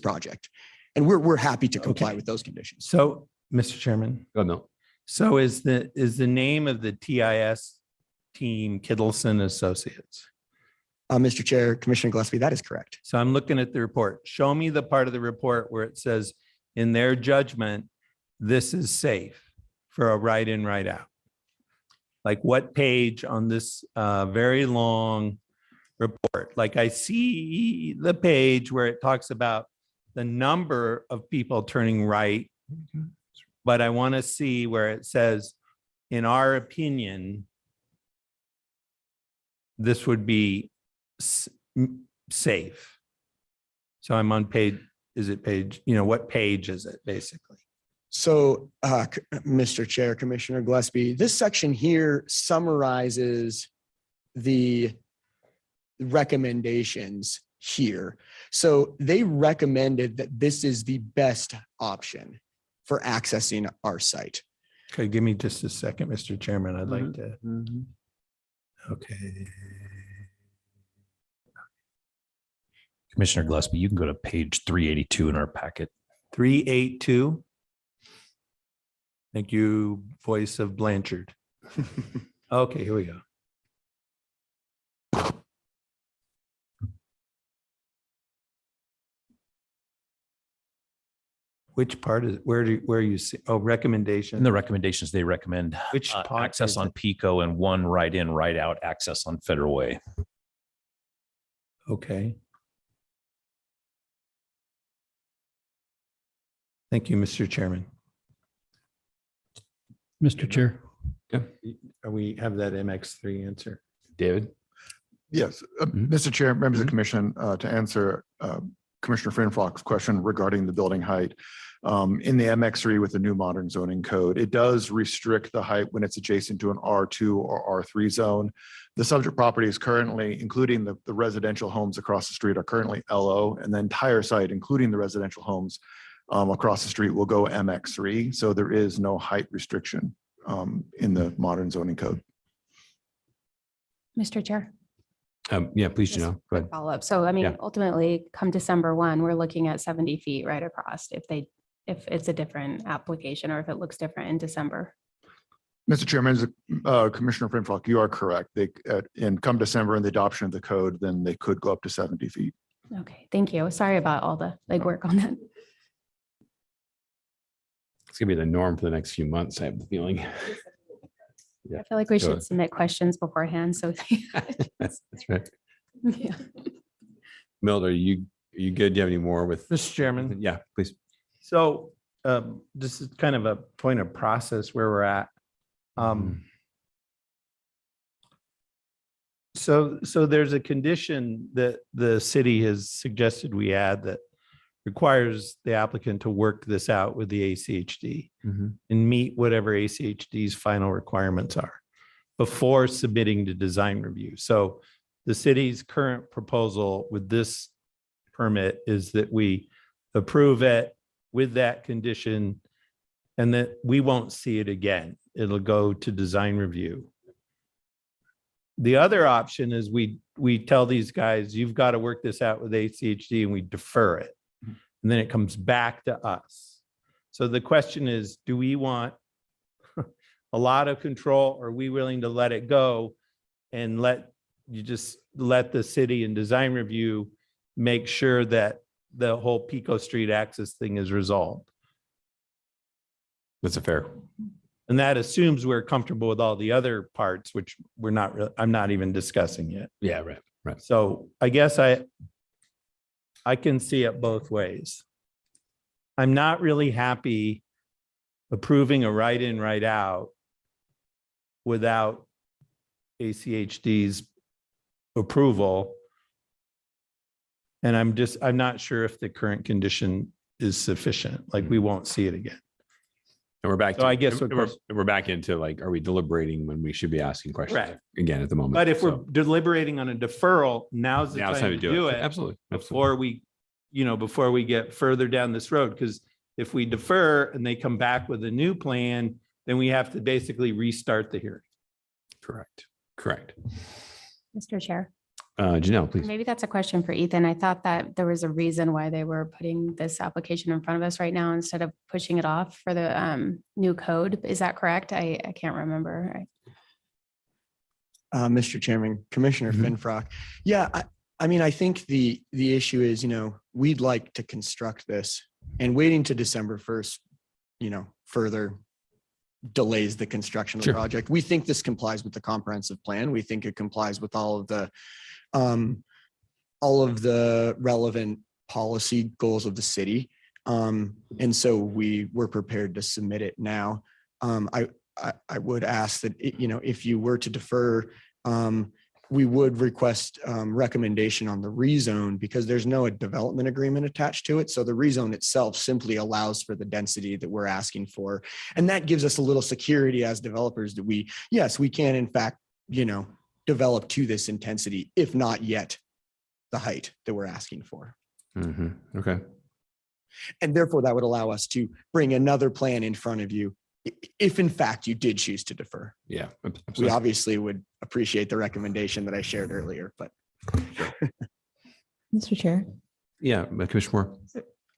project. And we're happy to comply with those conditions. So, Mr. Chairman. Oh, no. So is the name of the TIS team Kittleson Associates? Mr. Chair, Commissioner Gillespie, that is correct. So I'm looking at the report. Show me the part of the report where it says, in their judgment, this is safe for a right in, right out. Like, what page on this very long report? Like, I see the page where it talks about the number of people turning right, but I want to see where it says, in our opinion, this would be safe. So I'm on page, what page is it basically? So, Mr. Chair, Commissioner Gillespie, this section here summarizes the recommendations here. So they recommended that this is the best option for accessing our site. Okay, give me just a second, Mr. Chairman. I'd like to. Okay. Commissioner Gillespie, you can go to page 382 in our packet. 382. Thank you, voice of Blanchard. Okay, here we go. Which part is, where you see, recommendation? In the recommendations, they recommend Which part access is on it? Pico and one right in, right out access on Federal Way. Okay. Thank you, Mr. Chairman. Mr. Chair. We have that MX3 answer. David? Yes, Mr. Chair, members of the commission, to answer Commissioner Frenfrock's question regarding the building height. In the MX3 with the new modern zoning code, it does restrict the height when it's adjacent to an R2 or R3 zone. The subject property is currently, including the residential homes across the street, are currently LO, and the entire site, including the residential homes across the street, will go MX3. So there is no height restriction in the modern zoning code. Mr. Chair. Yeah, please, Janelle, go ahead. Follow up. So I mean, Yeah. ultimately, come December 1, we're looking at 70 feet right across if it's a different application or if it looks different in December. Mr. Chairman, Commissioner Finfrock, you are correct. They, and come December and the adoption of the code, then they could go up to 70 feet. Okay, thank you. Sorry about all the legwork on that. It's gonna be the norm for the next few months, I have the feeling. Yeah, I feel like we go should ahead. submit questions beforehand. So That's right. yeah. Milt, are you good? Do you have any more with? Mr. Chairman. Yeah, please. So this is kind of a point of process where we're at. So there's a condition that the city has suggested we add that requires the applicant to work this out with the ACHD and meet whatever ACHD's final requirements are before submitting to design review. So the city's current proposal with this permit is that we approve it with that condition and that we won't see it again. It'll go to design review. The other option is we tell these guys, you've got to work this out with ACHD, and we defer it. And then it comes back to us. So the question is, do we want a lot of control? Or are we willing to let it go and let the city and design review make sure that the whole Pico Street access thing is resolved? That's a fair. And that assumes we're comfortable with all the other parts, which we're not, I'm not even discussing yet. Yeah, right. So I guess I can see it both ways. I'm not really happy approving a write-in, write-out without ACHD's approval. And I'm not sure if the current condition is sufficient, like we won't see it again. And we're back. So I guess we're back into like, are we deliberating when we should be asking questions Right. again at the moment? But if we're So, deliberating on a deferral, now's the now's time to do it. Absolutely. Before we get further down this road, because if we defer and they come back with a new plan, then we have to basically restart the hearing. Correct. Mr. Chair. Janelle, please. Maybe that's a question for Ethan. I thought that there was a reason why they were putting this application in front of us right now instead of pushing it off for the new code. Is that correct? I can't remember. Mr. Chairman, Commissioner Finfrock. Yeah, I mean, I think the issue is, we'd like to construct this, and waiting to December 1st, further delays the construction of the project. We think this complies with the comprehensive plan. We think it complies with all of the relevant policy goals of the city. And so we were prepared to submit it now. I would ask that, if you were to defer, we would request recommendation on the rezone because there's no development agreement attached to it. So the rezone itself simply allows for the density that we're asking for. And that gives us a little security as developers that we can in fact, develop to this intensity, if not yet the height that we're asking for. Okay. And therefore that would allow us to bring another plan in front of you if in fact you did choose to defer. Yeah. We Absolutely. obviously would appreciate the recommendation that I shared earlier, but. Mr. Chair, Yeah, Commissioner Moore.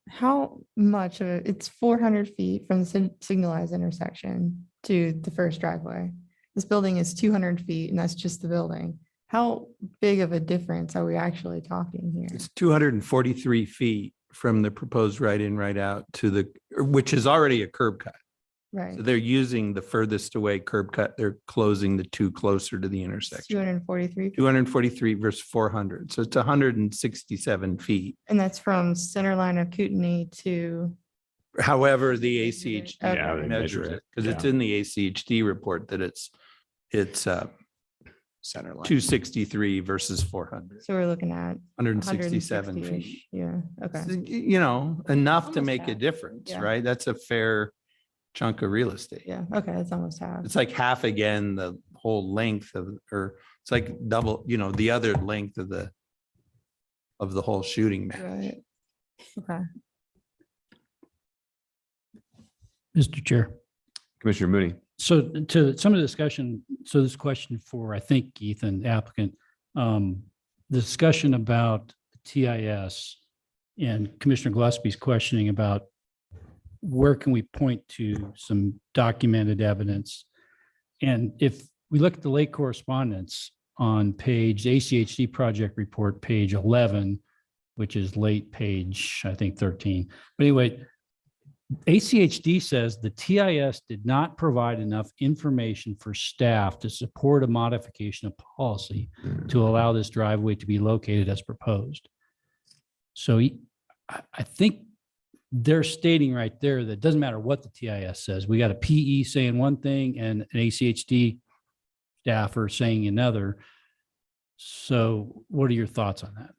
how much of it, it's 400 feet from the signalized intersection to the first driveway. This building is 200 feet and that's just the building. How big of a difference are we actually talking here? It's 243 feet from the proposed write-in, write-out which is already a curb cut. Right. So they're using the furthest away curb cut. They're closing the two closer to the intersection. 243 feet. 243 versus 400. So it's 167 feet. And that's from center line of Kootenai to, However, the ACHD Yeah, they measure measure it, it. because it's Yeah. in the ACHD report that it's Center line. 263 versus 400, so we're looking at 167 feet. 160-ish. Yeah, okay. Enough to Almost make a half. difference, Yeah. right? That's a fair chunk of real estate. Yeah, okay, that's almost half. It's like half again, the whole length or it's like double, the other length of the whole shooting match. Right. Okay. Mr. Chair. Commissioner Mooney. So to some of the discussion, so this question for, I think, Ethan, applicant, the discussion about TIS and Commissioner Gillespie's questioning about where can we point to some documented evidence? And if we look at the late correspondence on page ACHD project report, page 11, which is late page, I think 13. But anyway, ACHD says the TIS did not provide enough information for staff to support a modification of policy to allow this driveway to be located as proposed. So I think they're stating right there that it doesn't matter what the TIS says. We got a PE saying one thing and an ACHD staffer saying another. So what are your thoughts on that?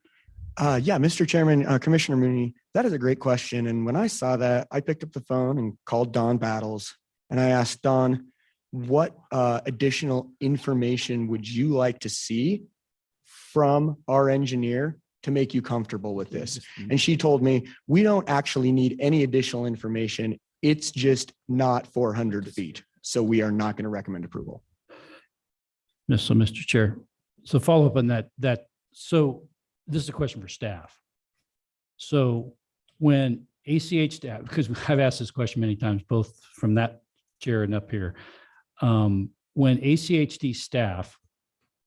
Yeah, Mr. Chairman, Commissioner Mooney, that is a great question. And when I saw that, I picked up the phone and called Don Battles. And I asked Don, what additional information would you like to see from our engineer to make you comfortable with this? And she told me, we don't actually need any additional information. It's just not 400 feet. So we are not going to recommend approval. So, Mr. Chair, so follow up on that, so this is a question for staff. So when ACH staff, because I've asked this question many times, both from that chair and up here, when ACHD staff,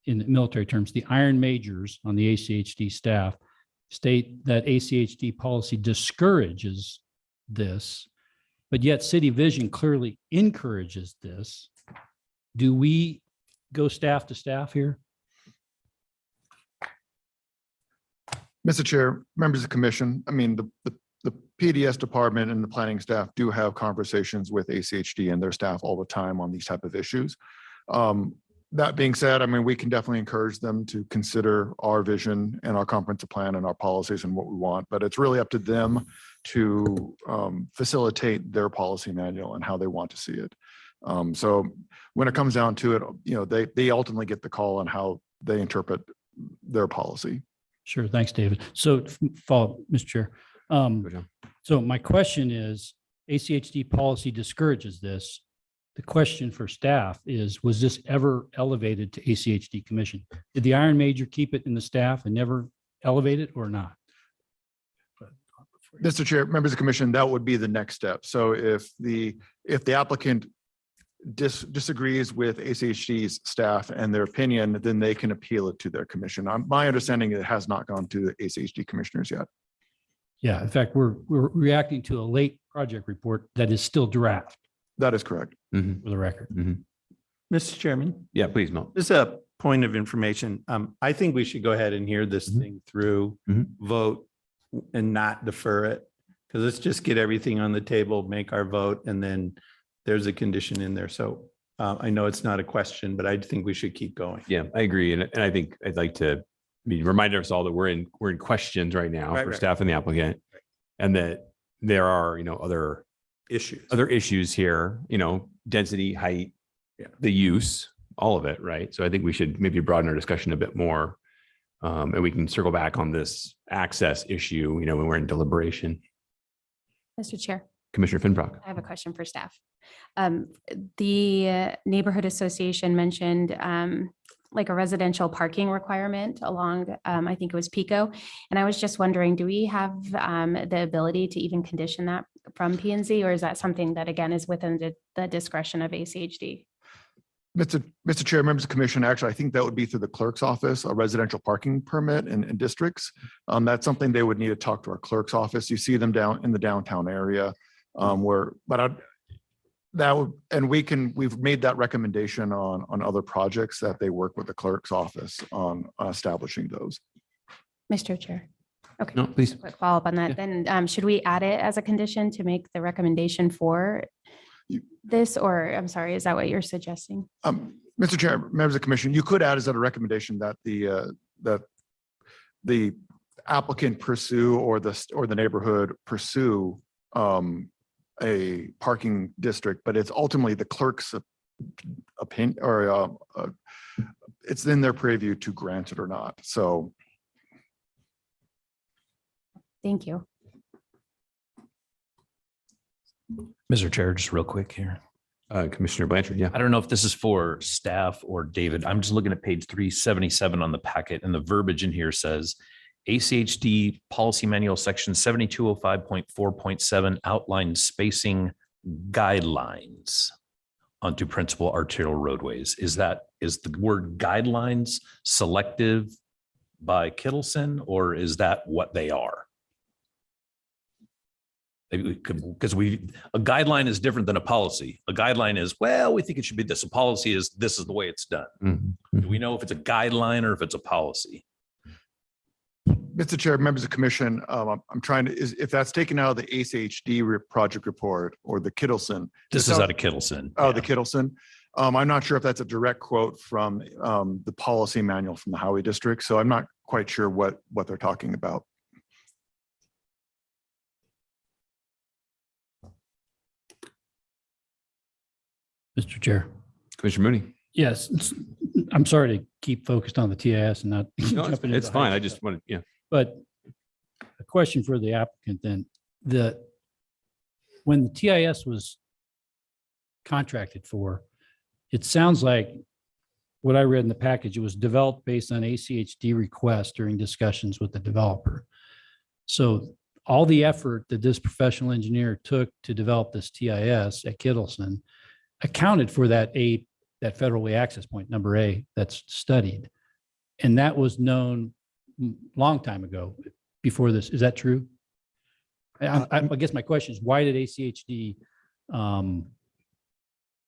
in military terms, the iron majors on the ACHD staff state that ACHD policy discourages this, but yet City Vision clearly encourages this. Do we go staff to staff here? Mr. Chair, members of the commission, I mean, the PDS department and the planning staff do have conversations with ACHD and their staff all the time on these type of issues. That being said, I mean, we can definitely encourage them to consider our vision and our comprehensive plan and our policies and what we want, but it's really up to them to facilitate their policy manual and how they want to see it. So when it comes down to it, you know, they ultimately get the call on how they interpret their policy. Sure. Thanks, David. So follow, Mr. Chair. So my question is, ACHD policy discourages this. The question for staff is, was this ever elevated to ACHD commission? Did the iron major keep it in the staff and never elevate it or not? Mr. Chair, members of the commission, that would be the next step. So if the applicant disagrees with ACHD's staff and their opinion, then they can appeal it to their commission. My understanding, it has not gone to the ACHD commissioners yet. Yeah, in fact, we're reacting to a late project report that is still draft. That is correct. For the record. Mr. Chairman, Yeah, please, Mel. just a point of information. I think we should go ahead and hear this thing through, vote and not defer it. Because let's just get everything on the table, make our vote, and then there's a condition in there. So I know it's not a question, but I think we should keep going. Yeah, I agree. And I think I'd like to remind us all that we're in questions right now for staff and the applicant, and that there are, other issues here, density, height, the use, all of it. Right. So I think we should maybe broaden our discussion a bit more. And we can circle back on this access issue, when we're in deliberation. Mr. Chair. Commissioner Finbrock. I have a question for staff. The neighborhood association mentioned like a residential parking requirement along, I think it was Pico. And I was just wondering, do we have the ability to even condition that from P&Z, or is that something that again is within the discretion of ACHD? Mr. Chair, members of the commission, actually, I think that would be through the clerk's office, a residential parking permit in districts. That's something they would need to talk to our clerk's office. You see them down in the downtown area we've made that recommendation on other projects that they work with the clerk's office on establishing those. Mr. Chair. Okay. No, please. Quick follow-up on that. Then should we add it as a condition to make the recommendation for this, or I'm sorry, is that what you're suggesting? Mr. Chair, members of the commission, you could add as a recommendation that the applicant pursue or the neighborhood pursue a parking district, but it's ultimately the clerk's opinion, or it's in their purview to grant it or not. So. Thank you. Mr. Chair, just real quick here. Commissioner Blanchard, yeah. I don't know if this is for staff or David. I'm just looking at page 377 on the packet, and the verbiage in here says ACHD Policy Manual Section 7205.4.7 outline spacing guidelines onto principal arterial roadways. Is the word guidelines selective by Kittleson, or is that what they are? Because a guideline is different than a policy. A guideline is, well, we think it should be this. A policy is, this is the way it's done. Do we know if it's a guideline or if it's a policy? Mr. Chair, members of the commission, I'm trying to, if that's taken out of the ACHD project report or the Kittleson. This is out of Kittleson. Oh, the Kittleson. I'm not sure if that's a direct quote from the policy manual from the Highway District. So I'm not quite sure what they're talking about. Mr. Chair. Commissioner Mooney. Yes, I'm sorry to keep focused on the TIS and not. No, jumping into it's the fine. high I just stuff. wanted, yeah. But a question for the applicant then, when the TIS was contracted for, it sounds like what I read in the package, it was developed based on ACHD requests during discussions with the developer. So all the effort that this professional engineer took to develop this TIS at Kittleson accounted for that federal way access point, number A, that's studied. And that was known long time ago before this. Is that true? I guess my question is, why did ACHD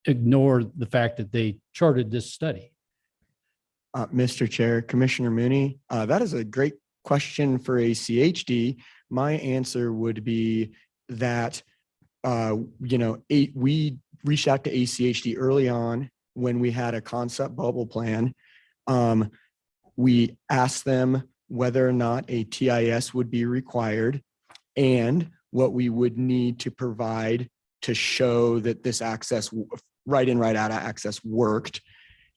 ignore the fact that they charted this study? Mr. Chair, Commissioner Mooney, that is a great question for ACHD. My answer would be that, we reached out to ACHD early on when we had a concept bubble plan. We asked them whether or not a TIS would be required and what we would need to provide to show that this access, right in, right out access worked.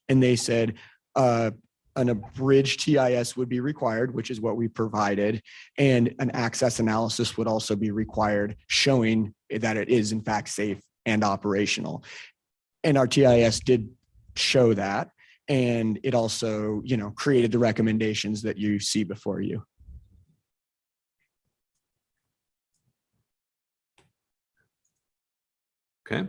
And they said an abridged TIS would be required, which is what we provided. And an access analysis would also be required, showing that it is in fact safe and operational. And our TIS did show that. And it also, created the recommendations that you see before you. Okay.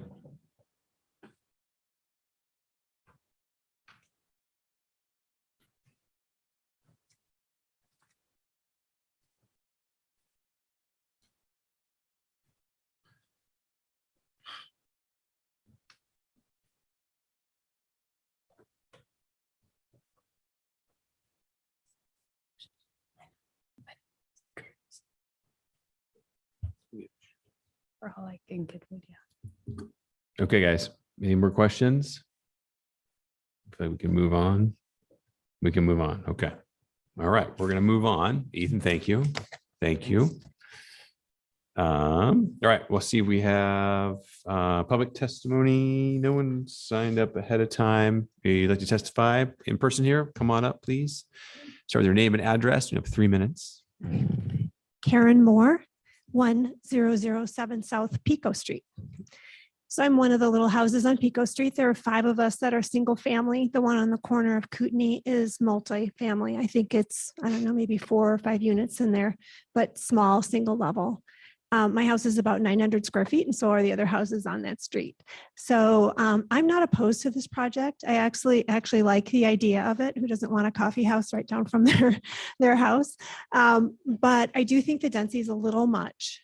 We're all like in good mood, yeah. Okay, guys, any more questions? I feel like we can move on. We can move on. Okay. All right, we're going to move on. Ethan, thank you. Thank you. All right, we'll see if we have public testimony. No one signed up ahead of time. If you'd like to testify in person here, come on up, please. Start with your name and address. You have 3 minutes. Karen Moore, 1007 South Pico Street. So I'm one of the little houses on Pico Street. There are 5 of us that are single family. The one on the corner of Kootenai is multi-family. I think it's, I don't know, maybe 4 or 5 units in there, but small, single level. My house is about 900 square feet, and so are the other houses on that street. So I'm not opposed to this project. I actually like the idea of it. Who doesn't want a coffee house right down from their house? But I do think the density is a little much.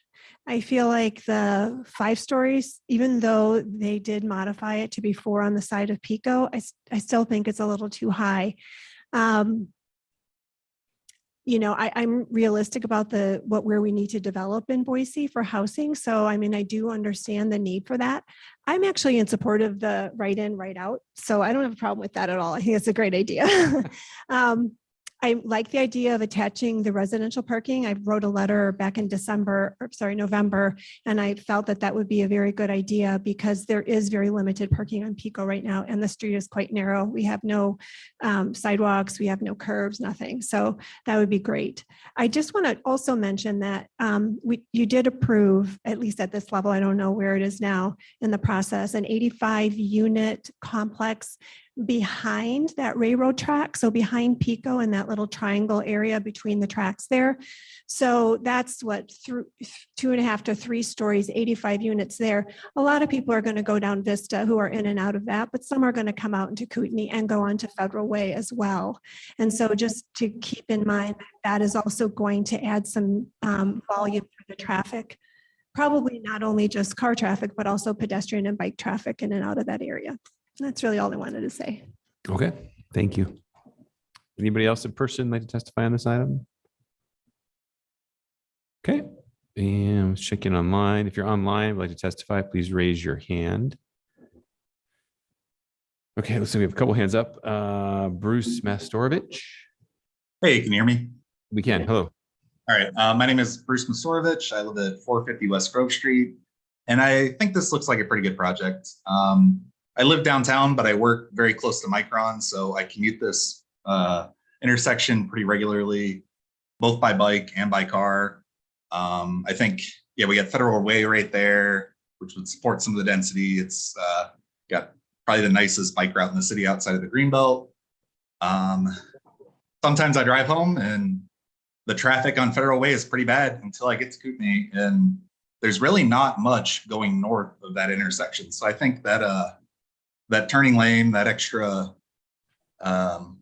I feel like the 5 stories, even though they did modify it to be 4 on the side of Pico, I still think it's a little too high. I'm realistic about where we need to develop in Boise for housing. So, I mean, I do understand the need for that. I'm actually in support of the right in, right out. So I don't have a problem with that at all. I think it's a great idea. I like the idea of attaching the residential parking. I wrote a letter back in November, and I felt that that would be a very good idea because there is very limited parking on Pico right now, and the street is quite narrow. We have no sidewalks, we have no curbs, nothing. So that would be great. I just want to also mention that you did approve, at least at this level, I don't know where it is now in the process, an 85 unit complex behind that railroad track. So behind Pico and that little triangle area between the tracks there. So that's what, through 2.5 to 3 stories, 85 units there. A lot of people are going to go down Vista who are in and out of that, but some are going to come out into Kootenai and go on to Federal Way as well. And so just to keep in mind, that is also going to add some volume for the traffic. Probably not only just car traffic, but also pedestrian and bike traffic in and out of that area. That's really all I wanted to say. Okay, thank you. Anybody else in person like to testify on this item? Okay, and let's check in online. If you're online, would like to testify, please raise your hand. Okay, let's see, we have a couple hands up. Bruce Mastorovich. Hey, can you hear me? We can, hello. All right, my name is Bruce Mastorovich. I live at 450 West Grove Street, and I think this looks like a pretty good project. I live downtown, but I work very close to Micron, so I commute this intersection pretty regularly, both by bike and by car. I think, yeah, we got Federal Way right there, which would support some of the density. It's got probably the nicest bike route in the city outside of the Greenbelt. Sometimes I drive home and the traffic on Federal Way is pretty bad until I get to Kootenai, and there's really not much going north of that intersection. So I think that that turning lane, that extra curb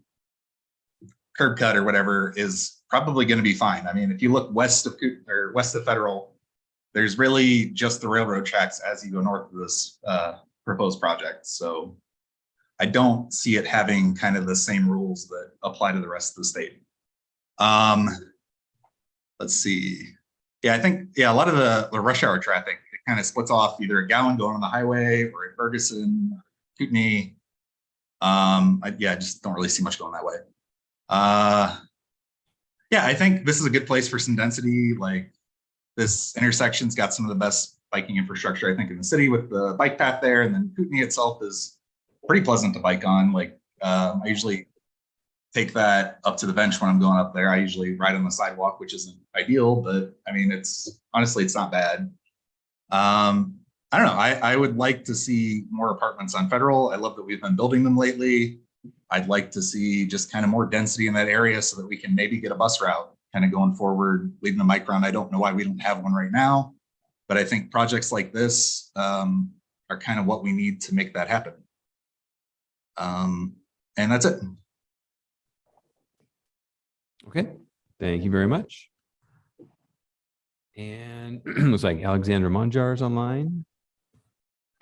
cut or whatever is probably going to be fine. I mean, if you look west of Federal, there's really just the railroad tracks as you go north of this proposed project. So I don't see it having kind of the same rules that apply to the rest of the state. Let's see. Yeah, I think, yeah, a lot of the rush hour traffic, it kind of splits off either at Gowan going on the highway or at Ferguson, Kootenai. I just don't really see much going that way. Yeah, I think this is a good place for some density. Like, this intersection's got some of the best biking infrastructure, I think, in the city with the bike path there. And then Kootenai itself is pretty pleasant to bike on. Like, I usually take that up to the bench when I'm going up there. I usually ride on the sidewalk, which isn't ideal, but I mean, honestly, it's not bad. I don't know. I would like to see more apartments on Federal. I love that we've been building them lately. I'd like to see just kind of more density in that area so that we can maybe get a bus route kind of going forward, leaving the Micron. I don't know why we don't have one right now, but I think projects like this are kind of what we need to make that happen. And that's it. Okay, thank you very much. And looks like Alexandra Monjar is online.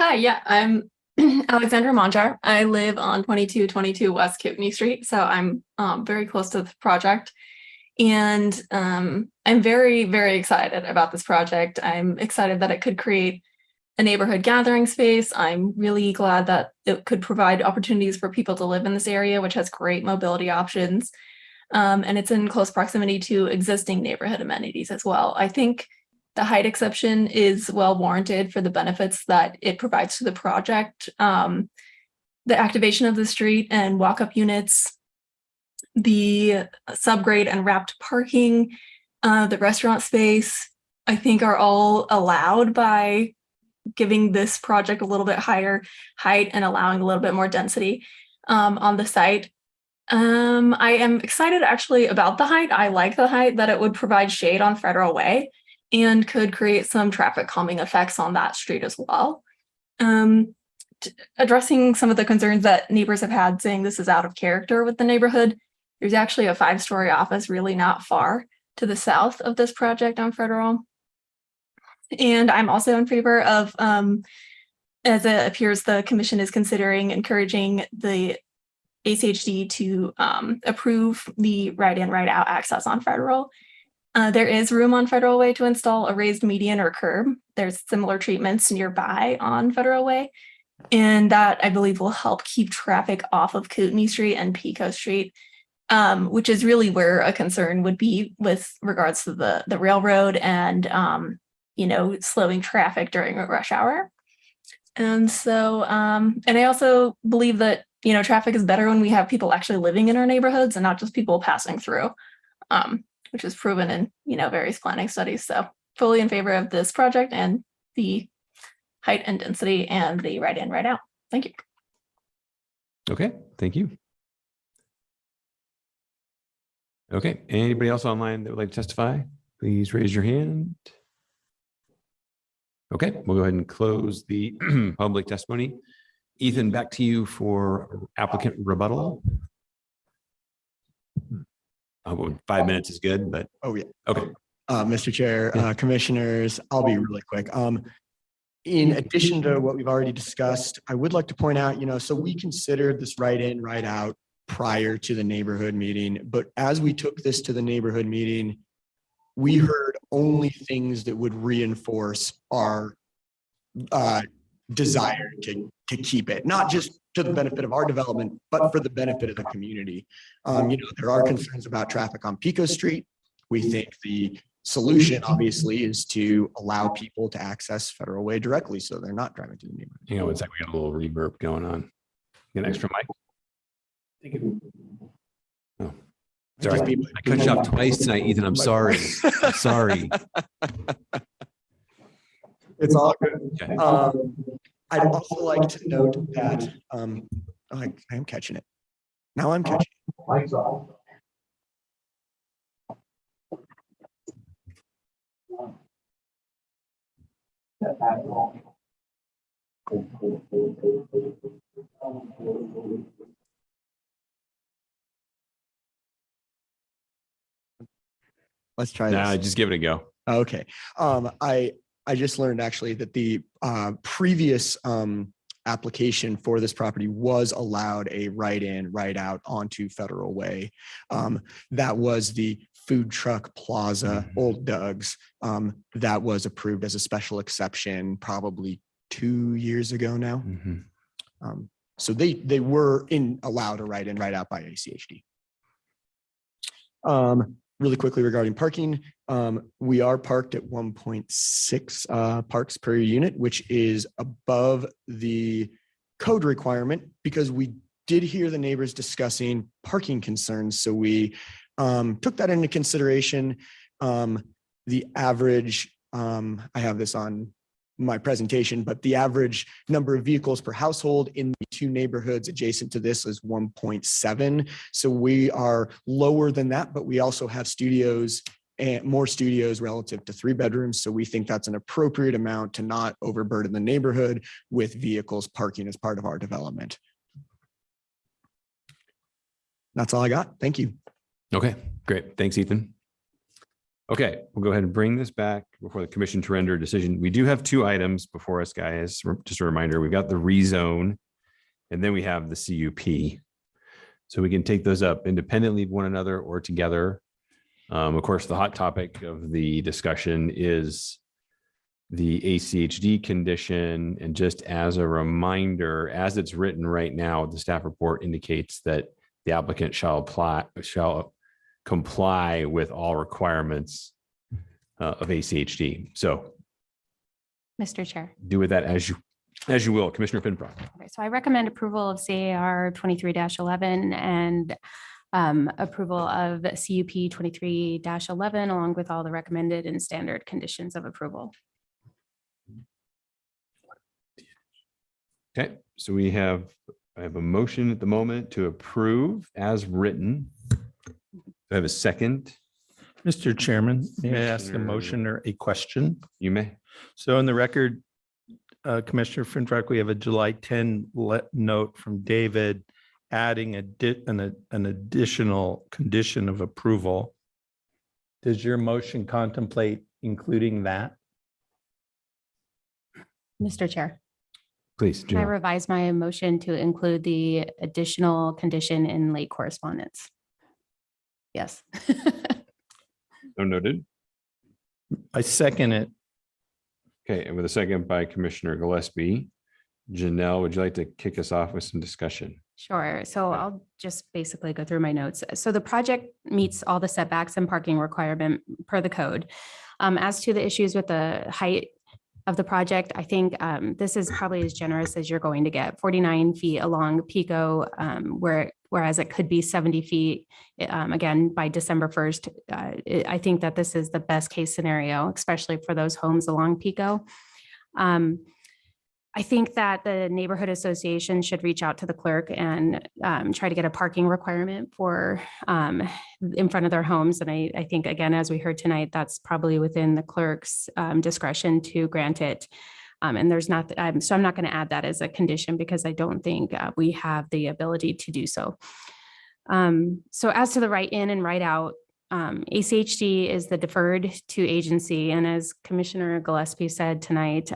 Hi, yeah, I'm Alexandra Monjar. I live on 2222 West Kootenai Street, so I'm very close to the project. And I'm very, very excited about this project. I'm excited that it could create a neighborhood gathering space. I'm really glad that it could provide opportunities for people to live in this area, which has great mobility options. And it's in close proximity to existing neighborhood amenities as well. I think the height exception is well warranted for the benefits that it provides to the project. The activation of the street and walk-up units, the subgrade and wrapped parking, the restaurant space, I think are all allowed by giving this project a little bit higher height and allowing a little bit more density on the site. I am excited actually about the height. I like the height, that it would provide shade on Federal Way and could create some traffic calming effects on that street as well. Addressing some of the concerns that neighbors have had, saying this is out of character with the neighborhood, there's actually a 5-story office really not far to the south of this project on Federal. And I'm also in favor of, as it appears the commission is considering encouraging the ACHD to approve the right-in, right-out access on Federal. There is room on Federal Way to install a raised median or curb. There's similar treatments nearby on Federal Way, and that I believe will help keep traffic off of Kootenai Street and Pico Street. which is really where a concern would be with regards to the railroad and, slowing traffic during a rush hour. And so, and I also believe that, traffic is better when we have people actually living in our neighborhoods and not just people passing through, which is proven in, various planning studies. So fully in favor of this project and the height and density and the right in, right out. Thank you. Okay, thank you. Okay, anybody else online that would like to testify? Please raise your hand. Okay, we'll go ahead and close the public testimony. Ethan, back to you for applicant rebuttal. 5 minutes is good, but. Oh, yeah. Okay. Mr. Chair, commissioners, I'll be really quick. In addition to what we've already discussed, I would like to point out, so we considered this right in, right out prior to the neighborhood meeting, but as we took this to the neighborhood meeting, we heard only things that would reinforce our desire to keep it, not just to the benefit of our development, but for the benefit of the community. There are concerns about traffic on Pico Street. We think the solution obviously is to allow people to access Federal Way directly so they're not driving to the neighborhood. It's like we got a little reverb going on. Get an extra mic. Oh, sorry. I cut you off twice tonight, Ethan. I'm sorry. I'm sorry. It's all good. Okay. I'd also like to note that I am catching it. Now I'm catching it. Let's try Nah, this. just give it a go. Okay. I just learned actually that the previous application for this property was allowed a right in, right out onto Federal Way. That was the food truck plaza, Old Doug's. That was approved as a special exception probably 2 years ago now. So they were allowed a right in, right out by ACHD. Really quickly regarding parking, we are parked at 1.6 parks per unit, which is above the code requirement because we did hear the neighbors discussing parking concerns. So we took that into consideration. The average, I have this on my presentation, but the average number of vehicles per household in the two neighborhoods adjacent to this is 1.7. So we are lower than that, but we also have studios and more studios relative to 3 bedrooms. So we think that's an appropriate amount to not overburden the neighborhood with vehicles parking as part of our development. That's all I got. Thank you. Okay, great. Thanks, Ethan. Okay, we'll go ahead and bring this back before the commission to render a decision. We do have 2 items before us, guys. Just a reminder, we've got the rezone and then we have the CUP. So we can take those up independently of one another or together. Of course, the hot topic of the discussion is the ACHD condition. And just as a reminder, as it's written right now, the staff report indicates that the applicant shall comply with all requirements of ACHD. So Mr. Chair. do with that as you will. Commissioner Finfrock. Okay, so I recommend approval of CAR 23-11 and approval of CUP 23-11 along with all the recommended and standard conditions of approval. Okay, so I have a motion at the moment to approve as written. Do I have a second? Mr. Chairman, may I ask a motion or a question? You may. So in the record, Commissioner Finfrock, we have a July 10 note from David adding an additional condition of approval. Does your motion contemplate including that? Mr. Chair. Please. Can I revise my motion to include the additional condition in late correspondence? Yes. So noted. I second it. Okay, and with a second by Commissioner Gillespie. Janelle, would you like to kick us off with some discussion? Sure. So I'll just basically go through my notes. So the project meets all the setbacks and parking requirement per the code. As to the issues with the height of the project, I think this is probably as generous as you're going to get, 49 feet along Pico, whereas it could be 70 feet. Again, by December 1st, I think that this is the best case scenario, especially for those homes along Pico. I think that the neighborhood association should reach out to the clerk and try to get a parking requirement for in front of their homes. And I think, again, as we heard tonight, that's probably within the clerk's discretion to grant it. And there's not, so I'm not going to add that as a condition because I don't think we have the ability to do so. So as to the right in and right out, ACHD is the deferred to agency. And as Commissioner Gillespie said tonight,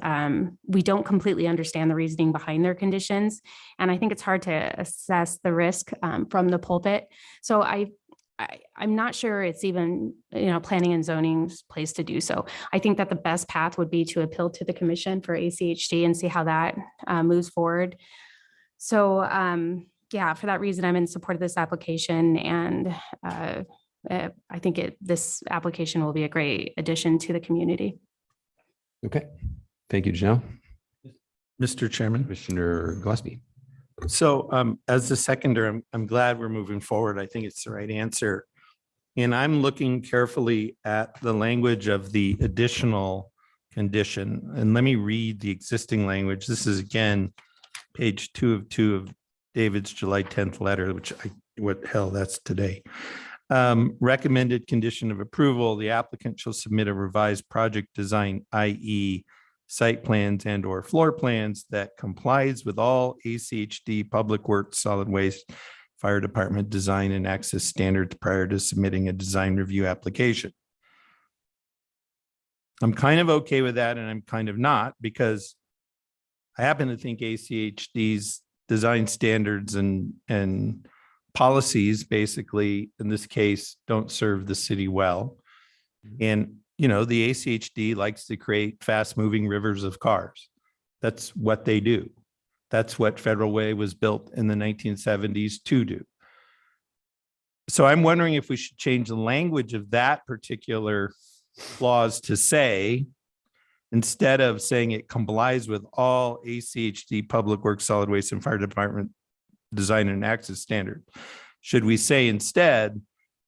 we don't completely understand the reasoning behind their conditions. And I think it's hard to assess the risk from the pulpit. So I'm not sure it's even, planning and zoning's place to do so. I think that the best path would be to appeal to the commission for ACHD and see how that moves forward. So yeah, for that reason, I'm in support of this application, and I think this application will be a great addition to the community. Okay. Thank you, Janelle. Mr. Chairman. Commissioner Gillespie. So as the seconder, I'm glad we're moving forward. I think it's the right answer. And I'm looking carefully at the language of the additional condition. And let me read the existing language. This is again, page 2 of 2 of David's July 10th letter, which what hell, that's today. Recommended condition of approval, the applicant shall submit a revised project design, i.e. site plans and or floor plans that complies with all ACHD Public Works, Solid Waste, Fire Department design and access standards prior to submitting a design review application. I'm kind of okay with that, and I'm kind of not, because I happen to think ACHD's design standards and policies, basically, in this case, don't serve the city well. And, the ACHD likes to create fast moving rivers of cars. That's what they do. That's what Federal Way was built in the 1970s to do. So I'm wondering if we should change the language of that particular clause to say, instead of saying it complies with all ACHD Public Works, Solid Waste, and Fire Department design and access standard, should we say instead,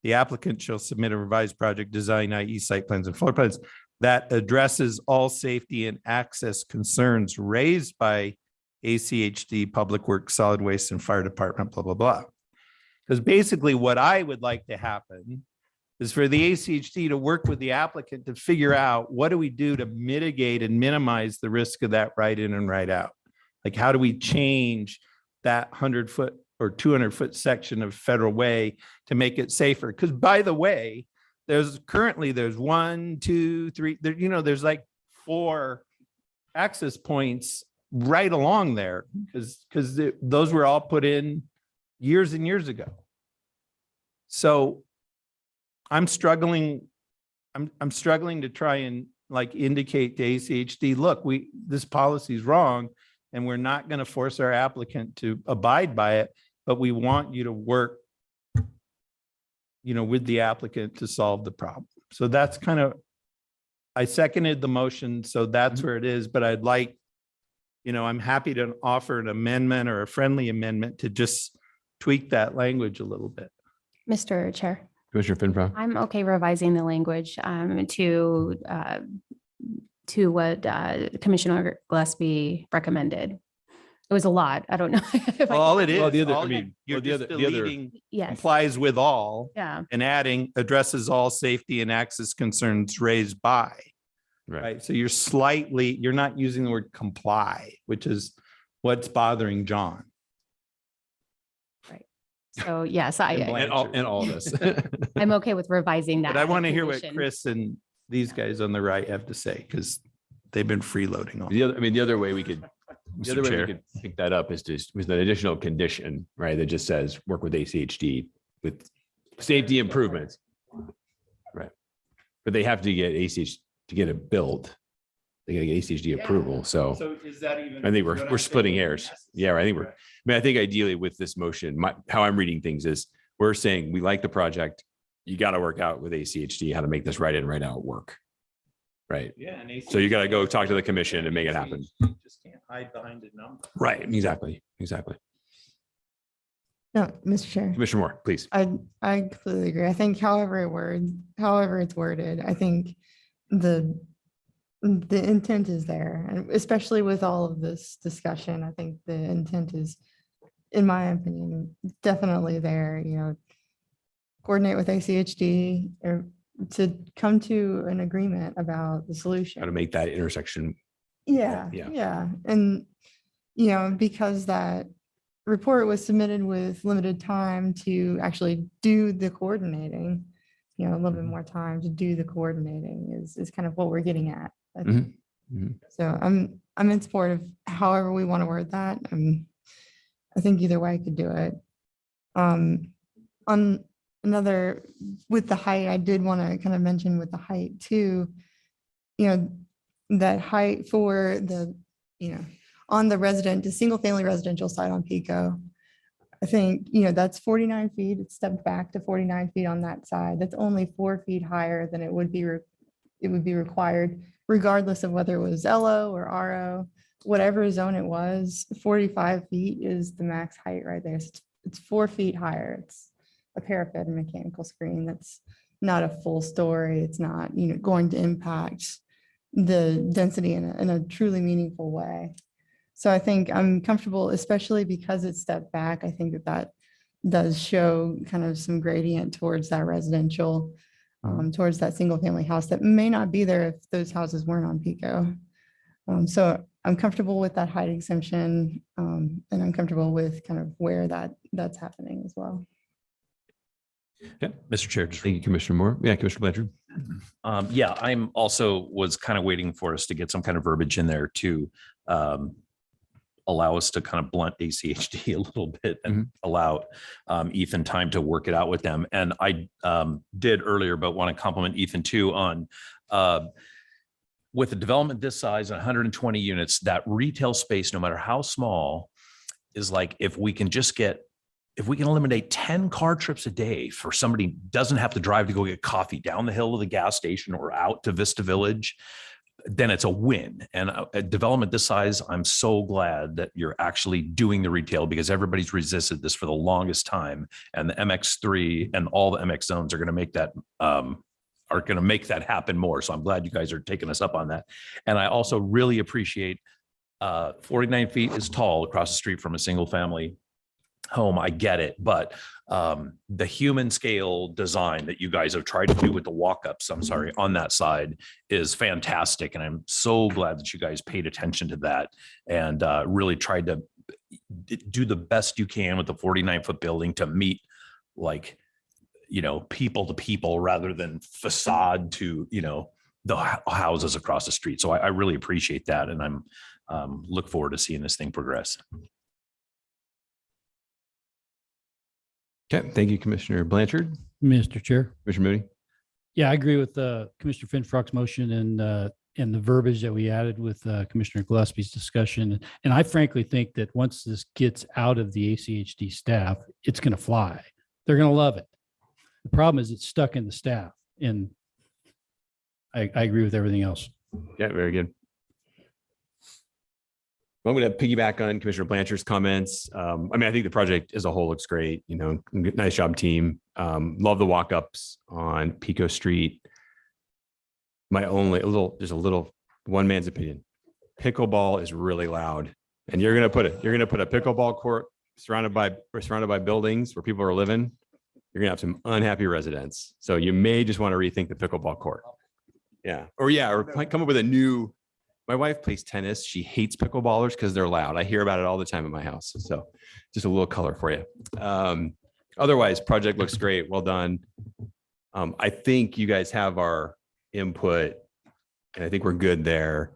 the applicant shall submit a revised project design, i.e. site plans and floor plans that addresses all safety and access concerns raised by ACHD Public Works, Solid Waste, and Fire Department, blah, blah, blah. Because basically what I would like to happen is for the ACHD to work with the applicant to figure out what do we do to mitigate and minimize the risk of that right in and right out? Like, how do we change that 100-foot or 200-foot section of Federal Way to make it safer? Because by the way, there's 1, 2, 3, there's like 4 access points right along there because those were all put in years and years ago. So I'm struggling to try and indicate to ACHD, look, this policy is wrong and we're not going to force our applicant to abide by it, but we want you to work, with the applicant to solve the problem. So that's I seconded the motion, so that's where it is, but I'd like, I'm happy to offer an amendment or a friendly amendment to just tweak that language a little bit. Mr. Chair. Commissioner Finfro. I'm okay revising the language to what Commissioner Gillespie recommended. It was a lot. I don't know. All it is, Well, the other- all I mean, you're well, the just other- the other- deleting Yes. complies with all. Yeah. And adding addresses all safety and access concerns raised by. Right. So you're not using the word comply, which is what's bothering John. So yes, And all this. I'm okay with revising that. But I want to as a hear what condition. Chris and these guys on the right have to say, because they've been freeloading on. The other way we could, Mr. Chair. pick that up is just with an additional condition, right? That just says work with ACHD with safety improvements. Right. But they have to get ACH to get it built. they gotta get ACHD approval. So is that even? I think we're splitting hairs. Yeah, I think I mean, I think ideally with this motion, how I'm reading things is we're saying we like the project. You got to work out with ACHD how to make this right in, right out work. Right. Yeah. and So you got to go talk to the commission and make it happen. Just can't hide behind a number. Right. Exactly. Exactly. No, Mr. Chair. Commissioner Moore, please. I completely agree. I think however it's worded, I think the intent is there, and especially with all of this discussion, I think the intent is, in my opinion, definitely there, you know, coordinate with ACHD or to come to an agreement about the solution. How to make that intersection. Yeah, Yeah. yeah. And, you know, because that report was submitted with limited time to actually do the coordinating, you know, a little bit more time to do the coordinating is kind of what we're getting at. Mhm. Mhm. So I'm in support of however we want to word that. I think either way I could do it. On another, with the height, I did want to kind of mention with the height too, you know, that height for the, you know, on the single family residential side on Pico, I think, you know, that's 49 feet. It's stepped back to 49 feet on that side. That's only 4 feet higher than it would be required, regardless of whether it was LO or RO, whatever zone it was. 45 feet is the max height right there. So it's 4 feet higher. It's a parapet and mechanical screen. That's not a full story. It's not, you know, going to impact the density in a truly meaningful way. So I think I'm comfortable, especially because it's stepped back. I think that does show kind of some gradient towards that residential, towards that single family house that may not be there if those houses weren't on Pico. So I'm comfortable with that height exemption, and I'm comfortable with kind of where that's happening as well. Okay, Mr. Chair. Thank you, Commissioner Moore. Yeah, Commissioner Blanchard. Yeah, I'm also was kind of waiting for us to get some kind of verbiage in there to allow us to kind of blunt ACHD a little bit and allow Ethan time to work it out with them. And I did earlier, but want to compliment Ethan too on with a development this size, 120 units, that retail space, no matter how small, is like if we can eliminate 10 car trips a day for somebody who doesn't have to drive to go get coffee down the hill to the gas station or out to Vista Village, then it's a win. And a development this size, I'm so glad that you're actually doing the retail, because everybody's resisted this for the longest time. And the MX3 and all the MX zones are going to make that happen more. So I'm glad you guys are taking us up on that. And I also really appreciate 49 feet is tall across the street from a single family home. I get it, but the human scale design that you guys have tried to do with the walk-ups, on that side is fantastic. And I'm so glad that you guys paid attention to that and really tried to do the best you can with the 49-foot building to meet, like, you know, people to people rather than facade to, you know, the houses across the street. So I really appreciate that. And I'm look forward to seeing this thing progress. Okay, thank you, Commissioner Blanchard. Mr. Chair. Commissioner Moody. Yeah, I agree with Commissioner Finfrock's motion and the verbiage that we added with Commissioner Gillespie's discussion. And I frankly think that once this gets out of the ACHD staff, it's going to fly. They're going to love it. The problem is it's stuck in the staff, and I agree with everything else. Yeah, very good. Well, I'm going to piggyback on Commissioner Blanchard's comments. I mean, I think the project as a whole looks great. You know, nice job, team. Love the walk-ups on Pico Street. Just a little one man's opinion. Pickleball is really loud, and you're going to put a pickleball court surrounded by buildings where people are living. You're going to have some unhappy residents. So you may just want to rethink the pickleball court. Yeah, or come up with a new. My wife plays tennis. She hates pickleballers because they're loud. I hear about it all the time at my house. So just a little color for you. Otherwise, project looks great. Well done. I think you guys have our input, and I think we're good there.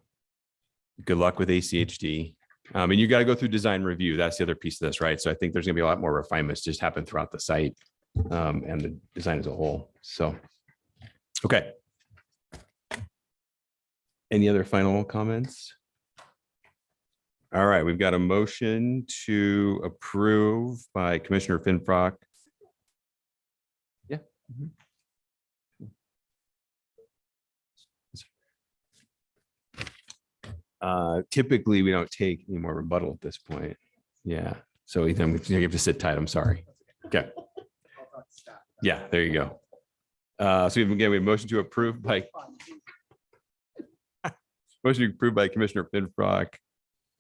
Good luck with ACHD. And you got to go through design review. That's the other piece of this, right? So I think there's going to be a lot more refinements just happen throughout the site and the design as a whole. So, okay. Any other final comments? All right, we've got a motion to approve by Commissioner Finfrock. Yeah. Typically, we don't take any more rebuttal at this point. Yeah, so Ethan, you have to sit tight. I'm sorry. Okay. Yeah, there you go. So we have a motion to approve by Commissioner Finfrock,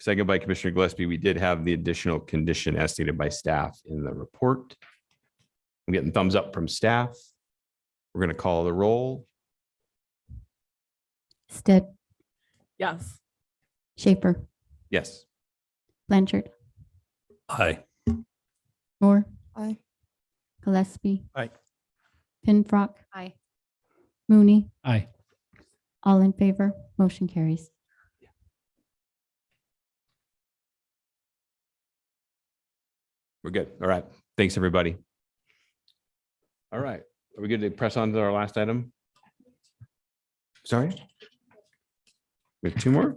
second by Commissioner Gillespie. We did have the additional condition as stated by staff in the report. I'm getting thumbs up from staff. We're going to call the roll. Stead, Yes. Schaefer, Yes. Blanchard, Aye. Moore, Aye. Gillespie. Aye. Pinfrock, Aye. Mooney, Aye. all in favor, motion carries. We're good. All right. Thanks, everybody. All right. Are we good to press on to our last item? Sorry? We have two more?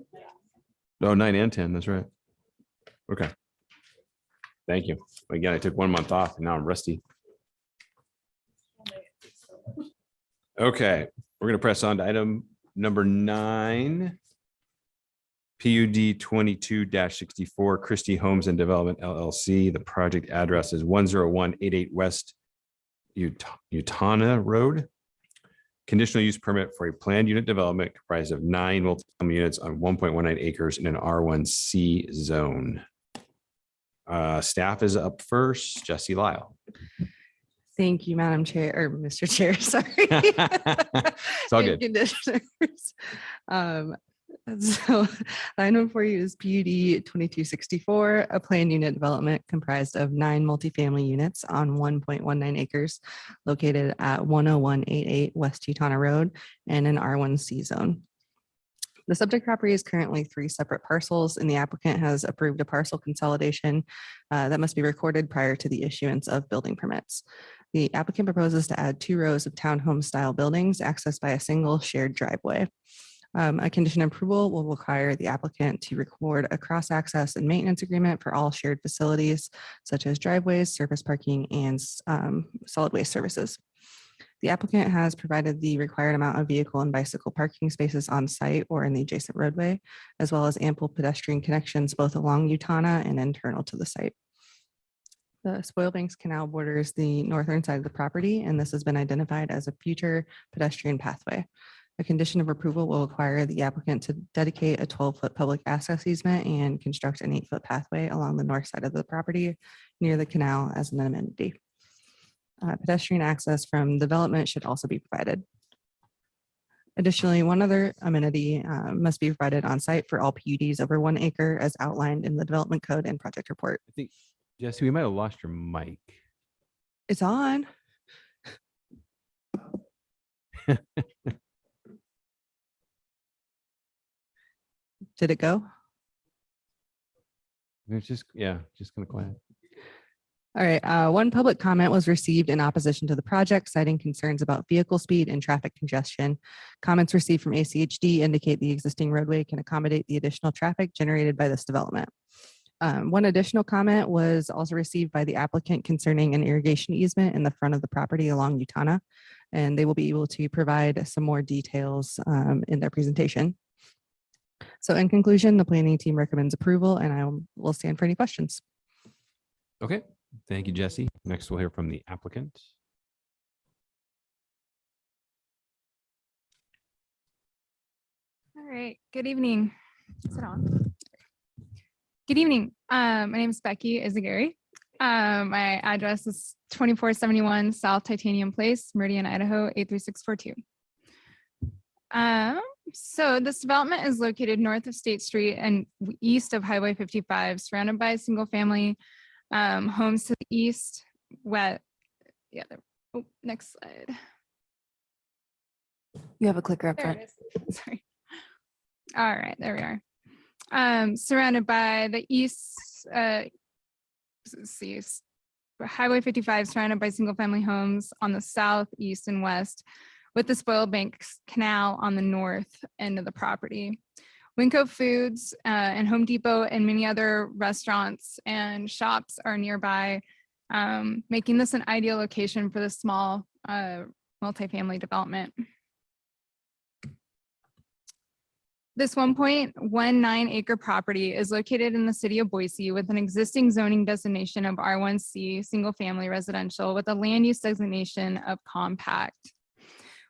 No, 9 and 10. That's right. Okay. Thank you. Again, I took 1 month off and now I'm rusty. Okay, we're going to press on to item number 9. PUD 22-64 Christie Homes and Development LLC. The project address is 10188 West Utana Road. Conditional use permit for a planned unit development comprised of 9 multifamily units on 1.19 acres in an R1C zone. Staff is up first. Jesse Lyle. Thank you, Madam Chair, or Mr. Chair, sorry. It's all good. Commissioners. So item for you is PUD 2264, a planned unit development comprised of 9 multifamily units on 1.19 acres located at 10188 West Utana Road and an R1C zone. The subject property is currently 3 separate parcels, and the applicant has approved a parcel consolidation that must be recorded prior to the issuance of building permits. The applicant proposes to add 2 rows of townhome style buildings accessed by a single shared driveway. A condition of approval will require the applicant to record a cross-access and maintenance agreement for all shared facilities such as driveways, surface parking, and solid waste services. The applicant has provided the required amount of vehicle and bicycle parking spaces on site or in the adjacent roadway, as well as ample pedestrian connections both along Utana and internal to the site. The Spoilbanks Canal borders the northern side of the property, and this has been identified as a future pedestrian pathway. A condition of approval will require the applicant to dedicate a 12-foot public access easement and construct an 8-foot pathway along the north side of the property near the canal as an amenity. Pedestrian access from development should also be provided. Additionally, one other amenity must be provided on site for all PUDs over 1 acre as outlined in the development code and project report. I think, Jesse, we might have lost your mic. It's on. Did it go? It's just, yeah, just kind of quiet. All right, 1 public comment was received in opposition to the project, citing concerns about vehicle speed and traffic congestion. Comments received from ACHD indicate the existing roadway can accommodate the additional traffic generated by this development. 1 additional comment was also received by the applicant concerning an irrigation easement in the front of the property along Utana, and they will be able to provide some more details in their presentation. So in conclusion, the planning team recommends approval, and I will stand for any questions. Okay, thank you, Jesse. Next, we'll hear from the applicant. All right, good evening. Is it on? Good evening. My name is Becky Izagari. My address is 2471 South Titanium Place, Meridian, Idaho, 83642. So this development is located north of State Street and east of Highway 55, surrounded by single family homes to the east. Next slide. You have a clicker up There front. it is. Sorry. All right, there we are. Surrounded by the east, Highway 55, surrounded by single family homes on the south, east, and west, with the Spoiled Banks Canal on the north end of the property. Winco Foods and Home Depot and many other restaurants and shops are nearby, making this an ideal location for the small multifamily development. This 1.19 acre property is located in the city of Boise with an existing zoning designation of R1C, single family residential, with a land use designation of compact.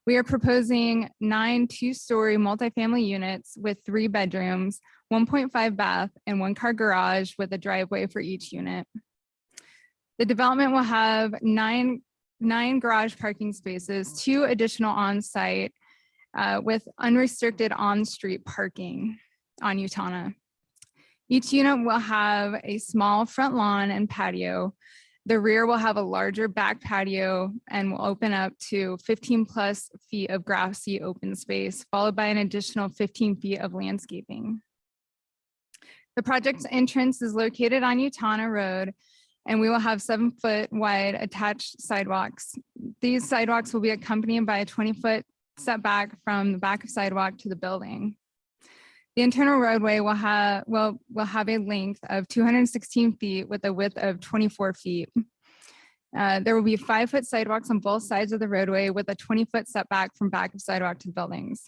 We are proposing 9 two-story multifamily units with 3 bedrooms, 1.5 bath, and 1-car garage with a driveway for each unit. The development will have nine garage parking spaces, 2 additional on-site, with unrestricted on-street parking on Utana. Each unit will have a small front lawn and patio. The rear will have a larger back patio and will open up to 15+ feet of grassy open space, followed by an additional 15 feet of landscaping. The project's entrance is located on Utana Road, and we will have 7-foot wide attached sidewalks. These sidewalks will be accompanied by a 20-foot setback from the back of sidewalk to the building. The internal roadway will have a length of 216 feet with a width of 24 feet. There will be 5-foot sidewalks on both sides of the roadway with a 20-foot setback from back of sidewalk to the buildings.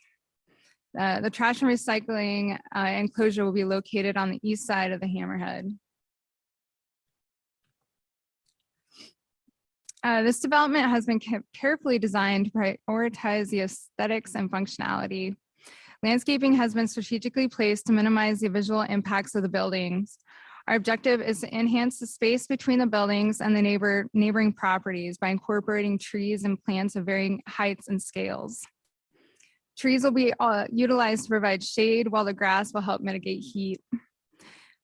The trash and recycling enclosure will be located on the east side of the hammerhead. This development has been carefully designed to prioritize the aesthetics and functionality. Landscaping has been strategically placed to minimize the visual impacts of the buildings. Our objective is to enhance the space between the buildings and the neighboring properties by incorporating trees and plants of varying heights and scales. Trees will be utilized to provide shade, while the grass will help mitigate heat.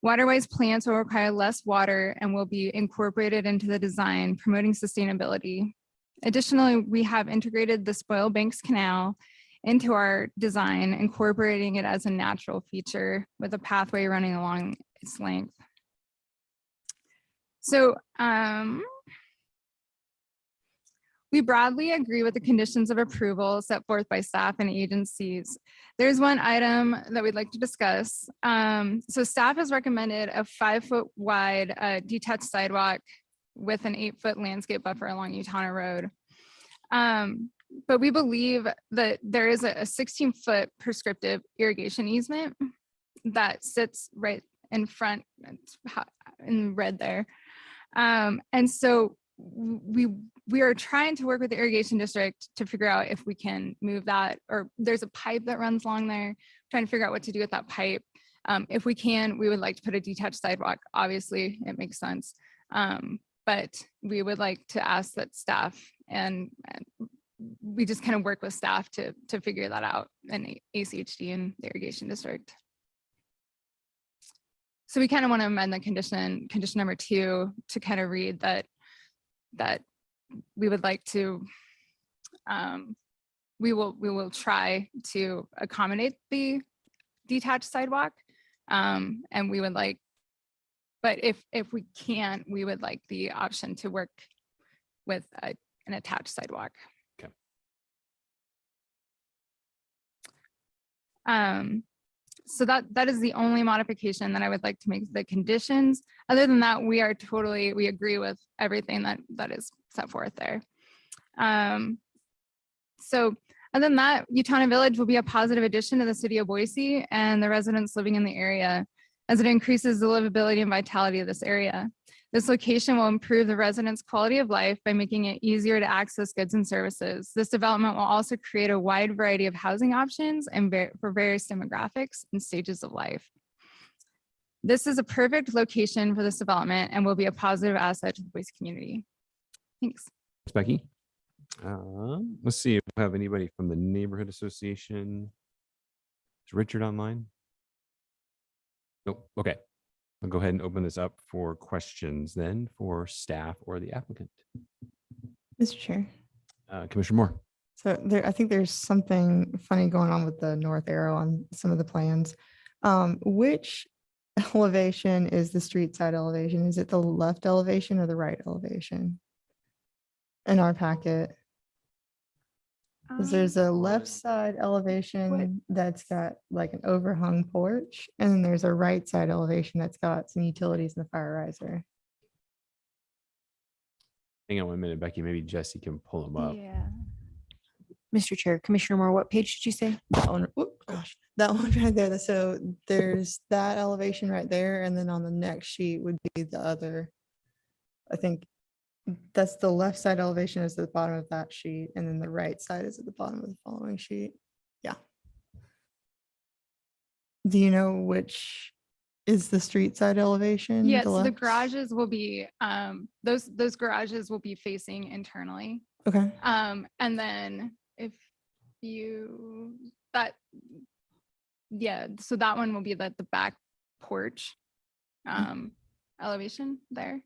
Waterways plants will require less water and will be incorporated into the design, promoting sustainability. Additionally, we have integrated the Spoiled Banks Canal into our design, incorporating it as a natural feature with a pathway running along its length. So we broadly agree with the conditions of approval set forth by staff and agencies. There's one item that we'd like to discuss. So staff has recommended a 5-foot wide detached sidewalk with an 8-foot landscape buffer along Utana Road. But we believe that there is a 16-foot prescriptive irrigation easement that sits right in front in red there. And so we are trying to work with the irrigation district to figure out if we can move that, or there's a pipe that runs along there, trying to figure out what to do with that pipe. If we can, we would like to put a detached sidewalk. Obviously, it makes sense. But we would like to ask that staff and we just kind of work with staff to figure that out in ACHD and the irrigation district. So we kind of want to amend the condition number 2 to kind of read that we would like to, we will try to accommodate the detached sidewalk. And we would like, but if we can't, we would like the option to work with an attached sidewalk. Okay. So that is the only modification that I would like to make to the conditions. Other than that, we agree with everything that is set forth there. So other than that, Utana Village will be a positive addition to the city of Boise and the residents living in the area, as it increases the livability and vitality of this area. This location will improve the residents' quality of life by making it easier to access goods and services. This development will also create a wide variety of housing options and for various demographics and stages of life. This is a perfect location for this development and will be a positive asset to the Boise community. Thanks. Thanks, Becky. Let's see if we have anybody from the neighborhood association. Is Richard online? Nope. Okay. I'll go ahead and open this up for questions then for staff or the applicant. Mr. Chair. Commissioner Moore. So I think there's something funny going on with the north arrow on some of the plans. Which elevation is the street side elevation? Is it the left elevation or the right elevation in our packet? 'Cause there's a left side elevation that's got like an overhung porch, and then there's a right side elevation that's got some utilities and a fire riser. Hang on 1 minute, Becky. Maybe Jesse can pull them up. Yeah. Mr. Chair, Commissioner Moore, what page did you say? That one, whoop, gosh, that one right there. So there's that elevation right there, and then on the next sheet would be the other. I think that's the left side elevation is at the bottom of that sheet, and then the right side is at the bottom of the following sheet. Yeah. Do you know which is the street side elevation? Yes, the left? garages will be, those garages will be facing internally. Okay. And then if you, that, yeah, so that one will be the back porch, elevation there.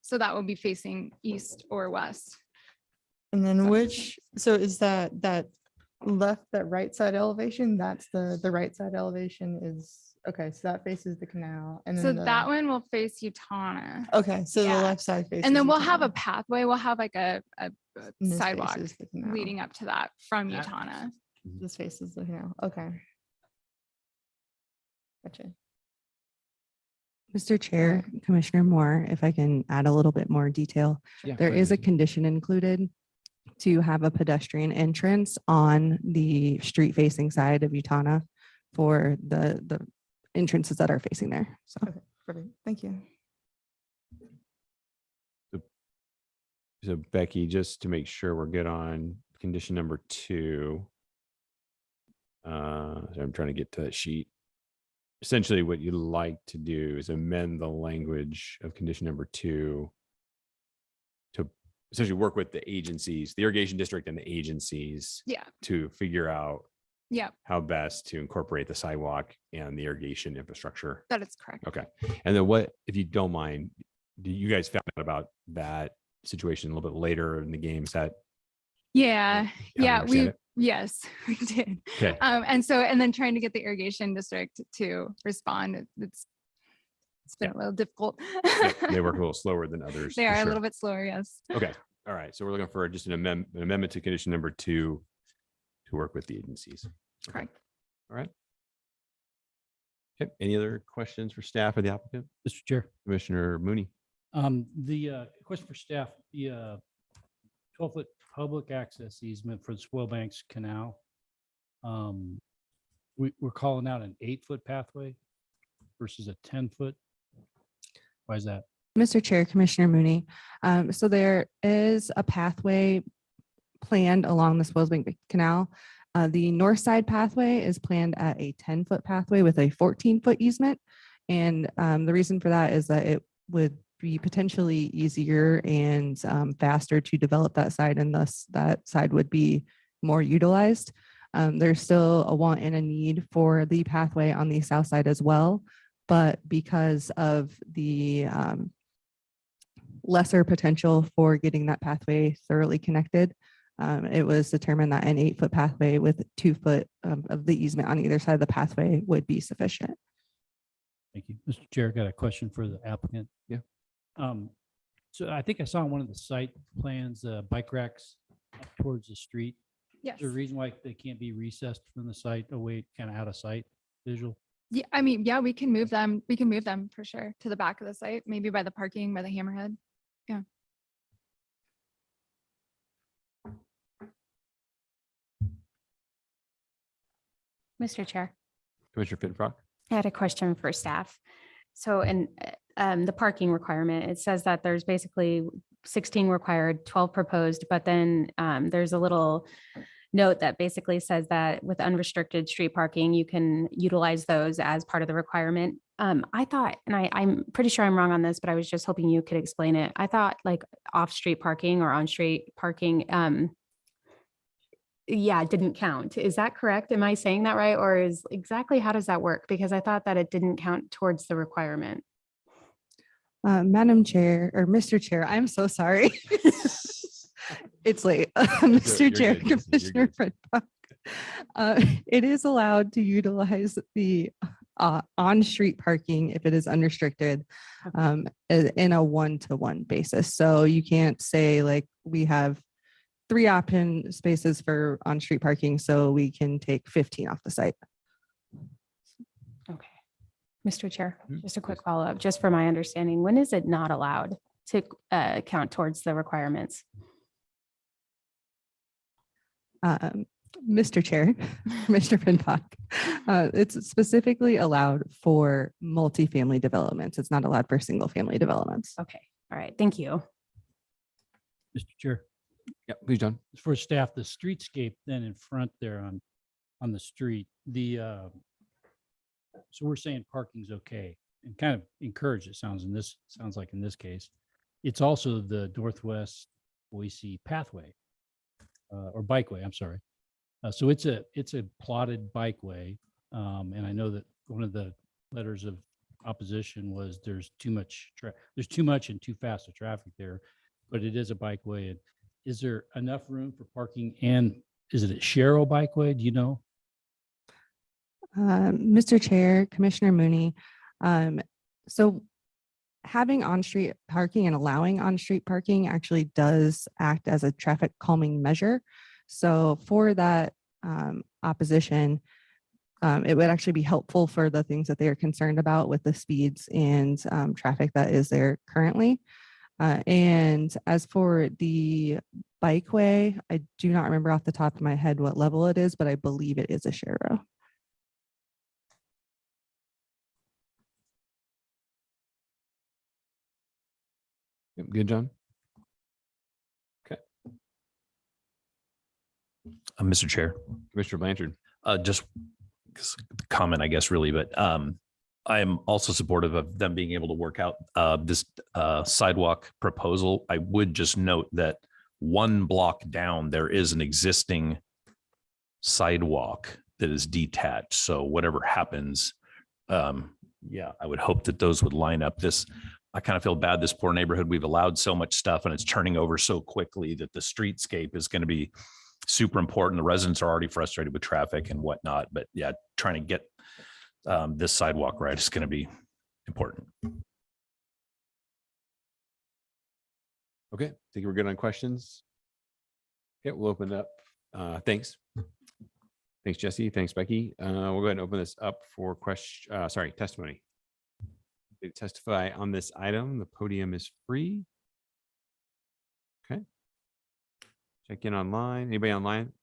So that will be facing east or west. And then which, so is that left, that right side elevation? That's the right side elevation is, okay, so that faces the canal. And So then that one will face Utana. Okay, so the Yeah. left side faces. And then we'll Utana. have a pathway, we'll have like a And this sidewalk faces the canal. leading up to that from Utana. This faces the canal. Okay. Gotcha. Mr. Chair, Commissioner Moore, if I can add a little bit more detail. Yeah, There is a please. condition included to have a pedestrian entrance on the street facing side of Utana for the entrances that are facing there. So. Okay, perfect. Thank you. So Becky, just to make sure we're good on condition number 2. So I'm trying to get to that sheet. Essentially, what you'd like to do is amend the language of condition number 2 to essentially work with the agencies, the irrigation district and the agencies Yeah, to figure out yeah, how best to incorporate the sidewalk and the irrigation infrastructure. that is correct. Okay. And then what, if you don't mind, do you guys found out about that situation a little bit later in the game? Is that Yeah, how I yeah, understand it? yes, we did. Okay. And then trying to get the irrigation district to respond, it's been a little difficult. They work a little slower than others. They for are a sure. little bit slower, yes. Okay. All right. So we're looking for just an amendment to condition number 2 to work with the agencies. Okay. Correct. All right. Okay. Any other questions for staff or the applicant? Mr. Chair. Commissioner Mooney. The question for staff, the 12-foot public access easement for the Spoil Banks Canal. We're calling out an 8-foot pathway versus a 10-foot. Why is that? Mr. Chair, Commissioner Mooney. So there is a pathway planned along the Spoils Bank Canal. The north side pathway is planned at a 10-foot pathway with a 14-foot easement. And the reason for that is that it would be potentially easier and faster to develop that side, and thus that side would be more utilized. There's still a want and a need for the pathway on the south side as well, but because of the lesser potential for getting that pathway thoroughly connected, it was determined that an 8-foot pathway with 2 foot of the easement on either side of the pathway would be sufficient. Thank you. Mr. Chair, got a question for the applicant. Yeah. So I think I saw on one of the site plans, bike racks up towards the street. Yes. Is there a reason why they can't be recessed from the site away, kind of out of sight visual? Yeah, I mean, yeah, we can move them. We can move them for sure to the back of the site, maybe by the parking, by the hammerhead. Yeah. Mr. Chair, Commissioner Fittenfrock. I had a question for staff. So in the parking requirement, it says that there's basically 16 required, 12 proposed, but then there's a little note that basically says that with unrestricted street parking, you can utilize those as part of the requirement. I thought, and I'm pretty sure I'm wrong on this, but I was just hoping you could explain it. I thought like off-street parking or on-street parking, yeah, didn't count. Is that correct? Am I saying that right? Or is exactly how does that work? Because I thought that it didn't count towards the requirement. Madam Chair, or Mr. Chair, I'm so sorry. It's late. Mr. you're Chair, good, Jesse, you're Commissioner Fredbach. It is allowed to utilize the on-street parking if it is unrestricted in a 1-to-1 basis. So you can't say like we have 3 option spaces for on-street parking, so we can take 15 off the site. Okay. Mr. Chair, just a quick follow-up, just for my understanding, when is it not allowed to count towards the requirements? Mr. Chair, Mr. Pinpock, it's specifically allowed for multifamily developments. It's not allowed for single-family developments. Okay, all right, thank you. Mr. Chair. Yeah, please, John. For staff, the streetscape then in front there on the street, so we're saying parking's okay and kind of encourage, it sounds like in this case. It's also the Northwest Boise pathway or bikeway, I'm sorry. So it's a plotted bikeway. And I know that one of the letters of opposition was there's too much and too fast of traffic there, but it is a bikeway. And is there enough room for parking? And is it a Sharrow bikeway? Do you know? Mr. Chair, Commissioner Mooney, so having on-street parking and allowing on-street parking actually does act as a traffic calming measure. So for that opposition, it would actually be helpful for the things that they are concerned about with the speeds and traffic that is there currently. And as for the bikeway, I do not remember off the top of my head what level it is, but I believe it is a Sharrow. Good, John. Okay. Mr. Chair. Commissioner Blanchard. Just comment, I guess, really, but I am also supportive of them being able to work out this sidewalk proposal. I would just note that 1 block down, there is an existing sidewalk that is detached. So whatever happens, yeah, I would hope that those would line up. I kind of feel bad, this poor neighborhood, we've allowed so much stuff and it's turning over so quickly that the streetscape is going to be super important. The residents are already frustrated with traffic and whatnot, but yeah, trying to get this sidewalk right is going to be important. Okay, I think we're good on questions. Okay, we'll open it up. Thanks. Thanks, Jesse. Thanks, Becky. We'll go ahead and open this up for testimony. To testify on this item, the podium is free. Okay. Check in online. Anybody online?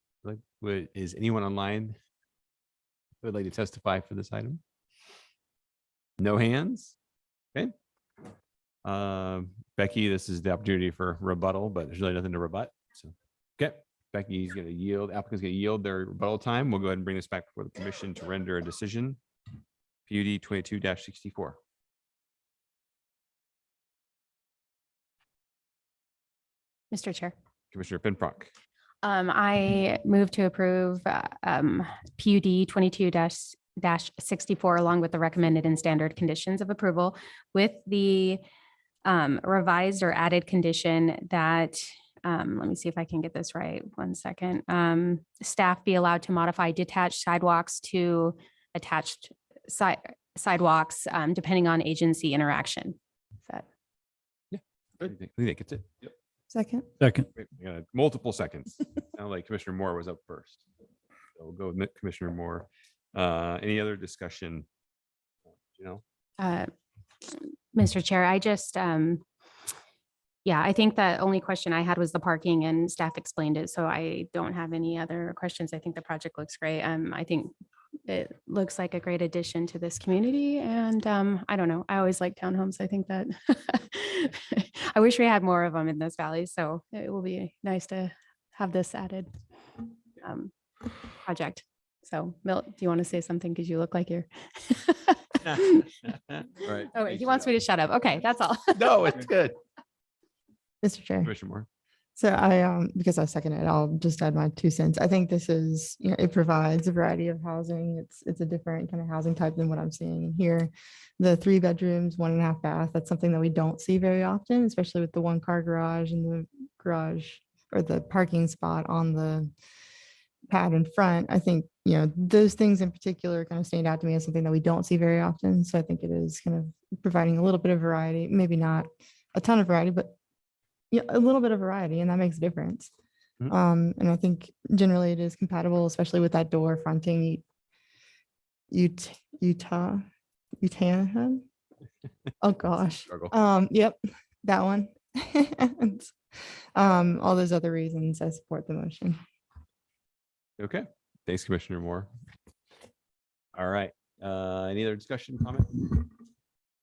Is anyone online who would like to testify for this item? No hands? Okay. Becky, this is the opportunity for rebuttal, but there's really nothing to rebut. So, okay. Becky's going to yield, applicant's going to yield their rebuttal time. We'll go ahead and bring this back before the commission to render a decision. PUD 22-64. Mr. Chair. Commissioner Pinprock. I move to approve PUD 22-64 along with the recommended and standard conditions of approval with the revised or added condition that, let me see if I can get this right. 1 second. Staff be allowed to modify detached sidewalks to attached sidewalks depending on agency interaction. Is that? Yeah, I think that gets it. Yep. Second. Second. Wait, we got multiple seconds. Sound like Commissioner Moore was up first. So we'll go with Commissioner Moore. Any other discussion? Mr. Chair, I just, yeah, I think the only question I had was the parking and staff explained it. So I don't have any other questions. I think the project looks great. I think it looks like a great addition to this community. And I don't know, I always like townhomes. I think that I wish we had more of them in this valley. So it will be nice to have this added project. So Milt, do you want to say something? Because you look like you're. Right. Oh, he wants me to shut up. Okay, that's all. No, it's good. Mr. Chair. Commissioner Moore. So because I second it, I'll just add my 2 cents. I think this is, it provides a variety of housing. It's a different kind of housing type than what I'm seeing here. The 3 bedrooms, 1.5 bath, that's something that we don't see very often, especially with the 1-car garage and the garage or the parking spot on the pad in front. I think, those things in particular kind of stand out to me as something that we don't see very often. So I think it is kind of providing a little bit of variety, maybe not a ton of variety, but a little bit of variety, and that makes a difference. And I think generally it is compatible, especially with that door fronting Utah. Oh gosh. Struggle. Yep, that one. And, all those other reasons I support the motion. Okay, thanks, Commissioner Moore. All right, any other discussion, comment? All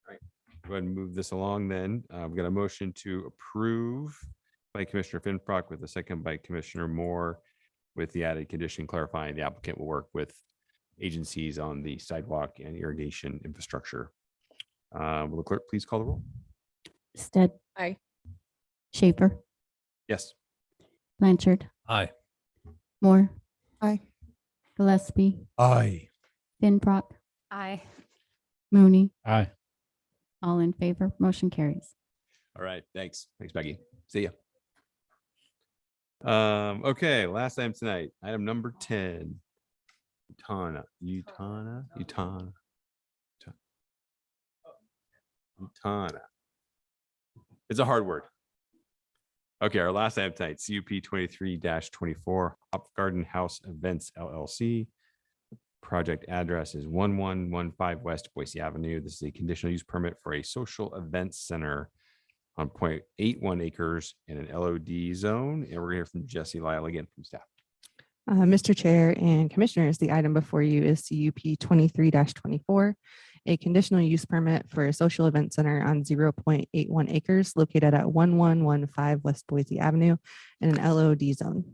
right, go ahead and move this along then. We've got a motion to approve by Commissioner Finfrock with a second by Commissioner Moore with the added condition clarifying the applicant will work with agencies on the sidewalk and irrigation infrastructure. Will the clerk please call the roll? Stead. Aye. Schaefer, Yes. Blanchard, Aye. Moore, Aye. Gillespie, Aye. Finbrock, Aye. Mooney, Aye. all in favor, motion carries. All right, thanks. Thanks, Becky. See ya. Okay, last item tonight, item number 10. Utana. It's a hard word. Okay, our last item tonight, CUP 23-24, Hop Garden House Events LLC. Project address is 1115 West Boise Avenue. This is a conditional use permit for a social events center on 0.81 acres in an LOD zone. And we're gonna hear from Jesse Lyle again from staff. Mr. Chair and Commissioners, the item before you is CUP 23-24, a conditional use permit for a social event center on 0.81 acres located at 1115 West Boise Avenue in an LOD zone.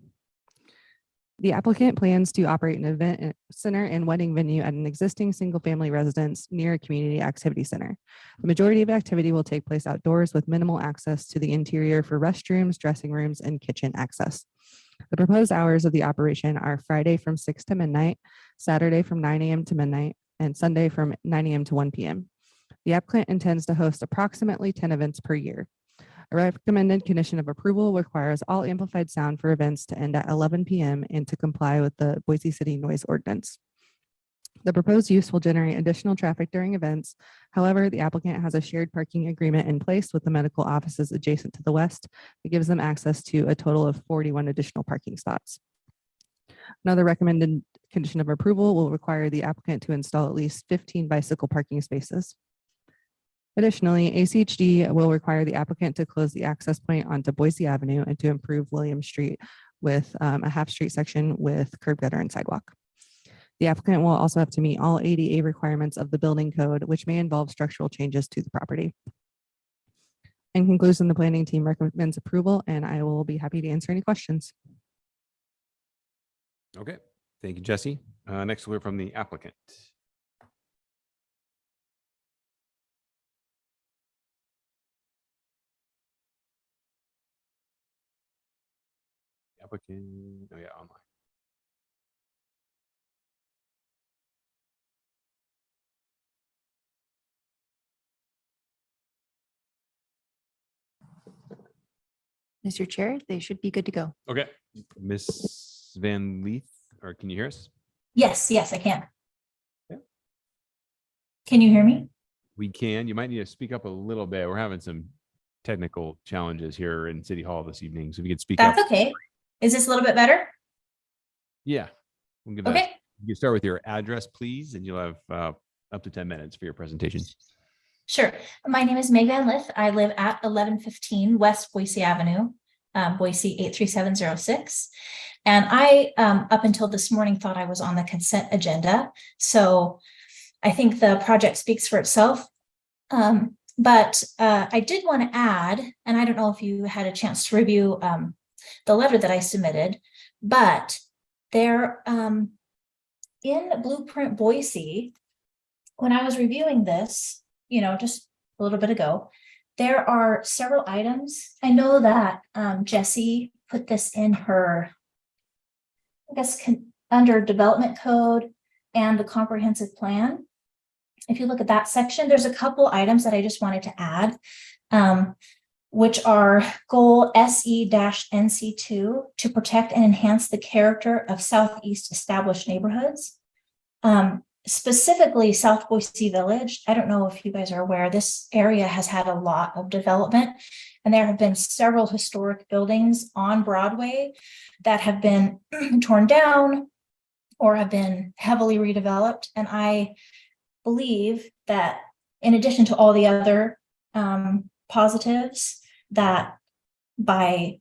The applicant plans to operate an event center and wedding venue at an existing single-family residence near a community activity center. The majority of activity will take place outdoors with minimal access to the interior for restrooms, dressing rooms, and kitchen access. The proposed hours of the operation are Friday from 6 to midnight, Saturday from 9 a.m. to midnight, and Sunday from 9 a.m. to 1 p.m. The applicant intends to host approximately 10 events per year. A recommended condition of approval requires all amplified sound for events to end at 11 p.m. and to comply with the Boise City noise ordinance. The proposed use will generate additional traffic during events. However, the applicant has a shared parking agreement in place with the medical offices adjacent to the west that gives them access to a total of 41 additional parking spots. Another recommended condition of approval will require the applicant to install at least 15 bicycle parking spaces. Additionally, ACHD will require the applicant to close the access point onto Boise Avenue and to improve William Street with a half street section with curb gutter and sidewalk. The applicant will also have to meet all ADA requirements of the building code, which may involve structural changes to the property. In conclusion, the planning team recommends approval, and I will be happy to answer any questions. Okay, thank you, Jesse. Next we'll hear from the applicant. Applicant, oh yeah, online. Mr. Chair, they should be good to go. Okay, Miss Van Leith, or can you hear us? Yes, I can. Okay. Can you hear me? We can. You might need to speak up a little bit. We're having some technical challenges here in City Hall this evening. So if you could speak up. That's okay. Is this a little bit better? Yeah. We'll give Okay. that. You can start with your address, please, and you'll have up to 10 minutes for your presentation. Sure. My name is Meg Van Lith. I live at 1115 West Boise Avenue, Boise 83706. And I, up until this morning, thought I was on the consent agenda. So I think the project speaks for itself. But I did want to add, and I don't know if you had a chance to review the letter that I submitted, but there in Blueprint Boise, when I was reviewing this, just a little bit ago, there are several items. I know that Jessie put this in her, I guess, under development code and the comprehensive plan. If you look at that section, there's a couple items that I just wanted to add, which are goal SE-NC2 to protect and enhance the character of Southeast established neighborhoods. specifically South Boise Village. I don't know if you guys are aware, this area has had a lot of development. And there have been several historic buildings on Broadway that have been torn down or have been heavily redeveloped. And I believe that in addition to all the other positives, that by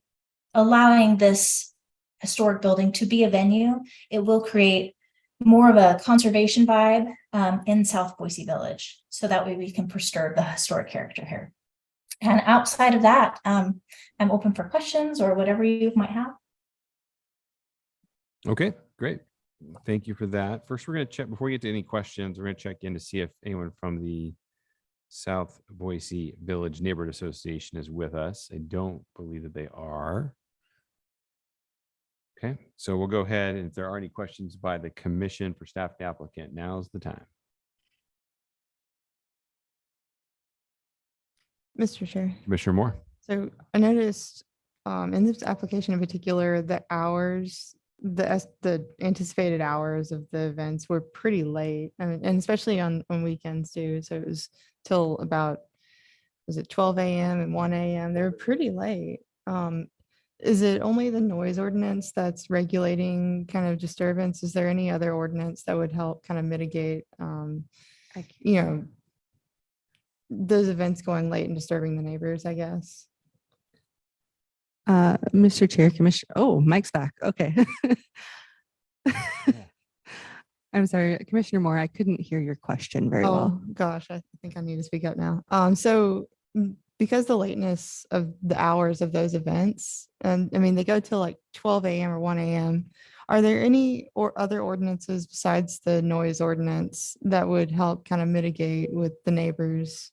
allowing this historic building to be a venue, it will create more of a conservation vibe in South Boise Village. So that way we can preserve the historic character here. And outside of that, I'm open for questions or whatever you might have. Okay, great. Thank you for that. First, we're going to check before we get to any questions. We're going to check in to see if anyone from the South Boise Village Neighborhood Association is with us. I don't believe that they are. Okay, so we'll go ahead, and if there are any questions by the commission for staff and applicant, now's the time. Mr. Chair. Commissioner Moore. So I noticed in this application in particular, the hours, the anticipated hours of the events were pretty late. I mean, and especially on weekends too. So it was till about, was it 12 a.m. and 1 a.m.? They were pretty late. Is it only the noise ordinance that's regulating kind of disturbance? Is there any other ordinance that would help kind of mitigate, you know, those events going late and disturbing the neighbors, I guess? Mr. Chair, Commissioner, oh, Mike's back. Okay. I'm sorry, Commissioner Moore, I couldn't hear your question very well. Gosh, I think I need to speak up now. Because the lateness of the hours of those events, and I mean, they go till like 12 a.m. or 1 a.m. Are there any or other ordinances besides the noise ordinance that would help kind of mitigate with the neighbors,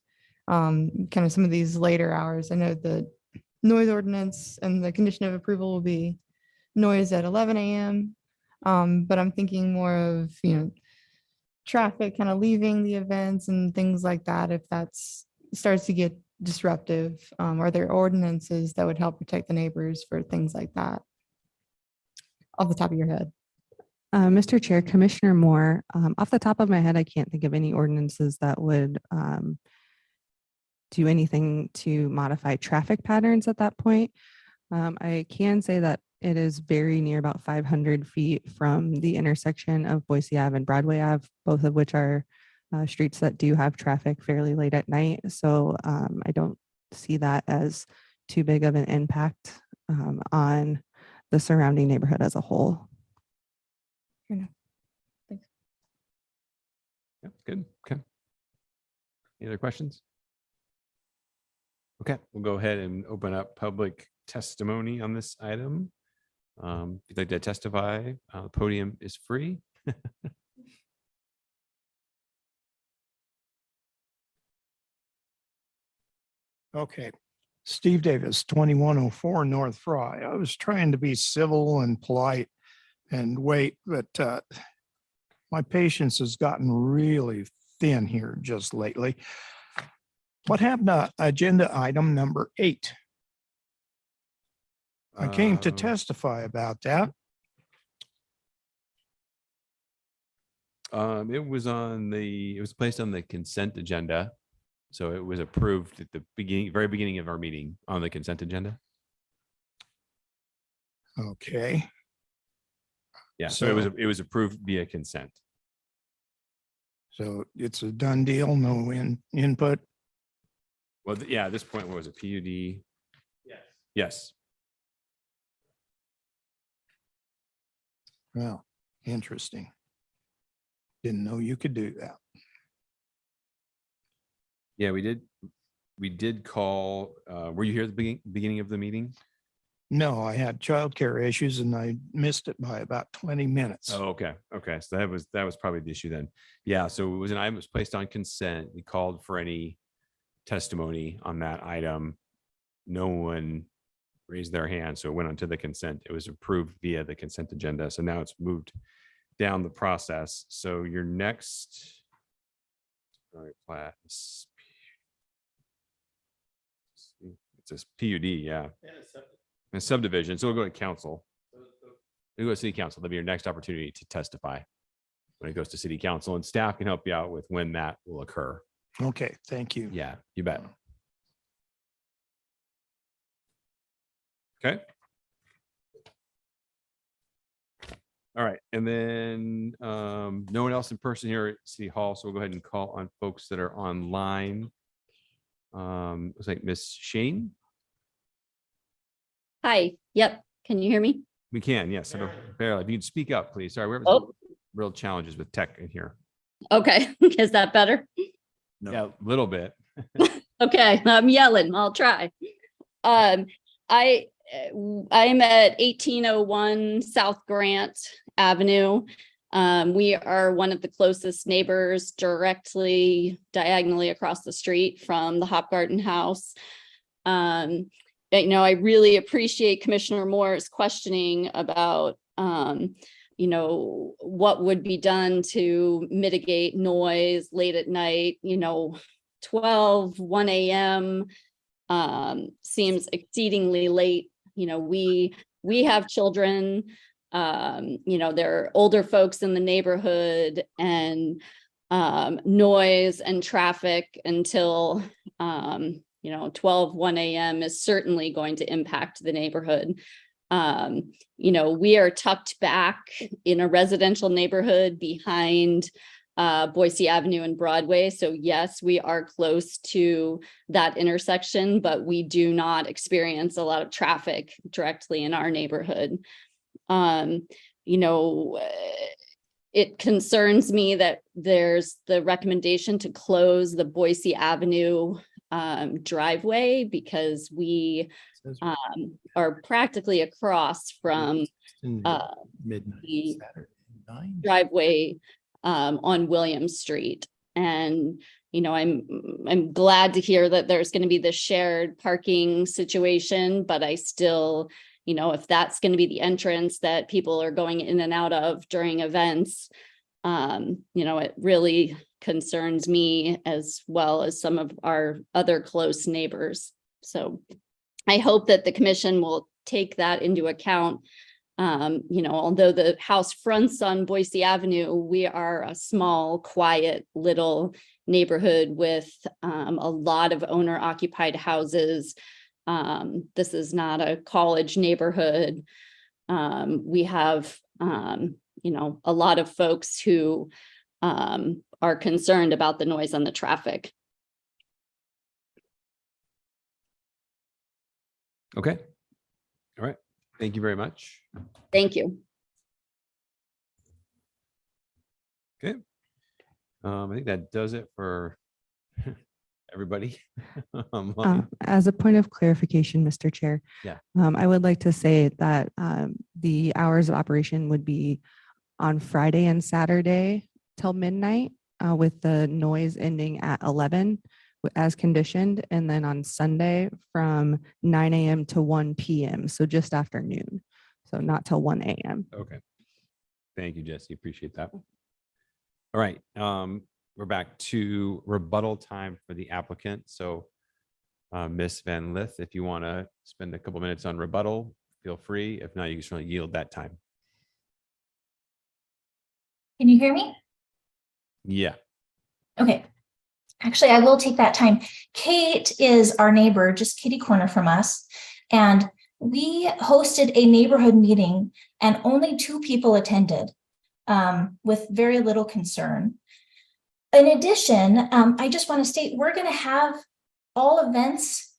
kind of some of these later hours? I know the noise ordinance and the condition of approval will be noise at 11 a.m. But I'm thinking more of, you know, traffic kind of leaving the events and things like that. If that's starts to get disruptive, are there ordinances that would help protect the neighbors for things like that off the top of your head? Mr. Chair, Commissioner Moore, off the top of my head, I can't think of any ordinances that would do anything to modify traffic patterns at that point. I can say that it is very near, about 500 feet from the intersection of Boise Ave and Broadway Ave, both of which are streets that do have traffic fairly late at night. So I don't see that as too big of an impact on the surrounding neighborhood as a whole. Yeah, good. Okay. Any other questions? Okay, we'll go ahead and open up public testimony on this item. If you'd like to testify, the podium is free. Okay, Steve Davis, 2104 North Fry. I was trying to be civil and polite and wait, but my patience has gotten really thin here just lately. What happened to agenda item number 8? I came to testify about that. It was placed on the consent agenda. So it was approved at the very beginning of our meeting on the consent agenda. Okay. Yeah, so it was approved via consent. So it's a done deal, no input? Well, yeah, at this point, what was it, PUD? Yes. Yes. Well, interesting. Didn't know you could do that. Yeah, we did call, were you here at the beginning of the meeting? No, I had childcare issues and I missed it by about 20 minutes. Oh, okay. Okay. So that was probably the issue then. Yeah. So it was an item that was placed on consent. We called for any testimony on that item. No one raised their hand. So it went onto the consent. It was approved via the consent agenda. So now it's moved down the process. So your next plat, it's a PUD, yeah. A subdivision. So we'll go to council. We'll go to city council. That'll be your next opportunity to testify when it goes to city council, and staff can help you out with when that will occur. Okay, thank you. Yeah, you bet. Okay. All right, and then no one else in person here at City Hall, so we'll go ahead and call on folks that are online. Looks like Miss Shane. Hi, yep. Can you hear me? We can, yes. Barely. If you can speak up, please. Sorry, we're having Oh. real challenges with tech in here. Okay, is that better? Yeah, a little bit. Okay, I'm yelling. I'll try. I'm at 1801 South Grant Avenue. We are one of the closest neighbors directly diagonally across the street from the Hop Garden House. I really appreciate Commissioner Moore's questioning about, what would be done to mitigate noise late at night, 1 a.m. Seems exceedingly late. We have children, there are older folks in the neighborhood, and noise and traffic until 1 a.m. is certainly going to impact the neighborhood. We are tucked back in a residential neighborhood behind Boise Avenue and Broadway. So yes, we are close to that intersection, but we do not experience a lot of traffic directly in our neighborhood. It concerns me that there's the recommendation to close the Boise Avenue driveway, because we are practically across from the driveway on William Street. And I'm glad to hear that there's going to be this shared parking situation, but I still, if that's going to be the entrance that people are going in and out of during events, it really concerns me as well as some of our other close neighbors. So I hope that the commission will take that into account. Although the house fronts on Boise Avenue, we are a small, quiet little neighborhood with a lot of owner occupied houses. This is not a college neighborhood. We have, a lot of folks who are concerned about the noise and the traffic. Okay. All right. Thank you very much. Thank you. Okay. I think that does it for everybody. As a point of clarification, Mr. Chair, Yeah. I would like to say that the hours of operation would be on Friday and Saturday till midnight, with the noise ending at 11 as conditioned, and then on Sunday from 9 a.m. to 1 p.m. So just afternoon. So not till 1 a.m. Okay. Thank you, Jesse. Appreciate that. All right. We're back to rebuttal time for the applicant. So Ms. Van Lith, if you want to spend a couple minutes on rebuttal, feel free. If not, you can certainly yield that time. Can you hear me? Yeah. Okay. Actually, I will take that time. Kate is our neighbor, just kitty corner from us. And we hosted a neighborhood meeting and only 2 people attended, with very little concern. In addition, I just want to state we're going to have all events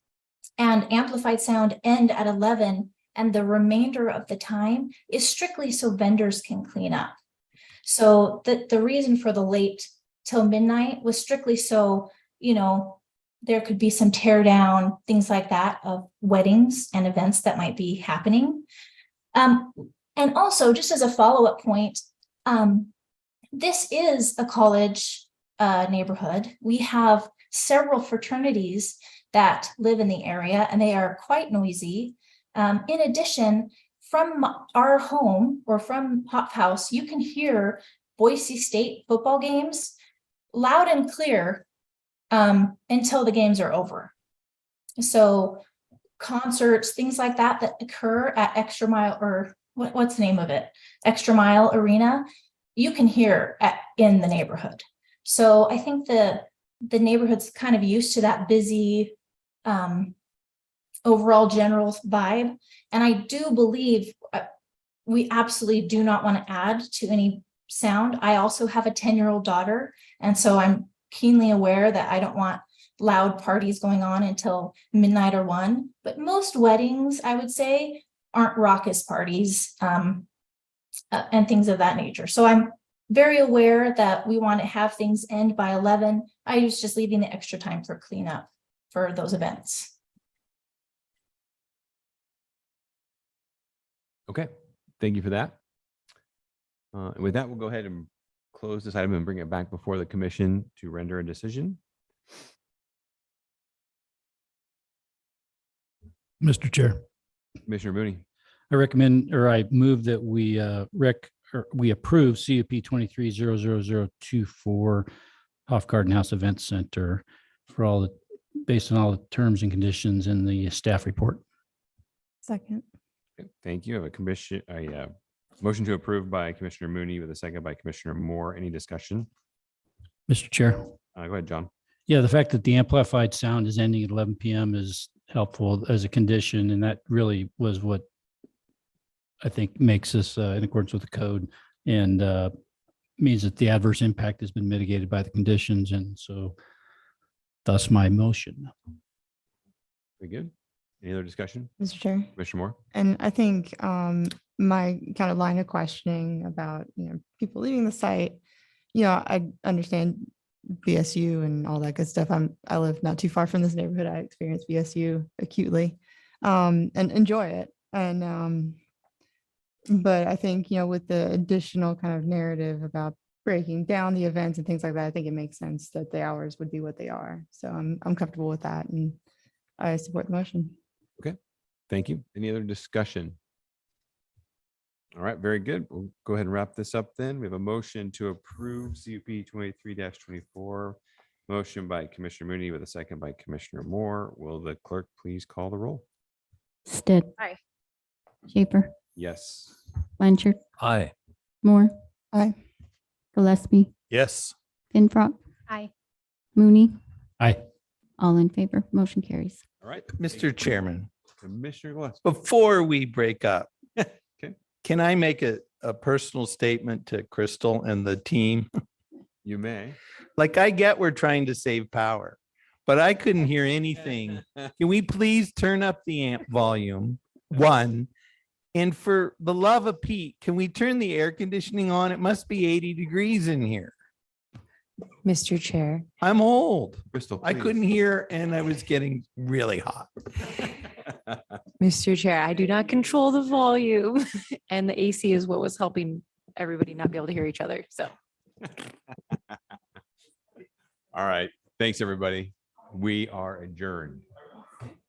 and amplified sound end at 11, and the remainder of the time is strictly so vendors can clean up. So the reason for the late till midnight was strictly so, there could be some tear down, things like that, of weddings and events that might be happening. And also, just as a follow-up point, this is a college neighborhood. We have several fraternities that live in the area, and they are quite noisy. In addition, from our home or from Hop House, you can hear Boise State football games loud and clear until the games are over. So concerts, things like that occur at Extra Mile, or what's the name of it? Extra Mile Arena. you can hear in the neighborhood. So I think the neighborhood's kind of used to that busy overall general vibe. And I do believe we absolutely do not want to add to any sound. I also have a 10-year-old daughter. And so I'm keenly aware that I don't want loud parties going on until midnight or 1. But most weddings, I would say, aren't raucous parties and things of that nature. So I'm very aware that we want to have things end by 11. I was just leaving the extra time for cleanup for those events. Okay, thank you for that. And with that, we'll go ahead and close this item and bring it back before the commission to render a decision. Mr. Chair, Commissioner Mooney. I recommend, or I move that we we approve CUP 23-00024 Off Garden House Event Center for all the, based on all the terms and conditions in the staff report. Second. Okay, thank you. I have a motion to approve by Commissioner Mooney with a second by Commissioner Moore. Any discussion? Mr. Chair. Go ahead, John. Yeah, the fact that the amplified sound is ending at 11 p.m. is helpful as a condition, and that really was what I think makes this in accordance with the code, and means that the adverse impact has been mitigated by the conditions, and so thus my motion. Very good. Any other discussion? Mr. Chair. Commissioner Moore? And I think my kind of line of questioning about, people leaving the site, I understand BSU and all that good stuff. I live not too far from this neighborhood. I experience BSU acutely and enjoy it. And but I think, with the additional kind of narrative about breaking down the events and things like that, I think it makes sense that the hours would be what they are. So I'm comfortable with that, and I support the motion. Okay, thank you. Any other discussion? All right, very good. We'll go ahead and wrap this up then. We have a motion to approve CUP 23-24. Motion by Commissioner Mooney with a second by Commissioner Moore. Will the clerk please call the roll? Stitt. Aye. Schaefer. Yes. Blanchard. Aye. Moore. Aye. Gillespie. Yes. Finfrock. Aye. Mooney. Aye. All in favor. Motion carries. All right. Mr. Chairman, Commissioner Gillespie. before we break up, Okay. can I make a personal statement to Crystal and the team? You may. Like, I get we're trying to save power, but I couldn't hear anything. Can we please turn up the amp volume? One. And for the love of Pete, can we turn the air conditioning on? It must be 80 degrees in here. Mr. Chair. I'm old. Crystal, I please. couldn't hear and I was getting really hot. Mr. Chair, I do not control the volume and the AC is what was helping everybody not be able to hear each other. So. All right. Thanks, everybody. We are adjourned.